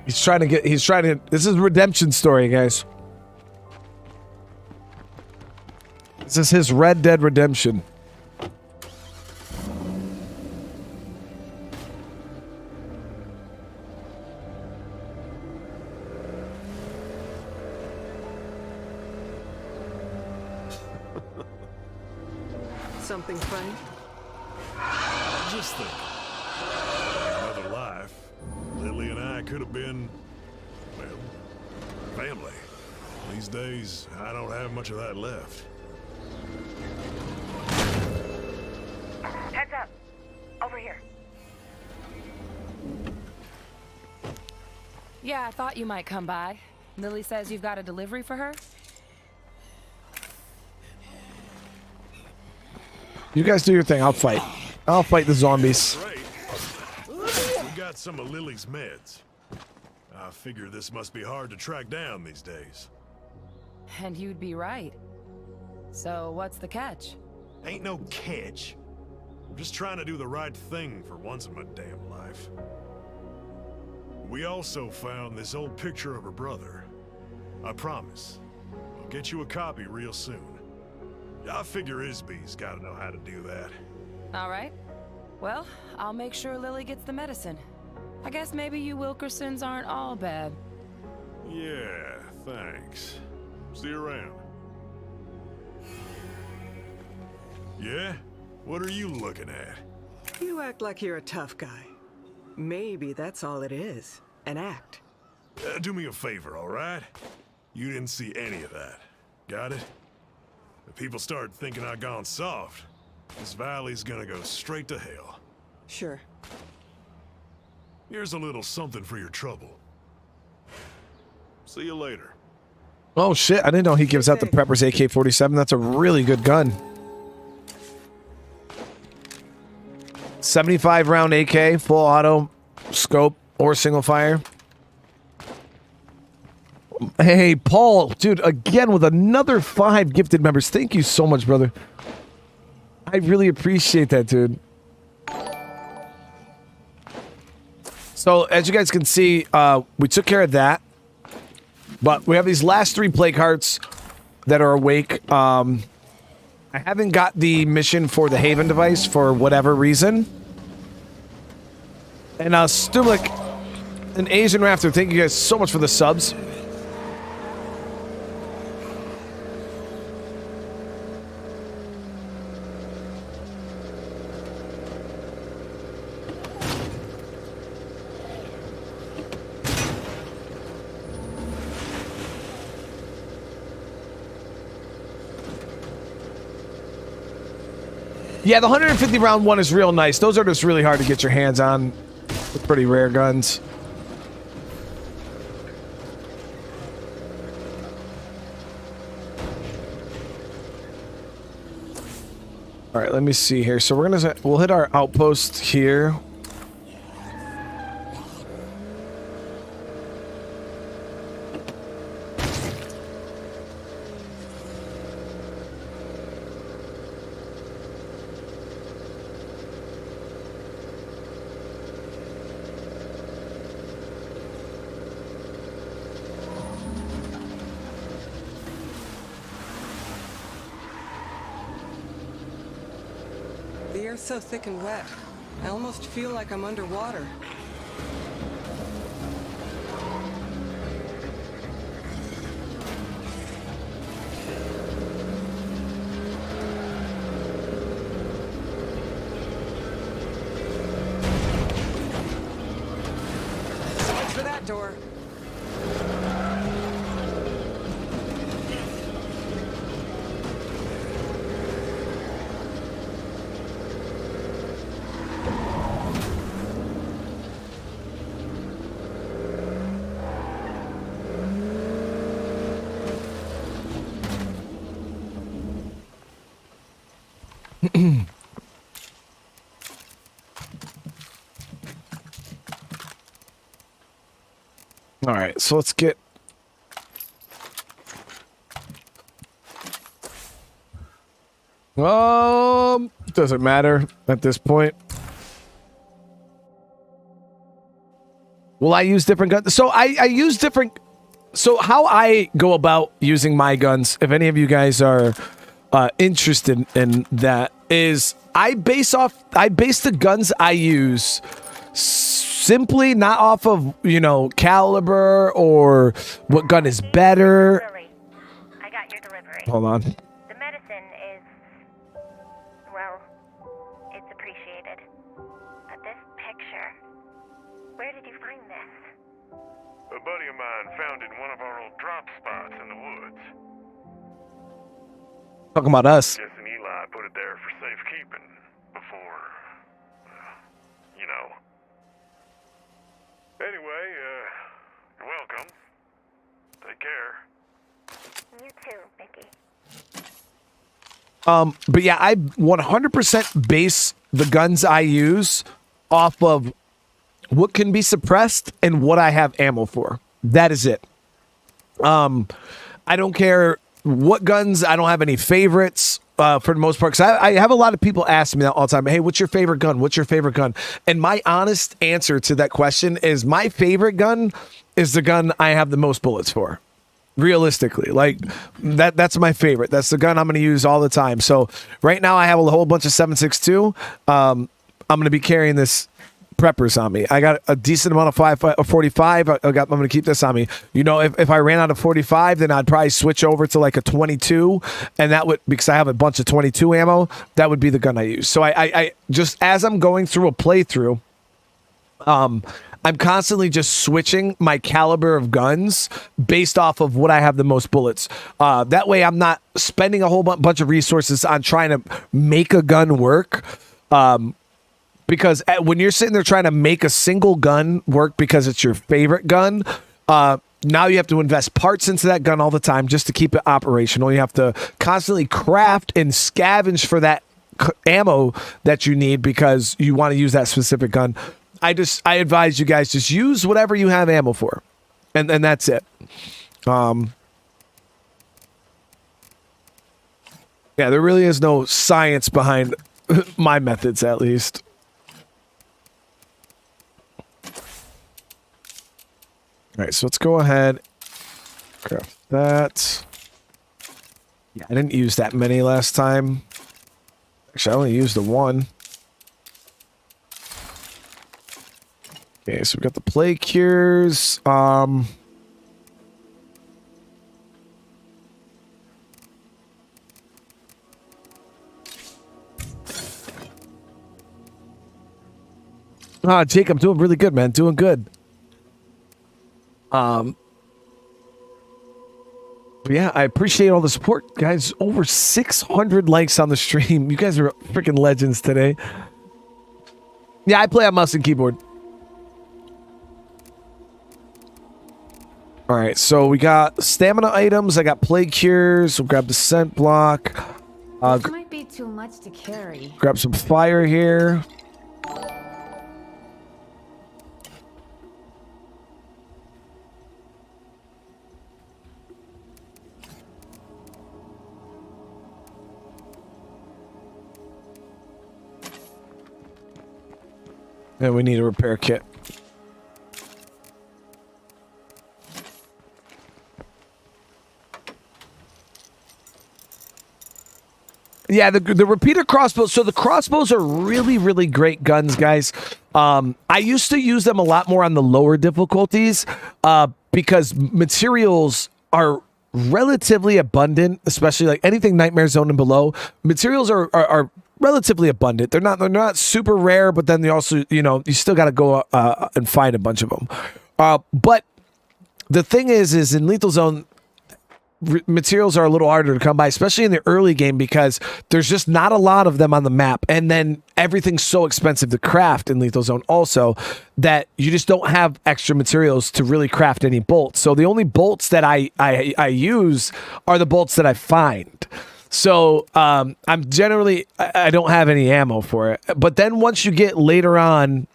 He's trying to, this is a redemption story, guys. This is his Red Dead Redemption. Something funny? Just think. Another life, Lily and I could have been, well, family. These days, I don't have much of that left. Heads up. Over here. Yeah, I thought you might come by. Lily says you've got a delivery for her? You guys do your thing. I'll fight. I'll fight the zombies. Great. We got some of Lily's meds. I figure this must be hard to track down these days. And you'd be right. So, what's the catch? Ain't no catch. I'm just trying to do the right thing for once in my damn life. We also found this old picture of her brother. I promise, I'll get you a copy real soon. I figure Isby's gotta know how to do that. All right. Well, I'll make sure Lily gets the medicine. I guess maybe you Wilkersons aren't all bad. Yeah, thanks. See you around. Yeah? What are you looking at? You act like you're a tough guy. Maybe that's all it is. An act. Do me a favor, all right? You didn't see any of that. Got it? If people start thinking I gone soft, this valley's gonna go straight to hell. Sure. Here's a little something for your trouble. See you later. Oh shit, I didn't know he gives out the Prepper's AK-47. That's a really good gun. 75 round AK, full auto, scope, or single fire. Hey, Paul, dude, again with another 5 gifted members. Thank you so much, brother. I really appreciate that, dude. So, as you guys can see, we took care of that. But we have these last 3 plague hearts that are awake. I haven't got the mission for the Haven device for whatever reason. And Stulik, an Asian Raptor, thank you guys so much for the subs. Yeah, the 150 round one is real nice. Those are just really hard to get your hands on. They're pretty rare guns. All right, let me see here. So we'll hit our outpost here. The air's so thick and wet. I almost feel like I'm underwater. So much for that door. All right, so let's get... Doesn't matter at this point. Will I use different guns? So I use different... So how I go about using my guns, if any of you guys are interested in that, is I base the guns I use simply not off of, you know, caliber or what gun is better. Lily, I got your delivery. Hold on. The medicine is, well, it's appreciated. But this picture, where did you find this? A buddy of mine found it in one of our old drop spots in the woods. Talking about us. Guessing Eli put it there for safekeeping before, you know. Anyway, you're welcome. Take care. You too, Mickey. But yeah, I 100% base the guns I use off of what can be suppressed, and what I have ammo for. That is it. I don't care what guns. I don't have any favorites for the most part. Because I have a lot of people ask me that all the time. Hey, what's your favorite gun? What's your favorite gun? And my honest answer to that question is my favorite gun is the gun I have the most bullets for. Realistically, like that's my favorite. That's the gun I'm going to use all the time. So right now I have a whole bunch of 7.62. I'm going to be carrying this preppers on me. I got a decent amount of 45. I'm going to keep this on me. You know, if I ran out of 45, then I'd probably switch over to like a 22, and that would, because I have a bunch of 22 ammo, that would be the gun I use. So I just, as I'm going through a playthrough, I'm constantly just switching my caliber of guns based off of what I have the most bullets. That way I'm not spending a whole bunch of resources on trying to make a gun work. Because when you're sitting there trying to make a single gun work because it's your favorite gun, now you have to invest parts into that gun all the time just to keep it operational. You have to constantly craft and scavenge for that ammo that you need because you want to use that specific gun. I advise you guys just use whatever you have ammo for, and that's it. Yeah, there really is no science behind my methods, at least. All right, so let's go ahead, craft that. Yeah, I didn't use that many last time. Actually, I only used the one. Okay, so we've got the plague cures. And Jake, I'm doing really good, man. Doing good. Yeah, I appreciate all the support, guys. Over 600 likes on the stream. You guys are freaking legends today. Yeah, I play on mouse and keyboard. All right, so we got stamina items. I got plague cures. We'll grab the scent block. This might be too much to carry. Grab some fire here. And we need a repair kit. Yeah, the repeater crossbows. So the crossbows are really, really great guns, guys. I used to use them a lot more on the lower difficulties because materials are relatively abundant, especially like anything Nightmare Zone and below. Materials are relatively abundant. They're not super rare, but then they also, you know, you still got to go and find a bunch of them. But the thing is in Lethal Zone, materials are a little harder to come by, especially in the early game, because there's just not a lot of them on the map, and then everything's so expensive to craft in Lethal Zone also that you just don't have extra materials to really craft any bolts. So the only bolts that I use are the bolts that I find. So I'm generally, I don't have any ammo for it. But then once you get later on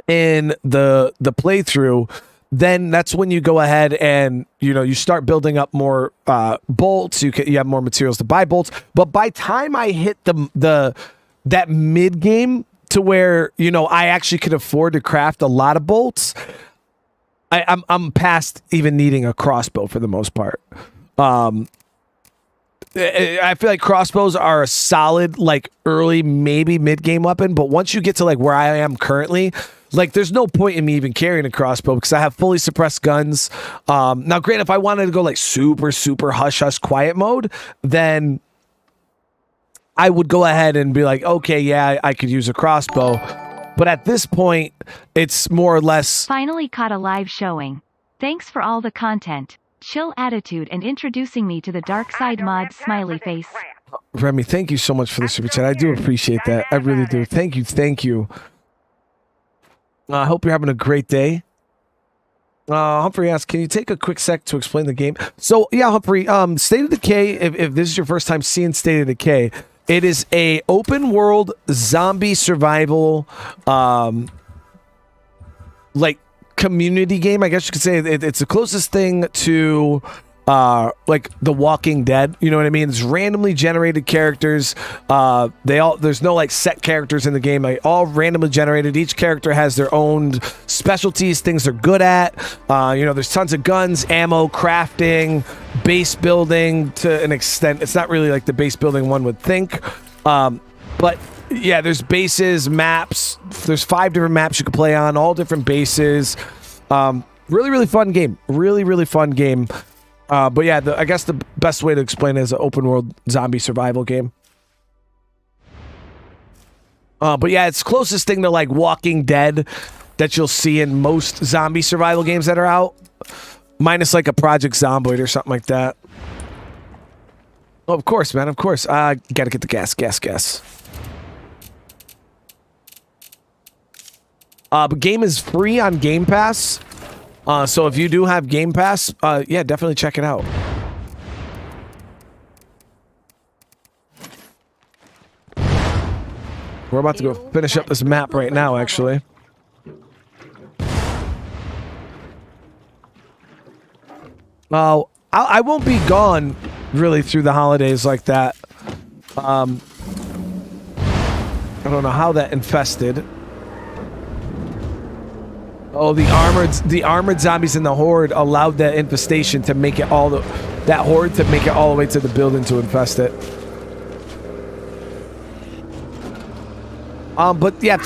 in the playthrough, then that's when you go ahead and, you know, you start building up more bolts. You have more materials to buy bolts. But by time I hit that mid game to where, you know, I actually could afford to craft a lot of bolts, I'm past even needing a crossbow for the most part. I feel like crossbows are a solid, like, early, maybe mid-game weapon, but once you get to, like, where I am currently, like, there's no point in me even carrying a crossbow because I have fully suppressed guns. Now, granted, if I wanted to go, like, super, super hush-hush quiet mode, then I would go ahead and be like, okay, yeah, I could use a crossbow. But at this point, it's more or less... Finally caught a live showing. Thanks for all the content. Chill attitude and introducing me to the dark side mod smiley face. Remy, thank you so much for the super chat. I do appreciate that. I really do. Thank you. I hope you're having a great day. Humphrey asks, can you take a quick sec to explain the game? So, yeah, Humphrey, State of Decay, if this is your first time seeing State of Decay, it is a open world zombie survival like community game, I guess you could say. It's the closest thing to like The Walking Dead. You know what I mean? It's randomly generated characters. There's no like set characters in the game. Like all randomly generated. Each character has their own specialties, things they're good at. There's tons of guns, ammo, crafting, base building to an extent. It's not really like the base building one would think. But yeah, there's bases, maps. There's 5 different maps you can play on, all different bases. Really, really fun game. Really, really fun game. But yeah, I guess the best way to explain it is an open world zombie survival game. But yeah, it's closest thing to like Walking Dead that you'll see in most zombie survival games that are out. Minus like a Project Zomboid or something like that. Oh, of course, man, of course. Gotta get the gas. But game is free on Game Pass. So if you do have Game Pass, yeah, definitely check it out. We're about to go finish up this map right now, actually. I won't be gone really through the holidays like that. I don't know how that infested. Oh, the armored zombies in the horde allowed that infestation to make it that horde to make it all the way to the building to infest it. But yeah,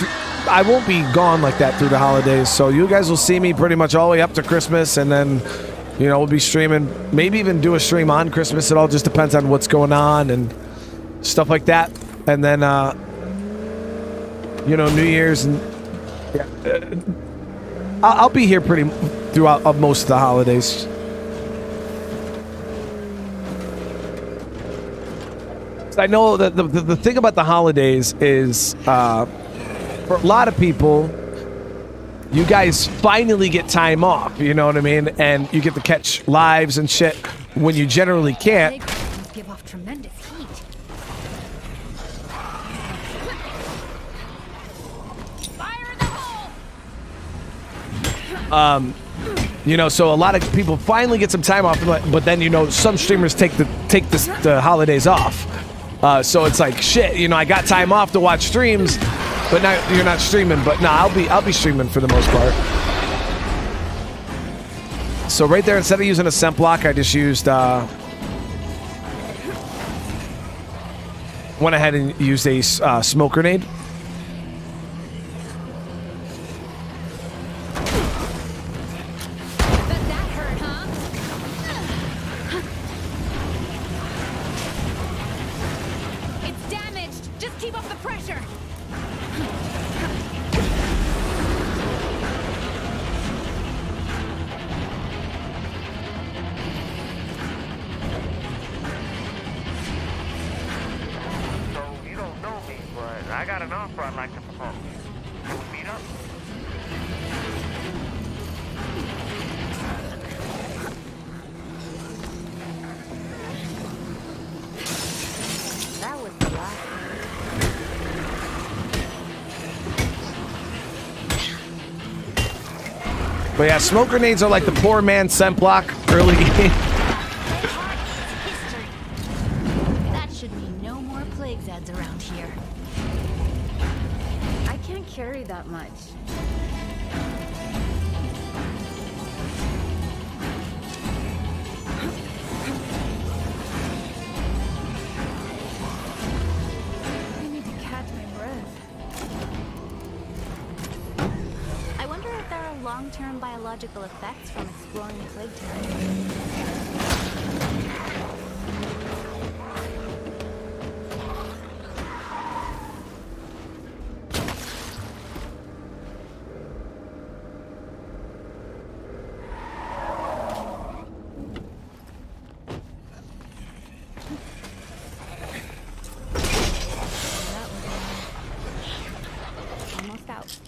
I won't be gone like that through the holidays, so you guys will see me pretty much all the way up to Christmas, and then, we'll be streaming, maybe even do a stream on Christmas. It all just depends on what's going on and stuff like that. And then, New Year's and yeah. I'll be here pretty throughout most of the holidays. I know that the thing about the holidays is, for a lot of people, you guys finally get time off, you know what I mean? And you get to catch lives and shit when you generally can't. Give off tremendous heat. Fire in the hole! So a lot of people finally get some time off, but then, some streamers take the holidays off. So it's like, shit, I got time off to watch streams, but now you're not streaming. But no, I'll be streaming for the most part. So right there, instead of using a scent block, I just used, went ahead and used a smoke grenade. But yeah, smoke grenades are like the poor man's scent block early game. That should mean no more plagues ads around here. I can't carry that much. I need to catch my breath. I wonder if there are long-term biological effects from exploring plague territory. Almost out.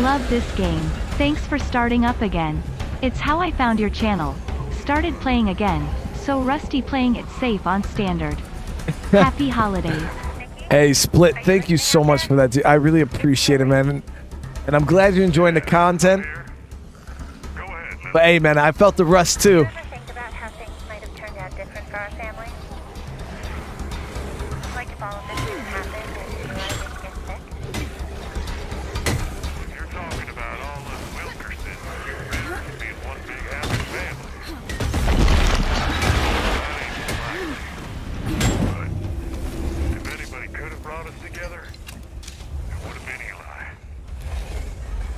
Love this game. Thanks for starting up again. It's how I found your channel. Started playing again. So Rusty playing it safe on standard. Happy holidays. Hey, Split, thank you so much for that, dude. I really appreciate it, man. And I'm glad you're enjoying the content. But hey, man, I felt the rust too. Think about how things might have turned out different for our family. Like if all of this didn't happen and Eli didn't get sick. You're talking about all us Wilkersons being one big happy family. But if anybody could have brought us together, it would have been Eli.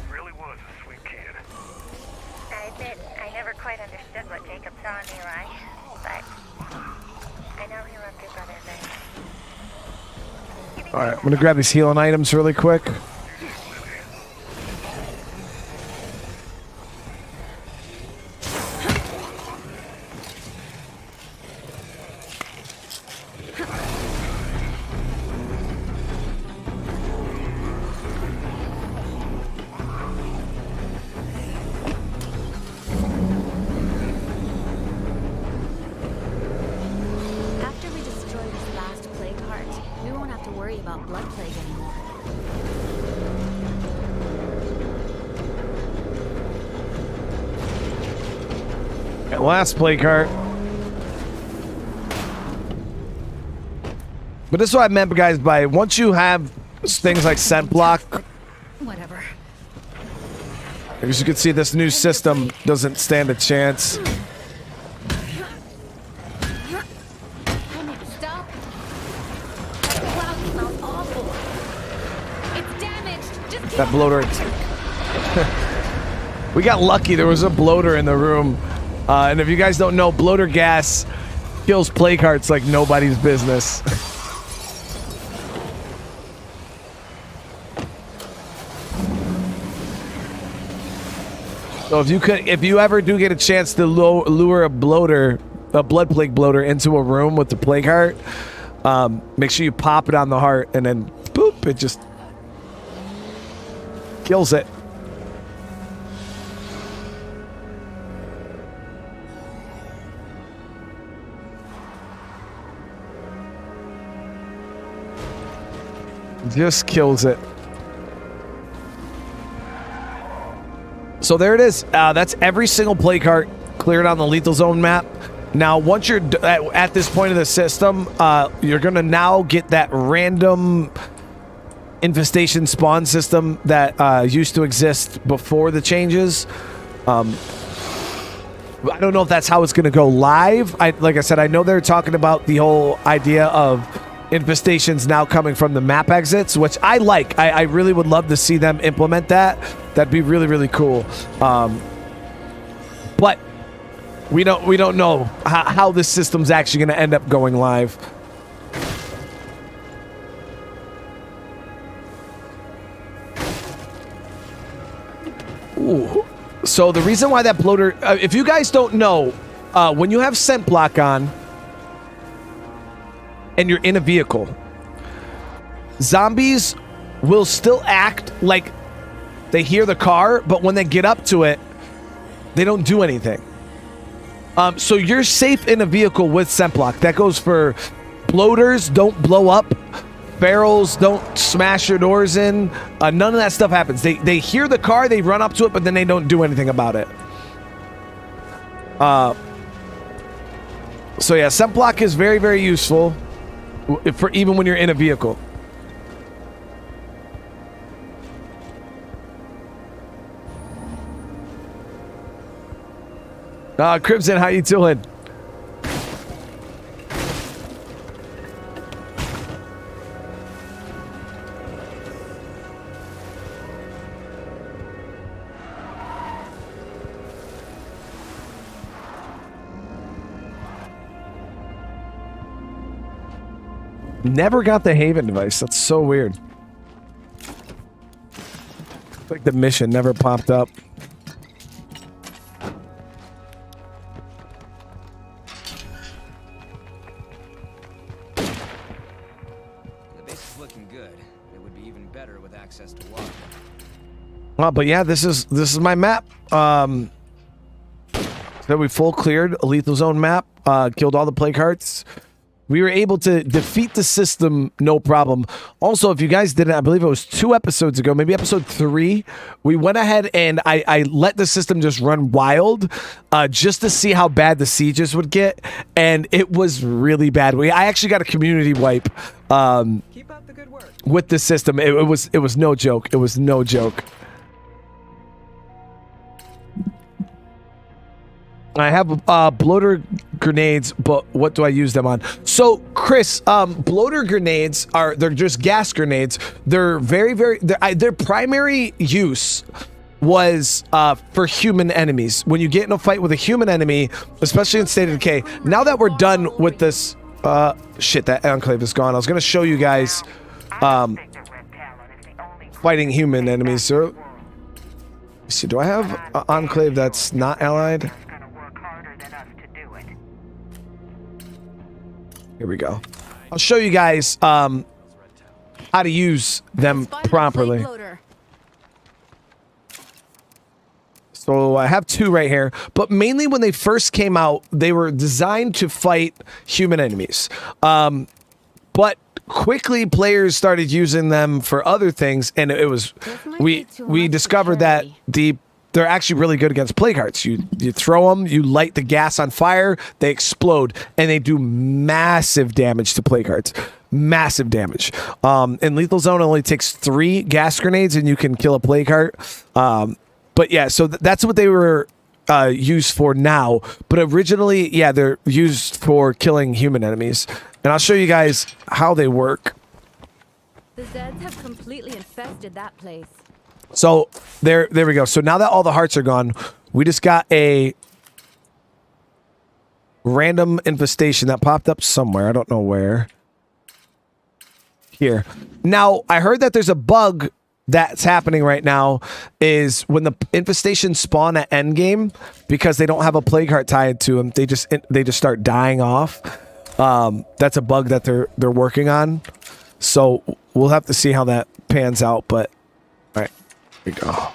He really was a sweet kid. I admit, I never quite understood what Jacob saw in Eli, but I know he loved your brother very much. All right, I'm gonna grab these healing items really quick. After we destroy this last plague heart, we won't have to worry about blood plague anymore. At last plague heart. But this is what I meant, guys, by once you have things like scent block, Whatever. as you can see, this new system doesn't stand a chance. Stop. That cloud smells awful. It's damaged. Just keep That bloater. We got lucky. There was a bloater in the room. And if you guys don't know, bloater gas kills plague hearts like nobody's business. So if you ever do get a chance to lure a bloater, a blood plague bloater, into a room with the plague heart, make sure you pop it on the heart, and then boop, it just kills it. Just kills it. So there it is. That's every single plague heart cleared on the lethal zone map. Now, once you're at this point of the system, you're going to now get that random infestation spawn system that used to exist before the changes. I don't know if that's how it's going to go live. Like I said, I know they're talking about the whole idea of infestations now coming from the map exits, which I like. I really would love to see them implement that. That'd be really, really cool. But we don't know how this system's actually going to end up going live. Ooh. So the reason why that bloater, if you guys don't know, when you have scent block on and you're in a vehicle, zombies will still act like they hear the car, but when they get up to it, they don't do anything. So you're safe in a vehicle with scent block. That goes for bloaters, don't blow up. Barrels, don't smash your doors in. None of that stuff happens. They hear the car, they run up to it, but then they don't do anything about it. So yeah, scent block is very, very useful for even when you're in a vehicle. Crimson, how you doing? Never got the Haven device. That's so weird. Like the mission never popped up. The base is looking good. It would be even better with access to water. But yeah, this is my map. So we full cleared a lethal zone map. Killed all the plague hearts. We were able to defeat the system, no problem. Also, if you guys didn't, I believe it was 2 episodes ago, maybe episode 3, we went ahead and I let the system just run wild just to see how bad the sieges would get, and it was really bad. I actually got a community wipe Keep up the good work. with the system. It was no joke. It was no joke. I have bloater grenades, but what do I use them on? So, Chris, bloater grenades they're just gas grenades. They're their primary use was for human enemies. When you get in a fight with a human enemy, especially in State of Decay. Now that we're done with this, shit, that enclave is gone. I was gonna show you guys fighting human enemies. So, let's see, do I have an enclave that's not allied? Here we go. I'll show you guys how to use them properly. So I have 2 right here, but mainly when they first came out, they were designed to fight human enemies. But quickly players started using them for other things, and it was we discovered that they're actually really good against plague hearts. You throw them, you light the gas on fire, they explode, and they do massive damage to plague hearts. Massive damage. In Lethal Zone, it only takes 3 gas grenades, and you can kill a plague heart. But yeah, so that's what they were used for now. But originally, yeah, they're used for killing human enemies. And I'll show you guys how they work. The Zeds have completely infested that place. So there we go. So now that all the hearts are gone, we just got a random infestation that popped up somewhere. I don't know where. Here. Now, I heard that there's a bug that's happening right now is when the infestations spawn at endgame, because they don't have a plague heart tied to them, they just start dying off. That's a bug that they're working on. So we'll have to see how that pans out, but all right. Here we go.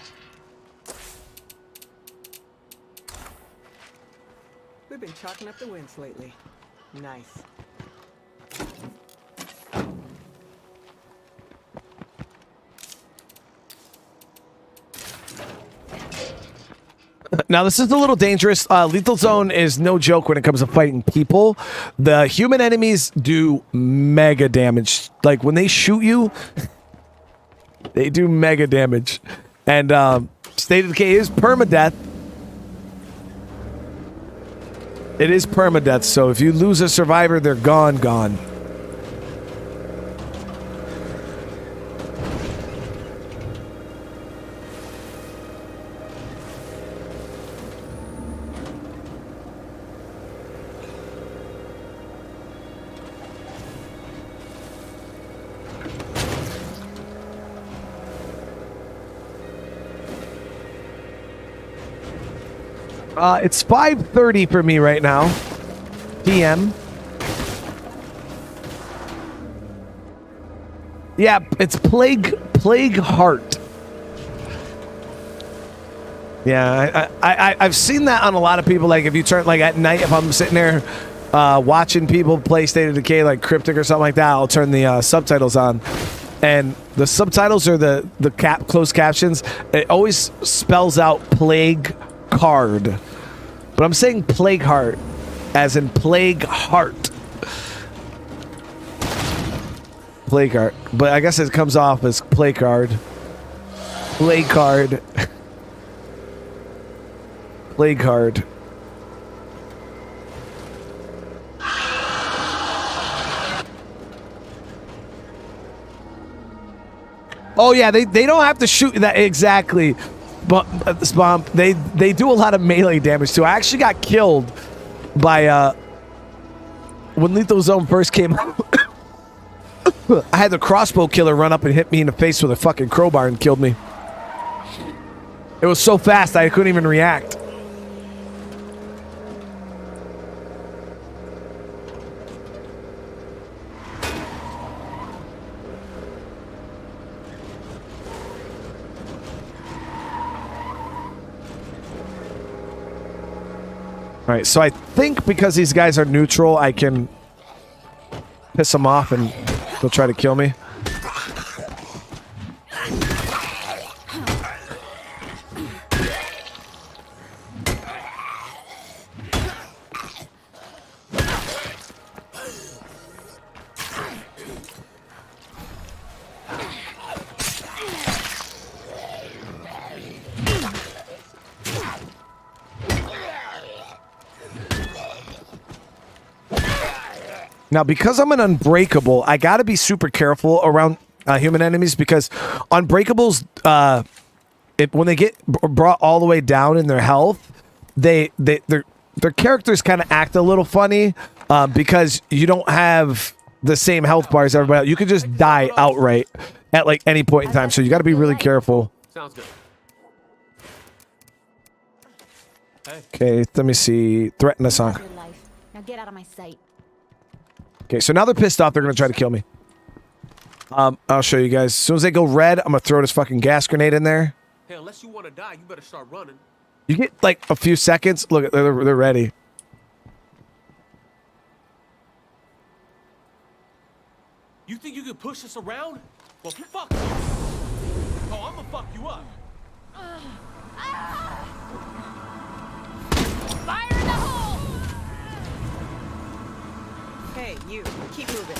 We've been chalking up the wins lately. Nice. Now, this is a little dangerous. Lethal Zone is no joke when it comes to fighting people. The human enemies do mega damage. Like, when they shoot you, they do mega damage. And State of Decay is permadeath. It is permadeath, so if you lose a survivor, they're gone. It's 5:30 for me right now. PM. Yeah, it's Plague Heart. Yeah, I've seen that on a lot of people. Like, if you turn, like, at night, if I'm sitting there watching people play State of Decay, like Cryptic or something like that, I'll turn the subtitles on. And the subtitles are the closed captions. It always spells out Plague Card. But I'm saying Plague Heart, as in Plague Heart. Plague Heart. But I guess it comes off as Play Card. Play Card. Play Card. Oh yeah, they don't have to shoot that exactly. But Swamp, they do a lot of melee damage too. I actually got killed by when Lethal Zone first came out. I had the crossbow killer run up and hit me in the face with a fucking crowbar and killed me. It was so fast I couldn't even react. Alright, so I think because these guys are neutral, I can piss them off and they'll try to kill me. Now, because I'm an unbreakable, I gotta be super careful around human enemies because unbreakables, when they get brought all the way down in their health, their characters kind of act a little funny because you don't have the same health bar as everybody else. You could just die outright at like any point in time, so you got to be really careful. Sounds good. Okay, let me see. Threaten us on. Now get out of my sight. Okay, so now they're pissed off. They're going to try to kill me. I'll show you guys. As soon as they go red, I'm going to throw this fucking gas grenade in there. Hey, unless you want to die, you better start running. You get like a few seconds. Look, they're ready. You think you can push us around? Well, fuck you. Oh, I'm gonna fuck you up. Fire in the hole! Hey, you, keep moving.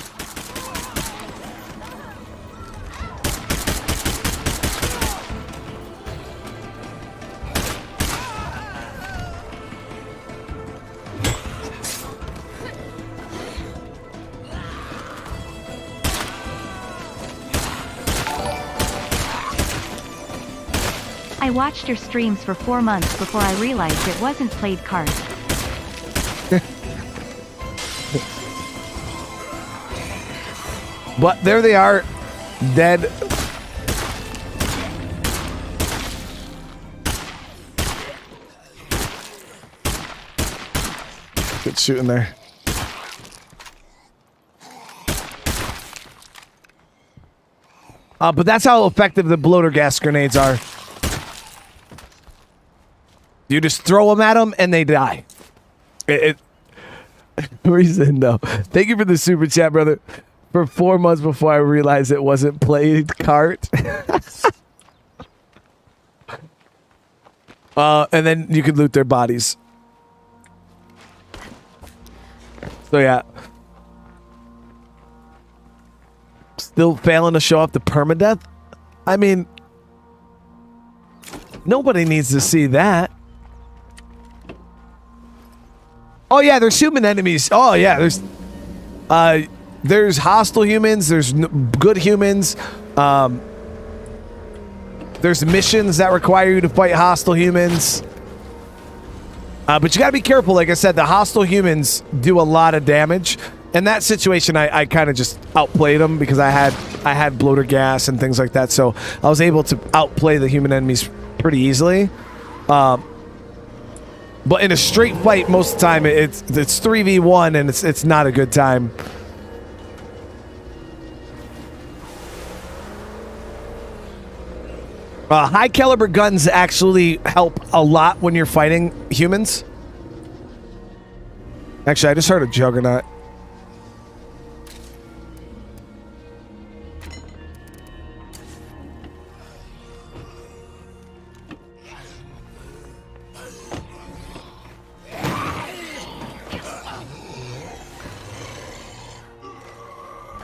I watched your streams for 4 months before I realized it wasn't played cards. But there they are, dead. Good shooting there. But that's how effective the bloater gas grenades are. You just throw them at them and they die. Reason though. Thank you for the super chat, brother. For 4 months before I realized it wasn't played cart. And then you could loot their bodies. So yeah. Still failing to show off the permadeath? I mean, nobody needs to see that. Oh yeah, there's human enemies. Oh yeah, there's hostile humans, there's good humans. There's missions that require you to fight hostile humans. But you gotta be careful. Like I said, the hostile humans do a lot of damage. In that situation, I kind of just outplayed them because I had bloater gas and things like that. So I was able to outplay the human enemies pretty easily. But in a straight fight, most of the time, it's 3v1 and it's not a good time. High caliber guns actually help a lot when you're fighting humans. Actually, I just heard a juggernaut.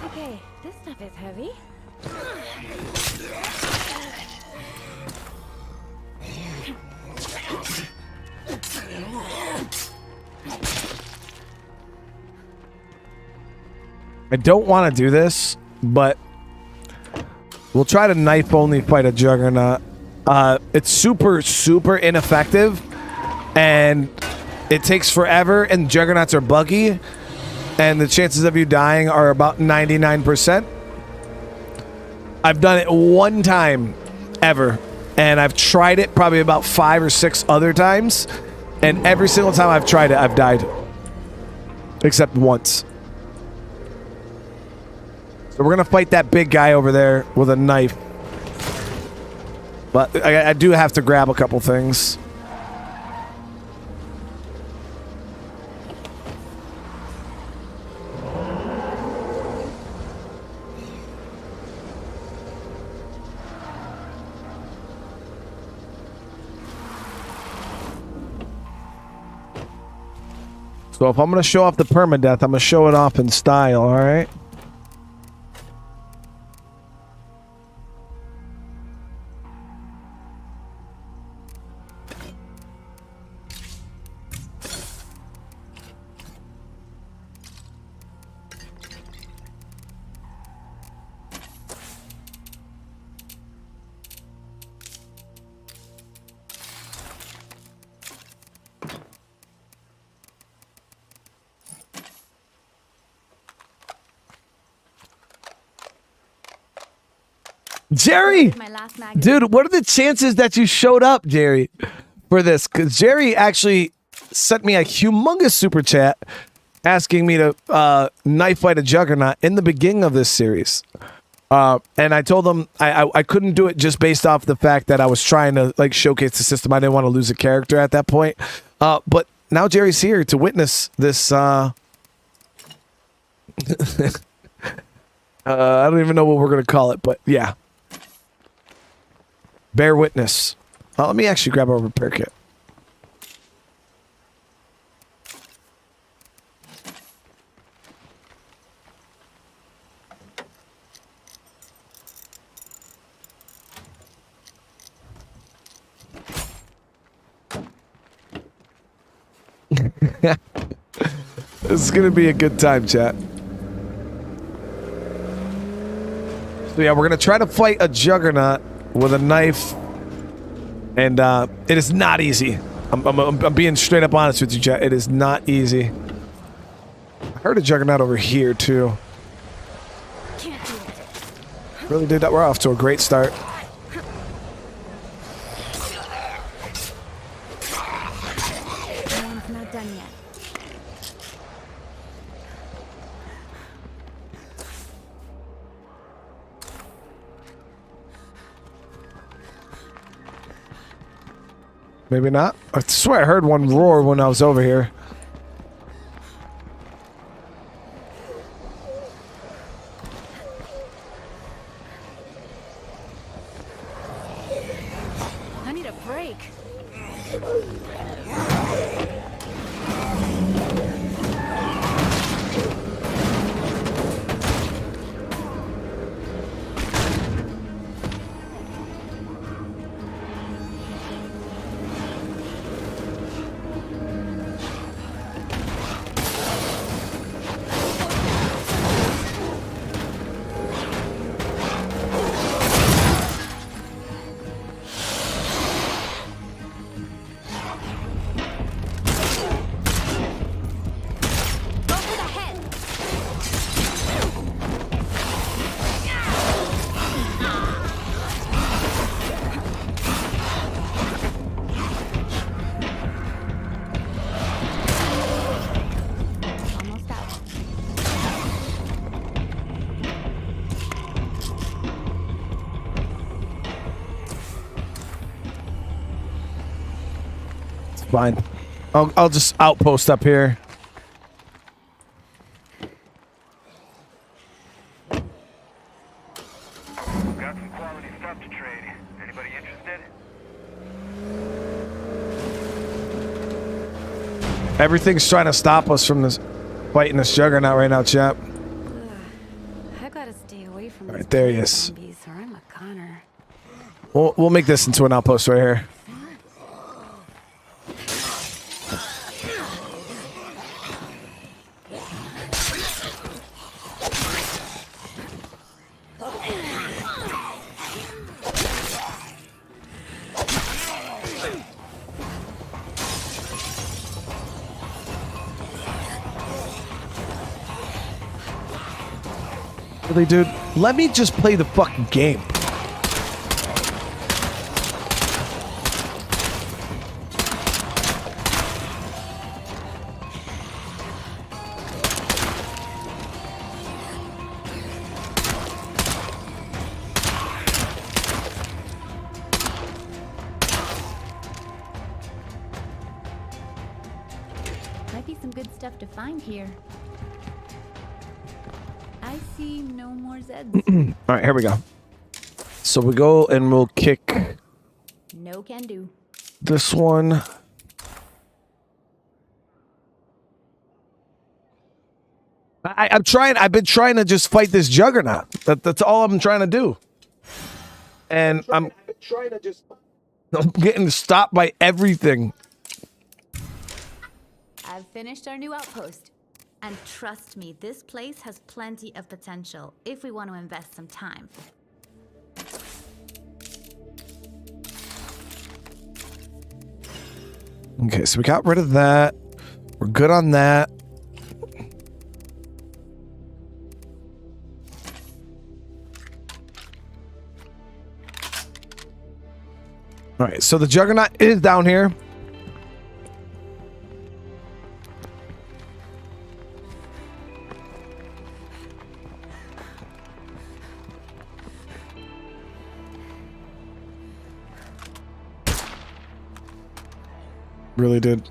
Okay, this stuff is heavy. I don't want to do this, but we'll try to knife only fight a juggernaut. It's super, super ineffective, and it takes forever, and juggernauts are buggy, and the chances of you dying are about 99%. I've done it one time ever, and I've tried it probably about 5 or 6 other times, and every single time I've tried it, I've died. Except once. So we're going to fight that big guy over there with a knife. But I do have to grab a couple things. So if I'm going to show off the permadeath, I'm going to show it off in style, all right? Jerry! Dude, what are the chances that you showed up, Jerry, for this? Because Jerry actually sent me a humongous super chat asking me to knife fight a juggernaut in the beginning of this series. And I told him I couldn't do it just based off the fact that I was trying to like showcase the system. I didn't want to lose a character at that point. But now Jerry's here to witness this. I don't even know what we're going to call it, but yeah. Bear witness. Let me actually grab a repair kit. This is going to be a good time, chat. So yeah, we're going to try to fight a juggernaut with a knife, and it is not easy. I'm being straight up honest with you, chat. It is not easy. I heard a juggernaut over here too. Really did that. We're off to a great start. One's not done yet. Maybe not. I swear I heard one roar when I was over here. I need a break. Fine. I'll just outpost up here. Got some quality stuff to trade. Anybody interested? Everything's trying to stop us from this fighting this juggernaut right now, chap. I gotta stay away from All right, there he is. zombies, or I'm a goner. We'll make this into an outpost right here. Really, dude? Let me just play the fucking game. Might be some good stuff to find here. I see no more Zeds. All right, here we go. So we go and we'll kick No can do. this one. I'm trying. I've been trying to just fight this juggernaut. That's all I'm trying to do. And I'm getting stopped by everything. I've finished our new outpost. And trust me, this place has plenty of potential if we want to invest some time. Okay, so we got rid of that. We're good on that. All right, so the juggernaut is down here. Really did.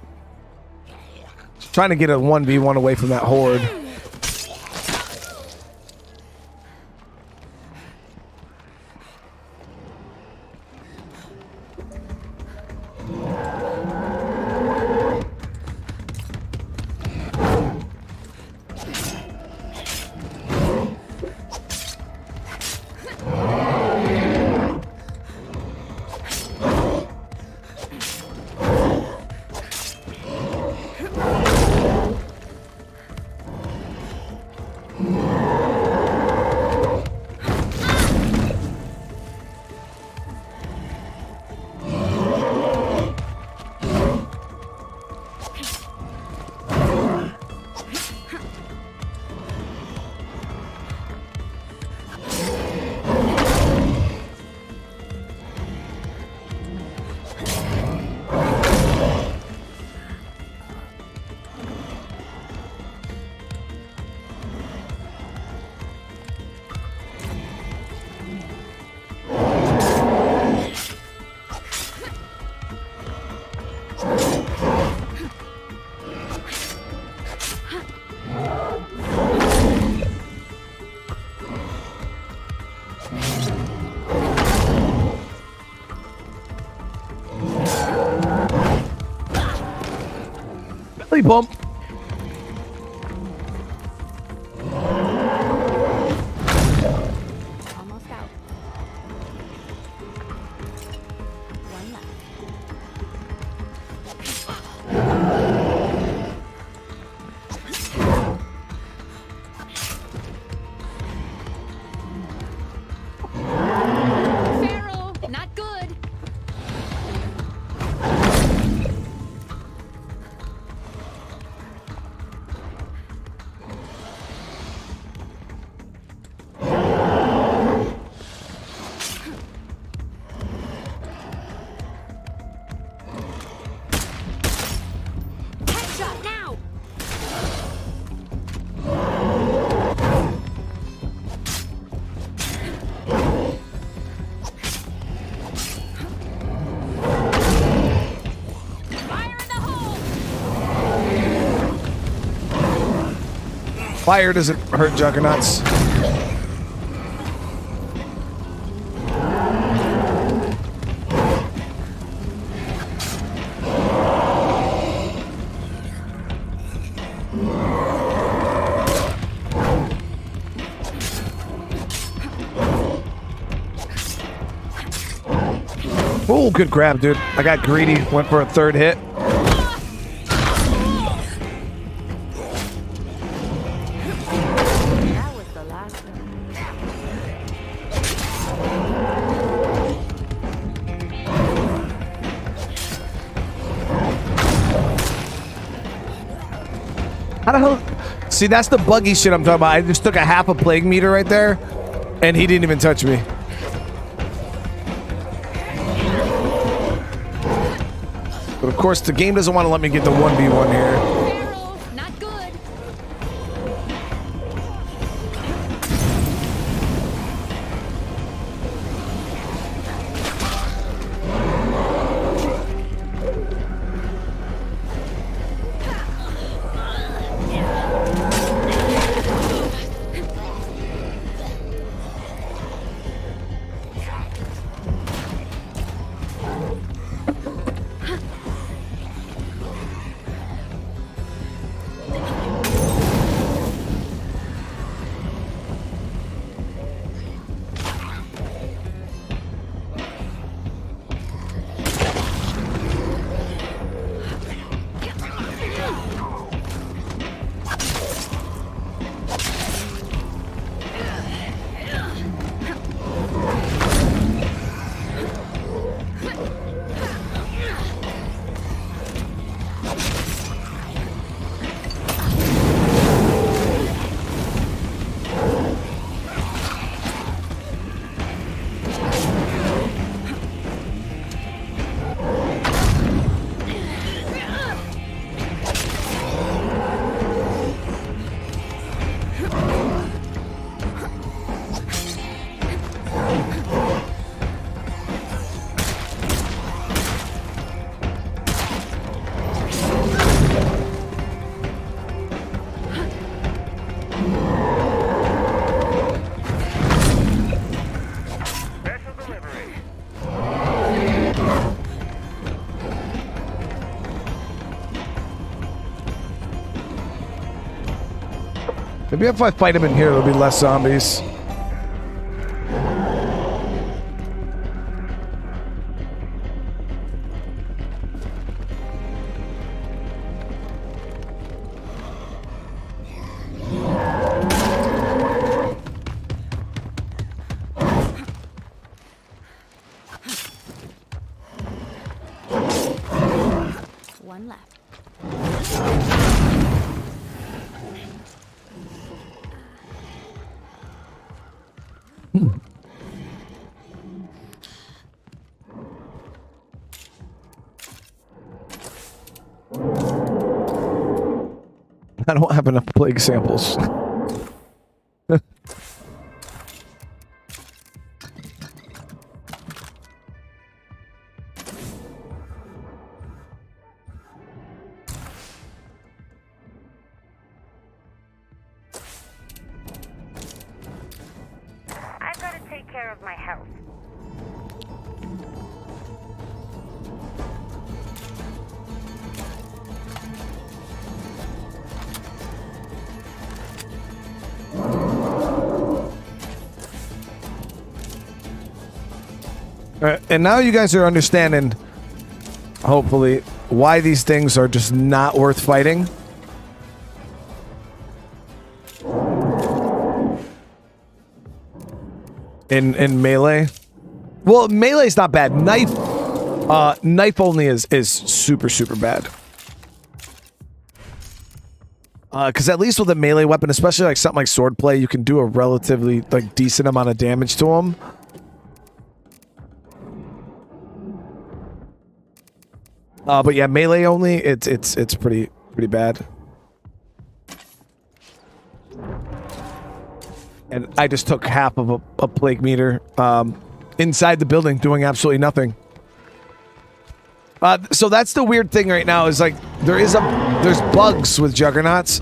Trying to get a 1v1 away from that horde. Belly bump. Almost out. One left. Pharaoh, not good. Headshot now. Fire in the hole. Fire doesn't hurt juggernauts. Oh, good grab, dude. I got greedy. Went for a third hit. That was the last one. How the hell? See, that's the buggy shit I'm talking about. I just took a half a plague meter right there, and he didn't even touch me. But of course, the game doesn't want to let me get the 1v1 here. Pharaoh, not good. Maybe if I fight him in here, there'll be less zombies. One left. I don't have enough plague samples. I've got to take care of my health. And now you guys are understanding, hopefully, why these things are just not worth fighting. In melee. Well, melee's not bad. Knife only is super bad. Because at least with a melee weapon, especially like something like swordplay, you can do a relatively like decent amount of damage to them. But yeah, melee only, it's pretty bad. And I just took half of a plague meter inside the building, doing absolutely nothing. So that's the weird thing right now is like there's bugs with juggernauts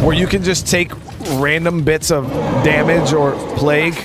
where you can just take random bits of damage or plague.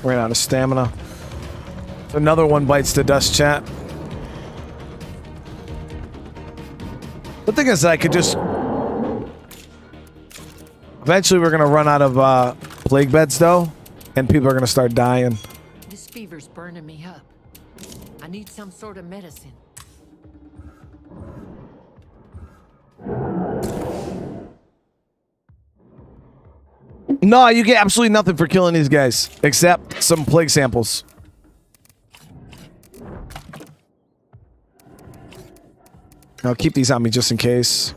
Ran out of stamina. Another one bites the dust, chat. The thing is that I could just... Eventually we're going to run out of plague beds, though. And people are going to start dying. This fever's burning me up. I need some sort of medicine. No, you get absolutely nothing for killing these guys. Except some plague samples. I'll keep these on me just in case.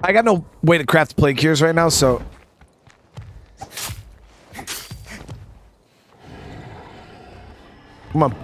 I got no way to craft plague cures right now, so... Come on.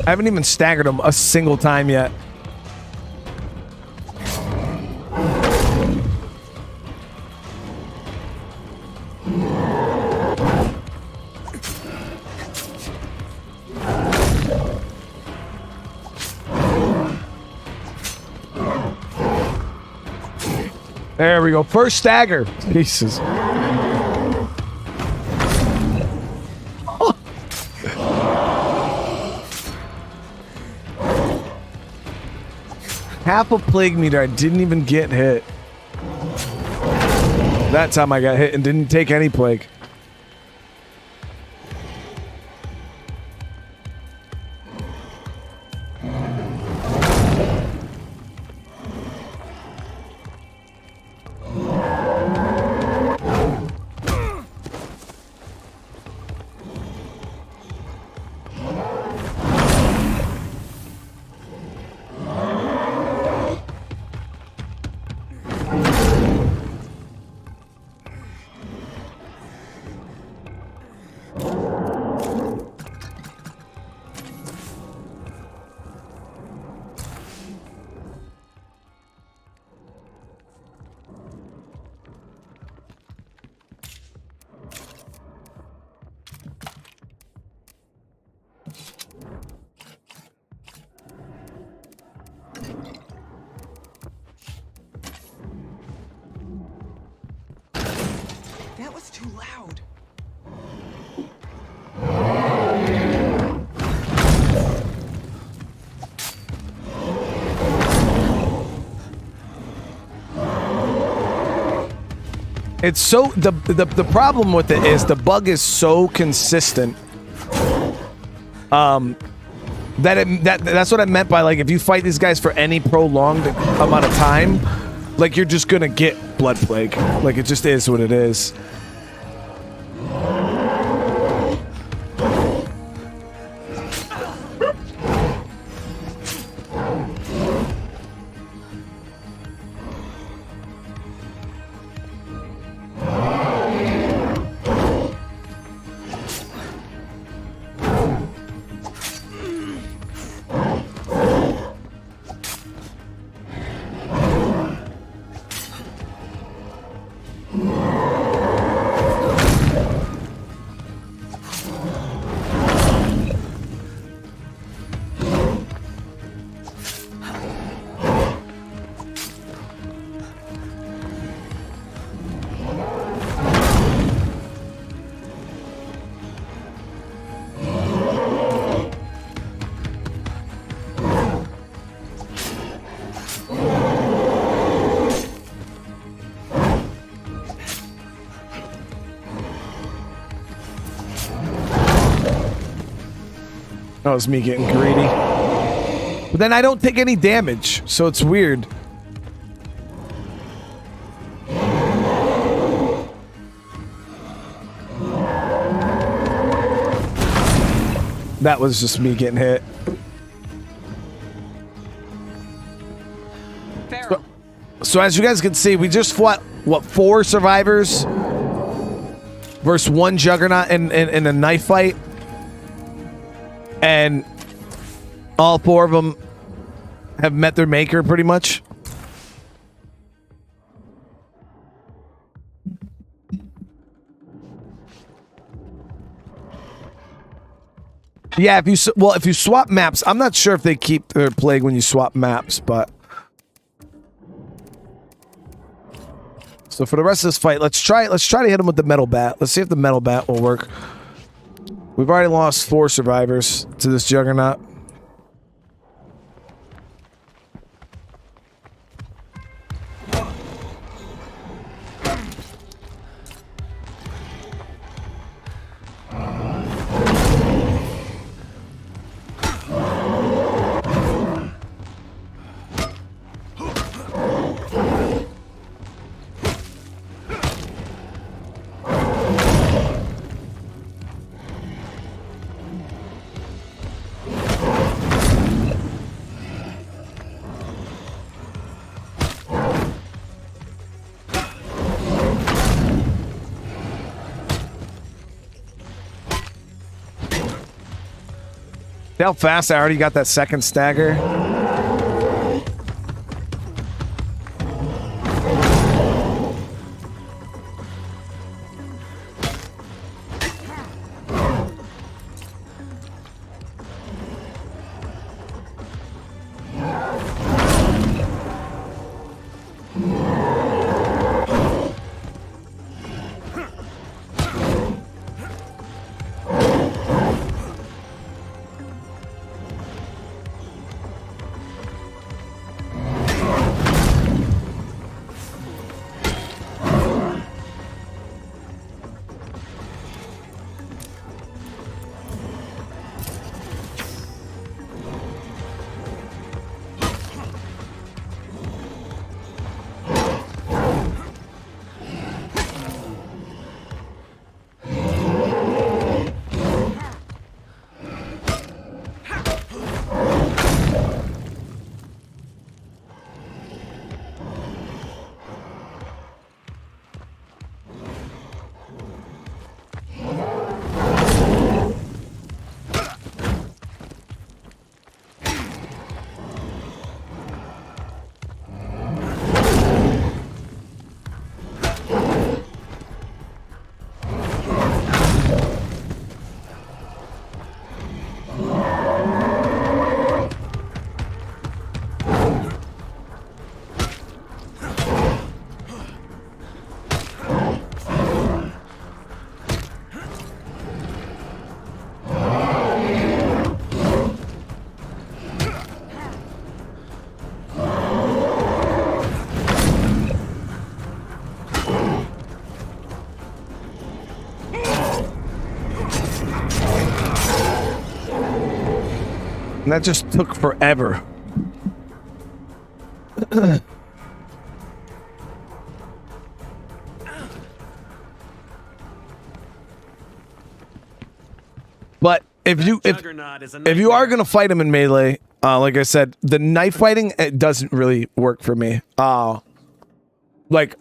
I haven't even staggered him a single time yet. There we go. First stagger. Jesus. Half a plague meter. I didn't even get hit. That time I got hit and didn't take any plague. That was too loud. It's so the problem with it is the bug is so consistent. That's what I meant by, like, if you fight these guys for any prolonged amount of time, like, you're just gonna get blood plague. Like, it just is what it is. That was me getting greedy. But then I don't take any damage, so it's weird. That was just me getting hit. So as you guys can see, we just fought, what, 4 survivors versus 1 juggernaut in a knife fight. And all 4 of them have met their maker pretty much. Yeah, if you swap maps, I'm not sure if they keep their plague when you swap maps, but so for the rest of this fight, let's try to hit him with the metal bat. Let's see if the metal bat will work. We've already lost 4 survivors to this juggernaut. See how fast I already got that second stagger? And that just took forever. But if you are gonna fight him in melee, like I said, the knife fighting, it doesn't really work for me. Like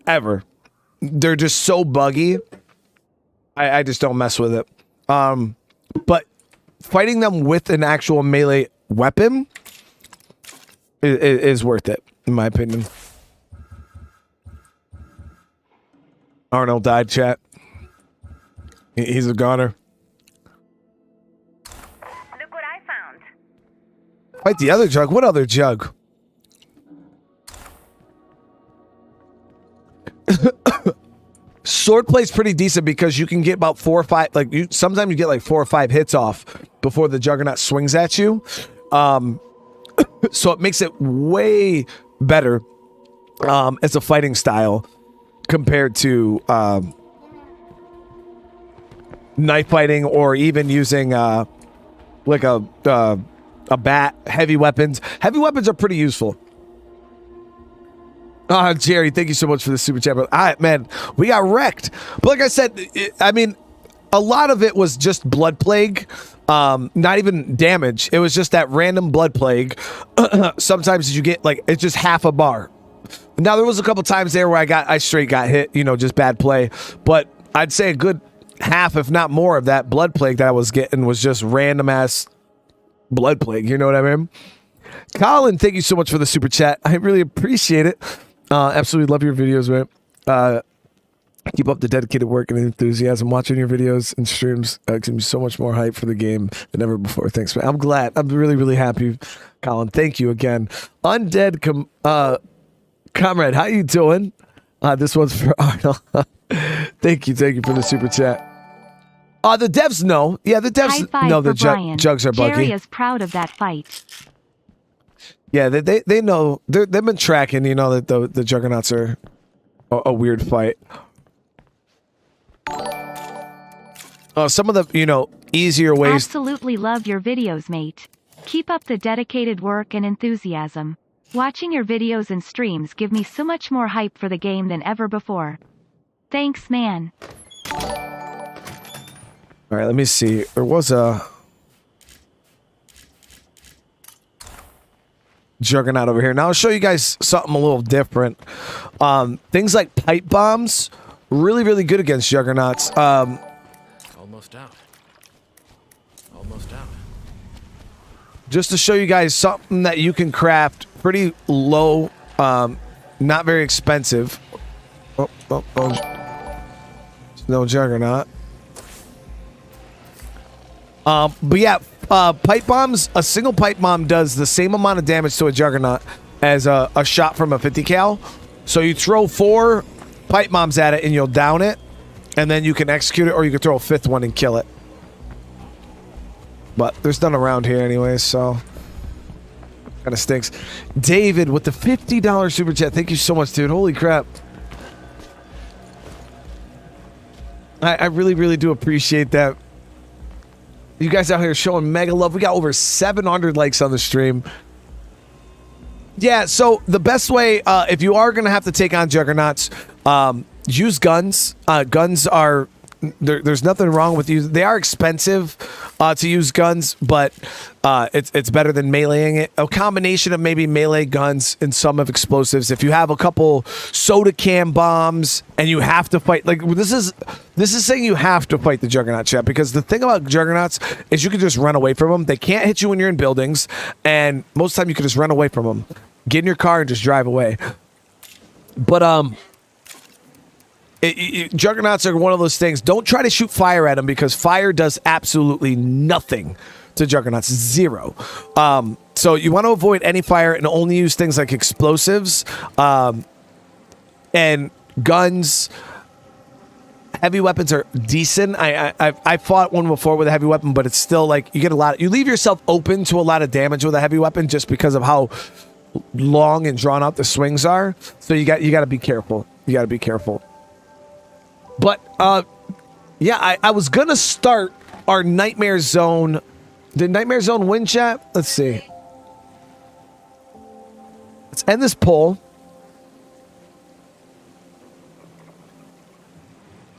ever. They're just so buggy. I just don't mess with it. But fighting them with an actual melee weapon is worth it, in my opinion. Arnold died, chat. He's a goner. Look what I found. Fight the other jug. What other jug? Swordplay's pretty decent because you can get about 4 or 5, like sometimes you get like 4 or 5 hits off before the Juggernaut swings at you. So it makes it way better as a fighting style compared to knife fighting or even using like a bat. Heavy weapons. Heavy weapons are pretty useful. Jerry, thank you so much for the super chat. Man, we got wrecked. But like I said, I mean, a lot of it was just blood plague. Not even damage. It was just that random blood plague. Sometimes you get like, it's just half a bar. Now, there was a couple times there where I straight got hit, you know, just bad play. But I'd say a good half, if not more, of that blood plague that I was getting was just random ass blood plague. You know what I mean? Colin, thank you so much for the super chat. I really appreciate it. Absolutely love your videos, man. Keep up the dedicated work and enthusiasm. Watching your videos and streams gives me so much more hype for the game than ever before. Thanks, man. I'm glad. I'm really, really happy, Colin. Thank you again. Undead Comrade, how you doing? This one's for Arnold. Thank you for the super chat. The devs know. Yeah, the devs know the jugs are buggy. Jerry is proud of that fight. Yeah, they know. They've been tracking, you know, that the Juggernauts are a weird fight. Some of the, you know, easier ways. Absolutely love your videos, mate. Keep up the dedicated work and enthusiasm. Watching your videos and streams give me so much more hype for the game than ever before. Thanks, man. All right, let me see. There was a Juggernaut over here. Now I'll show you guys something a little different. Things like pipe bombs, really, really good against Juggernauts. Almost out. Almost out. just to show you guys something that you can craft pretty low, not very expensive. Oh. No Juggernaut. But yeah, pipe bombs, a single pipe bomb does the same amount of damage to a Juggernaut as a shot from a 50 cal. So you throw 4 pipe bombs at it and you'll down it, and then you can execute it, or you can throw a 5th one and kill it. But there's none around here anyway, so kind of stinks. David with the $50 super chat. Thank you so much, dude. Holy crap. I really, really do appreciate that. You guys out here showing mega love. We got over 700 likes on the stream. Yeah, so the best way, if you are going to have to take on Juggernauts, use guns. Guns are... There's nothing wrong with you. They are expensive to use guns, but it's better than meleeing it. A combination of maybe melee guns and some of explosives. If you have a couple soda can bombs and you have to fight, like this is saying you have to fight the Juggernaut, chat, because the thing about Juggernauts is you can just run away from them. They can't hit you when you're in buildings, and most of the time you can just run away from them. Get in your car and just drive away. But Juggernauts are one of those things. Don't try to shoot fire at them, because fire does absolutely nothing to Juggernauts. Zero. So you want to avoid any fire and only use things like explosives and guns. Heavy weapons are decent. I fought one before with a heavy weapon, but it's still like you get a lot. You leave yourself open to a lot of damage with a heavy weapon just because of how long and drawn out the swings are. So you got to be careful. You got to be careful. But, yeah, I was going to start our Nightmare Zone. Did Nightmare Zone win, chat? Let's see. Let's end this poll.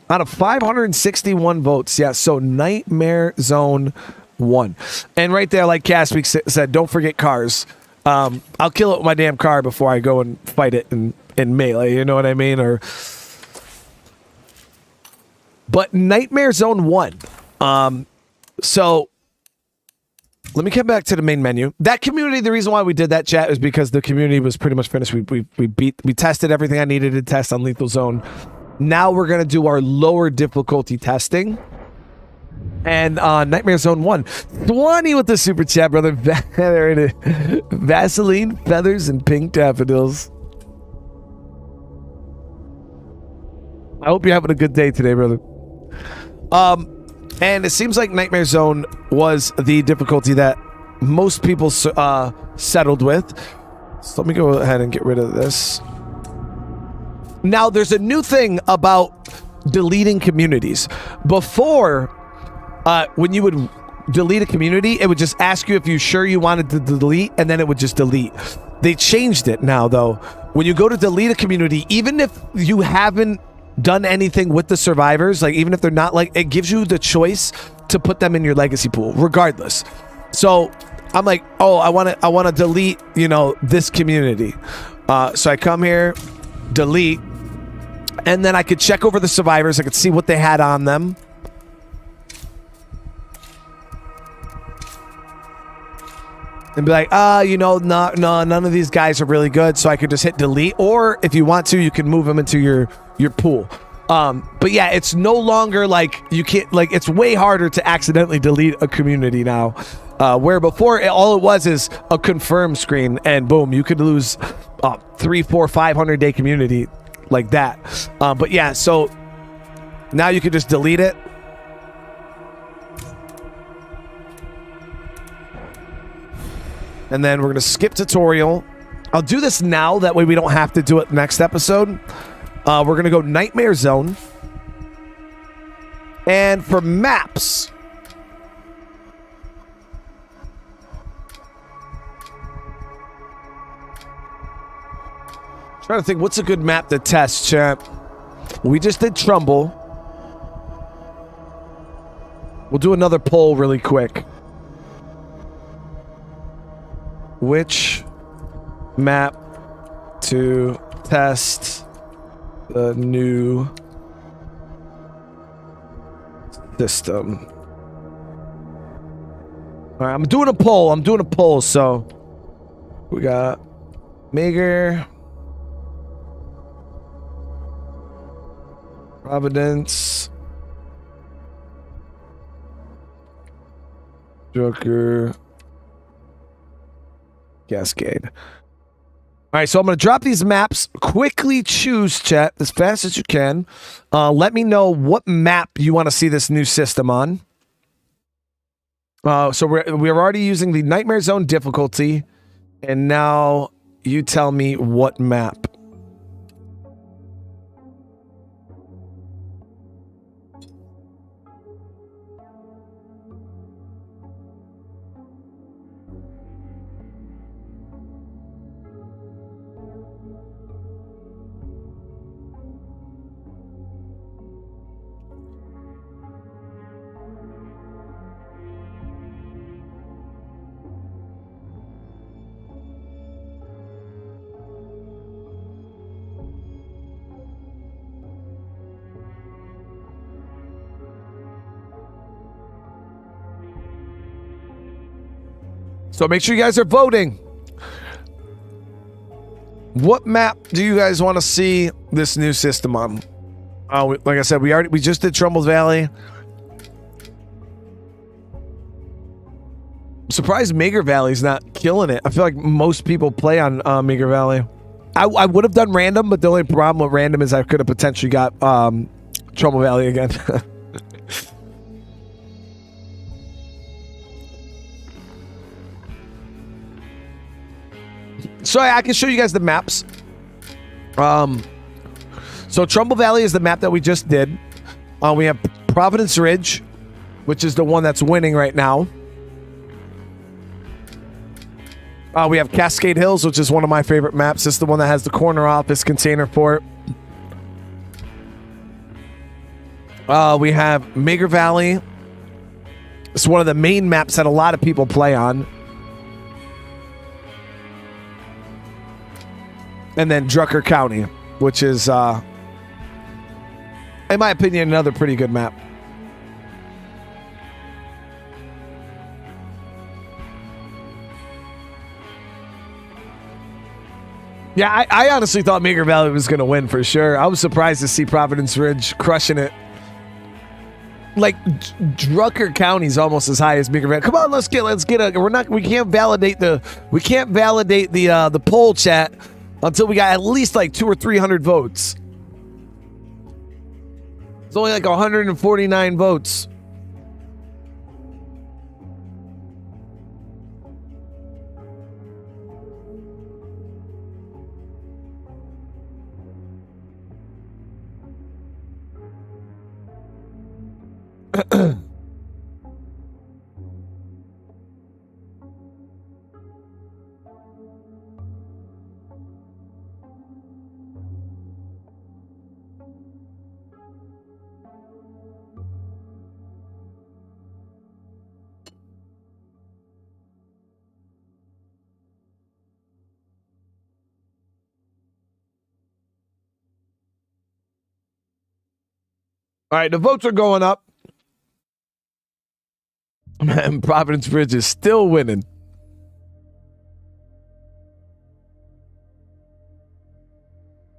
Out of 561 votes, yeah, so Nightmare Zone won. And right there, like Caspic said, don't forget cars. I'll kill it with my damn car before I go and fight it in melee, you know what I mean? But Nightmare Zone won. So let me come back to the main menu. That community, the reason why we did that, chat, is because the community was pretty much finished. We tested everything I needed to test on Lethal Zone. Now we're going to do our lower difficulty testing. And Nightmare Zone 1. 20 with the super chat, brother. There it is. Vaseline, feathers, and pink daffodils. I hope you're having a good day today, brother. And it seems like Nightmare Zone was the difficulty that most people settled with. So let me go ahead and get rid of this. Now, there's a new thing about deleting communities. Before, when you would delete a community, it would just ask you if you're sure you wanted to delete, and then it would just delete. They changed it now, though. When you go to delete a community, even if you haven't done anything with the survivors, like even if they're not, like, it gives you the choice to put them in your legacy pool regardless. So I'm like, oh, I want to delete, this community. So I come here, delete, and then I could check over the survivors. I could see what they had on them. And be like, no, none of these guys are really good. So I could just hit delete. Or if you want to, you can move them into your pool. But yeah, it's no longer like you can't, like, it's way harder to accidentally delete a community now. Where before, all it was is a confirm screen, and boom, you could lose 300, 400, 500 day community like that. But yeah, so now you can just delete it. And then we're going to skip tutorial. I'll do this now. That way we don't have to do it next episode. We're going to go Nightmare Zone. And for maps. Trying to think, what's a good map to test, chat? We just did Trumbull. We'll do another poll really quick. Which map to test the new system? All right, I'm doing a poll. So we got Mager, Providence, Joker, Cascade. All right, so I'm going to drop these maps. Quickly choose, chat, as fast as you can. Let me know what map you want to see this new system on. So we're already using the Nightmare Zone difficulty, and now you tell me what map. So make sure you guys are voting. What map do you guys want to see this new system on? Like I said, we just did Trumbull Valley. I'm surprised Mager Valley's not killing it. I feel like most people play on Mager Valley. I would have done random, but the only problem with random is I could have potentially got Trumbull Valley again. So I can show you guys the maps. So Trumbull Valley is the map that we just did. We have Providence Ridge, which is the one that's winning right now. We have Cascade Hills, which is one of my favorite maps. It's the one that has the corner office container fort. We have Mager Valley. It's one of the main maps that a lot of people play on. And then Drucker County, which is, in my opinion, another pretty good map. Yeah, I honestly thought Mager Valley was going to win for sure. I was surprised to see Providence Ridge crushing it. Like Drucker County is almost as high as Mager Valley. Come on, let's get we can't validate the poll, chat, until we got at least like 200 or 300 votes. It's only like 149 votes. All right, the votes are going up. Man, Providence Ridge is still winning.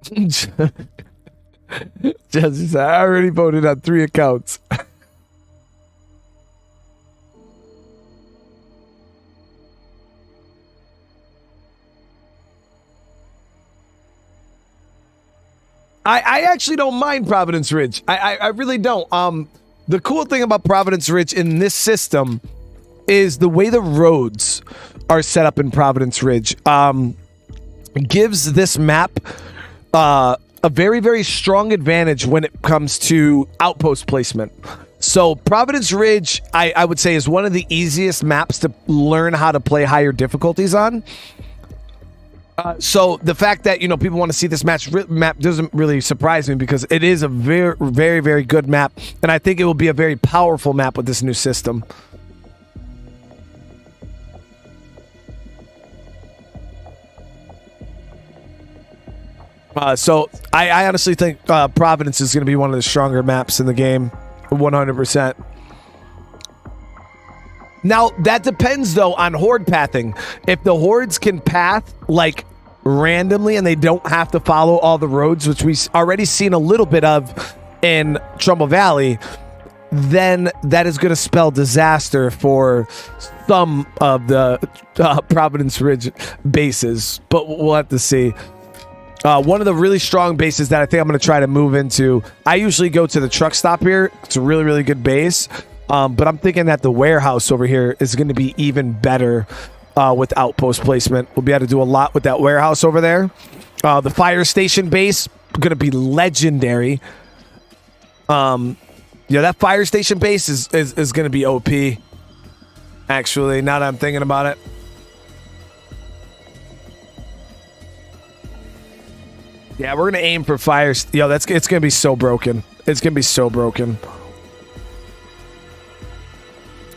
Jesse said, I already voted on 3 accounts. I actually don't mind Providence Ridge. I really don't. The cool thing about Providence Ridge in this system is the way the roads are set up in Providence Ridge gives this map a very, very strong advantage when it comes to outpost placement. So Providence Ridge, I would say, is one of the easiest maps to learn how to play higher difficulties on. So the fact that, people want to see this map doesn't really surprise me, because it is a very, very, very good map, and I think it will be a very powerful map with this new system. So I honestly think Providence is going to be one of the stronger maps in the game, 100%. Now, that depends, though, on horde pathing. If the hordes can path, like, randomly and they don't have to follow all the roads, which we've already seen a little bit of in Trumbull Valley, then that is going to spell disaster for some of the Providence Ridge bases. But we'll have to see. One of the really strong bases that I think I'm going to try to move into, I usually go to the truck stop here. It's a really, really good base. But I'm thinking that the warehouse over here is going to be even better with outpost placement. We'll be able to do a lot with that warehouse over there. The fire station base, going to be legendary. Yeah, that fire station base is going to be OP. Actually, now that I'm thinking about it. Yeah, we're going to aim for fire. Yo, it's going to be so broken. It's going to be so broken.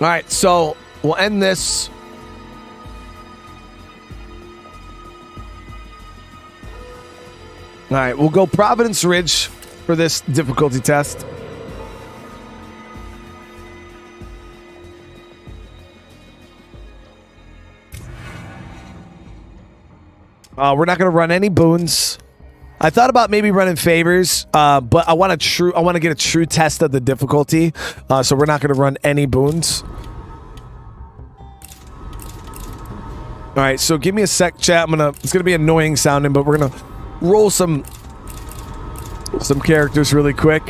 All right, so we'll end this. All right, we'll go Providence Ridge for this difficulty test. We're not going to run any boons. I thought about maybe running favors, but I want to get a true test of the difficulty. So we're not going to run any boons. All right, so give me a sec, chat. It's gonna be annoying sounding, but we're gonna roll some characters really quick.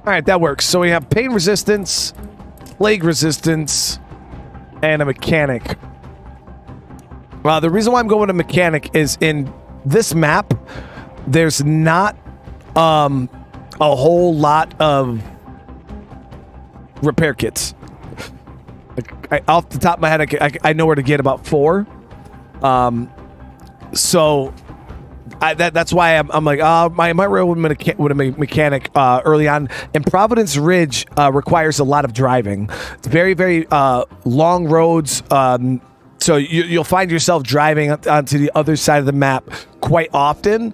All right, that works. So we have pain resistance, plague resistance, and a mechanic. The reason why I'm going to mechanic is in this map, there's not a whole lot of repair kits. Off the top of my head, I know where to get about 4. So that's why I'm like, I might roll with a mechanic early on. And Providence Ridge requires a lot of driving. It's very, very long roads. So you'll find yourself driving onto the other side of the map quite often.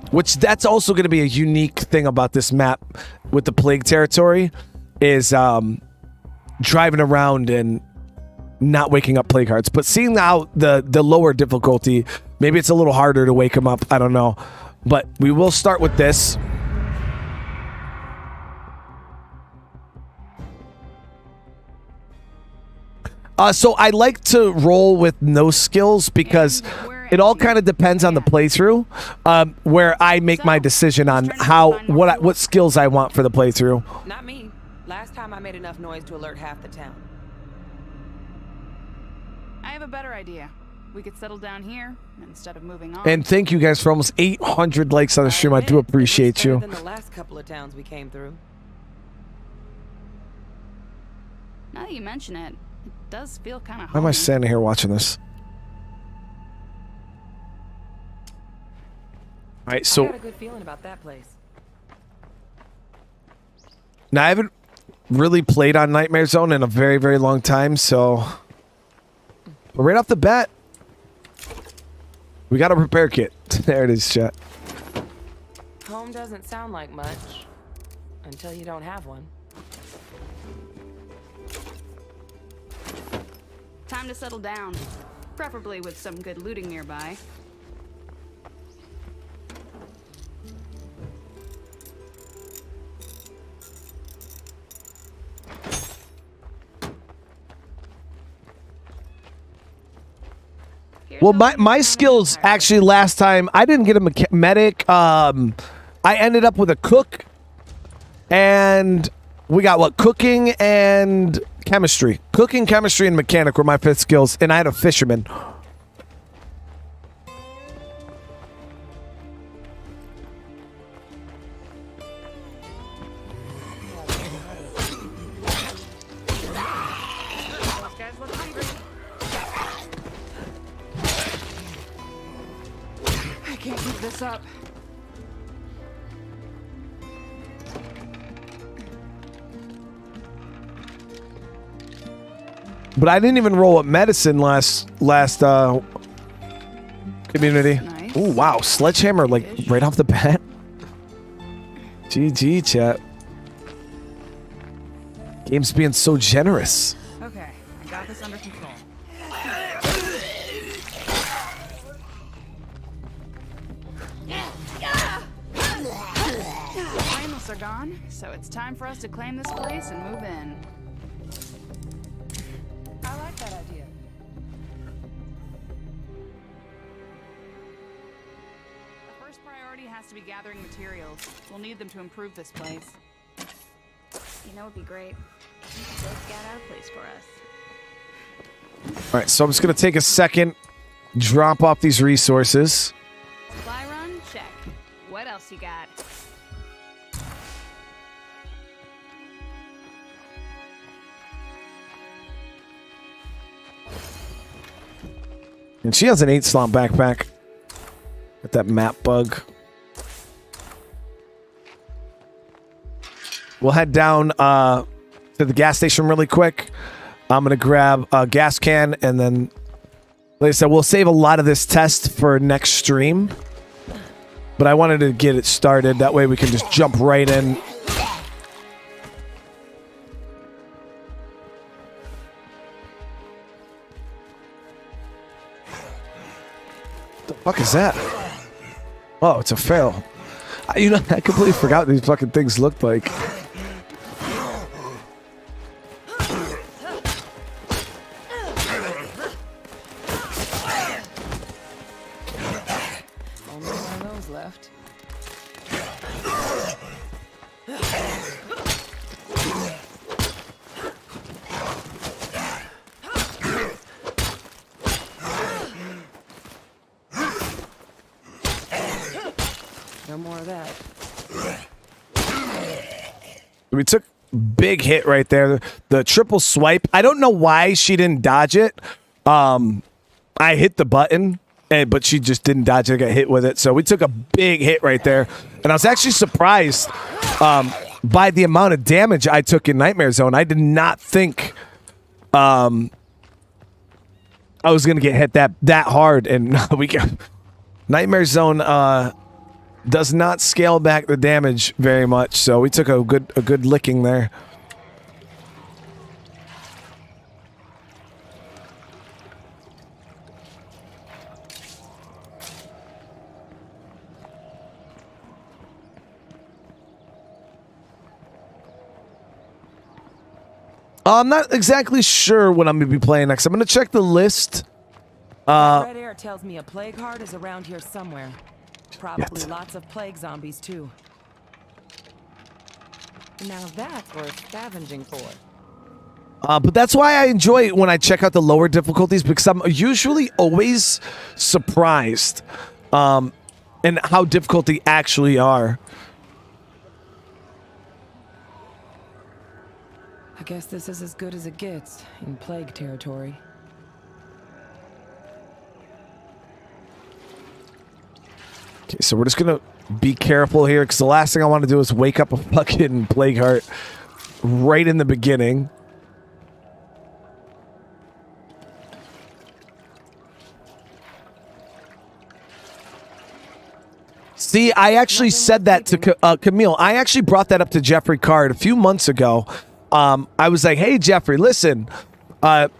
Which that's also going to be a unique thing about this map with the plague territory is driving around and not waking up plague hearts. But seeing now the lower difficulty, maybe it's a little harder to wake them up. I don't know. But we will start with this. So I like to roll with no skills because it all kind of depends on the playthrough, where I make my decision on what skills I want for the playthrough. Not me. Last time I made enough noise to alert half the town. I have a better idea. We could settle down here instead of moving on. And thank you guys for almost 800 likes on the stream. I do appreciate you. Than the last couple of towns we came through. Now that you mention it, it does feel kind of. Why am I standing here watching this? All right, so I got a good feeling about that place. Now I haven't really played on Nightmare Zone in a very, very long time, so right off the bat, we got a repair kit. There it is, chat. Home doesn't sound like much until you don't have one. Time to settle down, preferably with some good looting nearby. Well, my skills actually last time I didn't get a medic. I ended up with a cook, and we got what, cooking and chemistry. Cooking, chemistry, and mechanic were my 5th skills, and I had a fisherman. I can't keep this up. But I didn't even roll up medicine last community. Nice. Oh wow, sledgehammer like right off the bat. GG chat. Game's being so generous. Okay, I got this under control. Finals are gone, so it's time for us to claim this place and move in. I like that idea. The first priority has to be gathering materials. We'll need them to improve this place. You know, it'd be great. You could go scout out a place for us. All right, so I'm just gonna take a second, drop off these resources. Supply run, check. What else you got? And she has an 8-slot backpack. Got that map bug. We'll head down to the gas station really quick. I'm going to grab a gas can, and then, like I said, we'll save a lot of this test for next stream. But I wanted to get it started. That way we can just jump right in. The fuck is that? Oh, it's a fail. You know, I completely forgot what these fucking things looked like. Only one of those left. No more of that. We took big hit right there. The triple swipe. I don't know why she didn't dodge it. I hit the button, but she just didn't dodge it. I got hit with it. So we took a big hit right there. And I was actually surprised by the amount of damage I took in Nightmare Zone. I did not think I was going to get hit that hard. And we got Nightmare Zone does not scale back the damage very much, so we took a good licking there. I'm not exactly sure what I'm going to be playing next. I'm going to check the list. Red air tells me a plague heart is around here somewhere. Probably lots of plague zombies, too. Now that's worth scavenging for. But that's why I enjoy when I check out the lower difficulties, because I'm usually always surprised in how difficult they actually are. I guess this is as good as it gets in plague territory. Okay, so we're just gonna be careful here, because the last thing I want to do is wake up a fucking plague heart right in the beginning. See, I actually said that to Camille. I actually brought that up to Jeffrey Card a few months ago. I was like, hey, Jeffrey, listen. The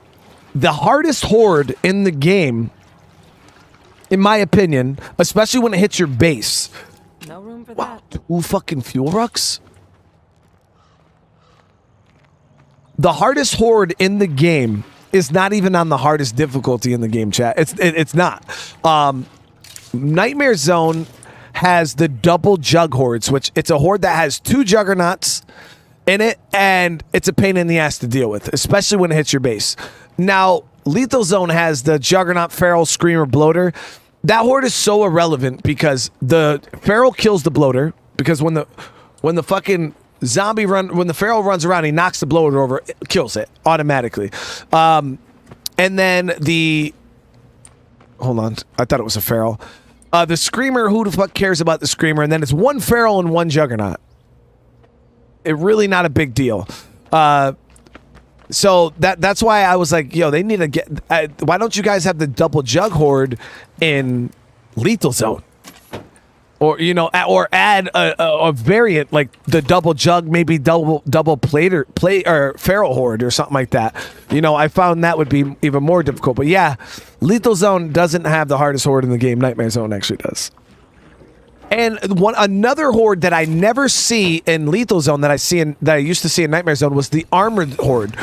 hardest horde in the game, in my opinion, especially when it hits your base. No room for wow, that. 2 fucking fuel rucks? The hardest horde in the game is not even on the hardest difficulty in the game, chat. It's not. Nightmare Zone has the double jug hordes, which it's a horde that has 2 juggernauts in it, and it's a pain in the ass to deal with, especially when it hits your base. Now, Lethal Zone has the Juggernaut, Feral, Screamer, Bloater. That horde is so irrelevant because the Feral kills the Bloater, because when the fucking when the Feral runs around, he knocks the Bloater over, it kills it automatically. And then hold on, I thought it was a Feral. The Screamer, who the fuck cares about the Screamer? And then it's 1 Feral and 1 Juggernaut. It really not a big deal. So that's why I was like, yo, they need to get. Why don't you guys have the double jug horde in Lethal Zone? Or or add a variant like the double jug, maybe double plate or feral horde or something like that. I found that would be even more difficult. But yeah, Lethal Zone doesn't have the hardest horde in the game. Nightmare Zone actually does. And another horde that I never see in Lethal Zone that I used to see in Nightmare Zone was the armored horde.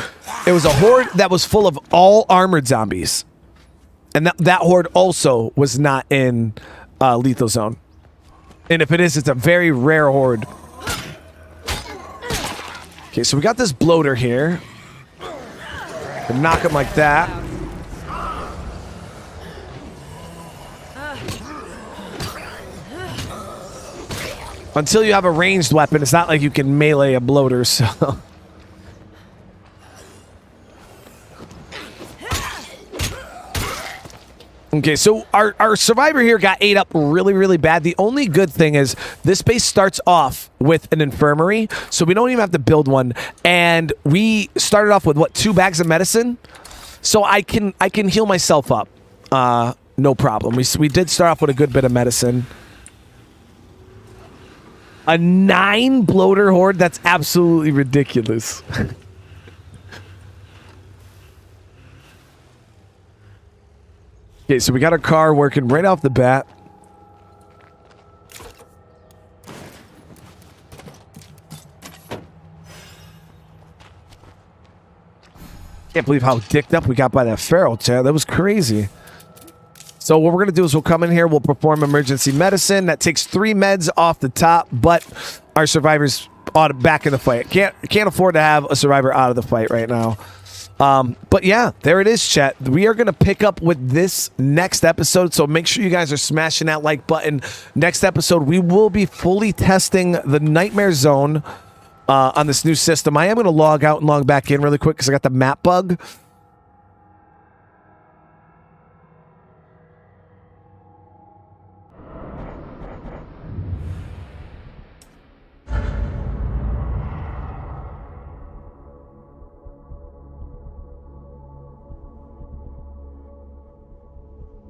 It was a horde that was full of all armored zombies, and that horde also was not in Lethal Zone. And if it is, it's a very rare horde. Okay, so we got this bloater here. Can knock him like that. Until you have a ranged weapon, it's not like you can melee a bloater, so... Okay, so our survivor here got ate up really, really bad. The only good thing is this base starts off with an infirmary, so we don't even have to build one. And we started off with, 2 bags of medicine? So I can heal myself up. No problem. We did start off with a good bit of medicine. A 9 bloater horde? That's absolutely ridiculous. Okay, so we got our car working right off the bat. Can't believe how dicked up we got by that feral, Chad. That was crazy. So what we're going to do is we'll come in here, we'll perform emergency medicine. That takes 3 meds off the top, but our survivor's back in the fight. Can't afford to have a survivor out of the fight right now. But yeah, there it is, chat. We are going to pick up with this next episode, so make sure you guys are smashing that like button. Next episode, we will be fully testing the Nightmare Zone on this new system. I am going to log out and log back in really quick because I got the map bug.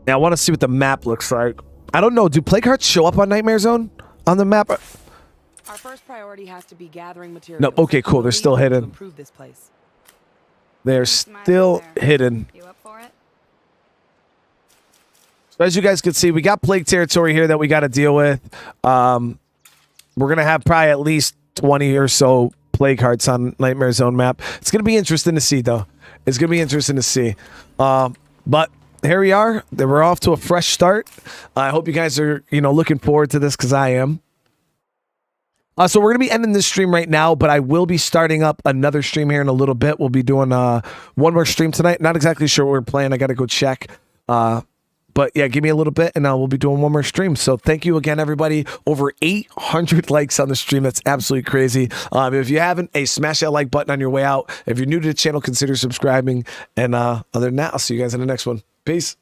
Now, I want to see what the map looks like. I don't know. Do plague hearts show up on Nightmare Zone on the map? Our first priority has to be gathering materials. No. Okay, cool. They're still hidden. Improve this place. They're still hidden. You up for it? So as you guys can see, we got plague territory here that we got to deal with. We're going to have probably at least 20 or so plague hearts on Nightmare Zone map. It's going to be interesting to see, though. It's going to be interesting to see. But here we are. We're off to a fresh start. I hope you guys are, looking forward to this because I am. So we're going to be ending this stream right now, but I will be starting up another stream here in a little bit. We'll be doing one more stream tonight. Not exactly sure what we're playing. I got to go check. But yeah, give me a little bit and we'll be doing one more stream. So thank you again, everybody. Over 800 likes on the stream. That's absolutely crazy. If you haven't, smash that like button on your way out. If you're new to the channel, consider subscribing. And other than that, I'll see you guys in the next one. Peace.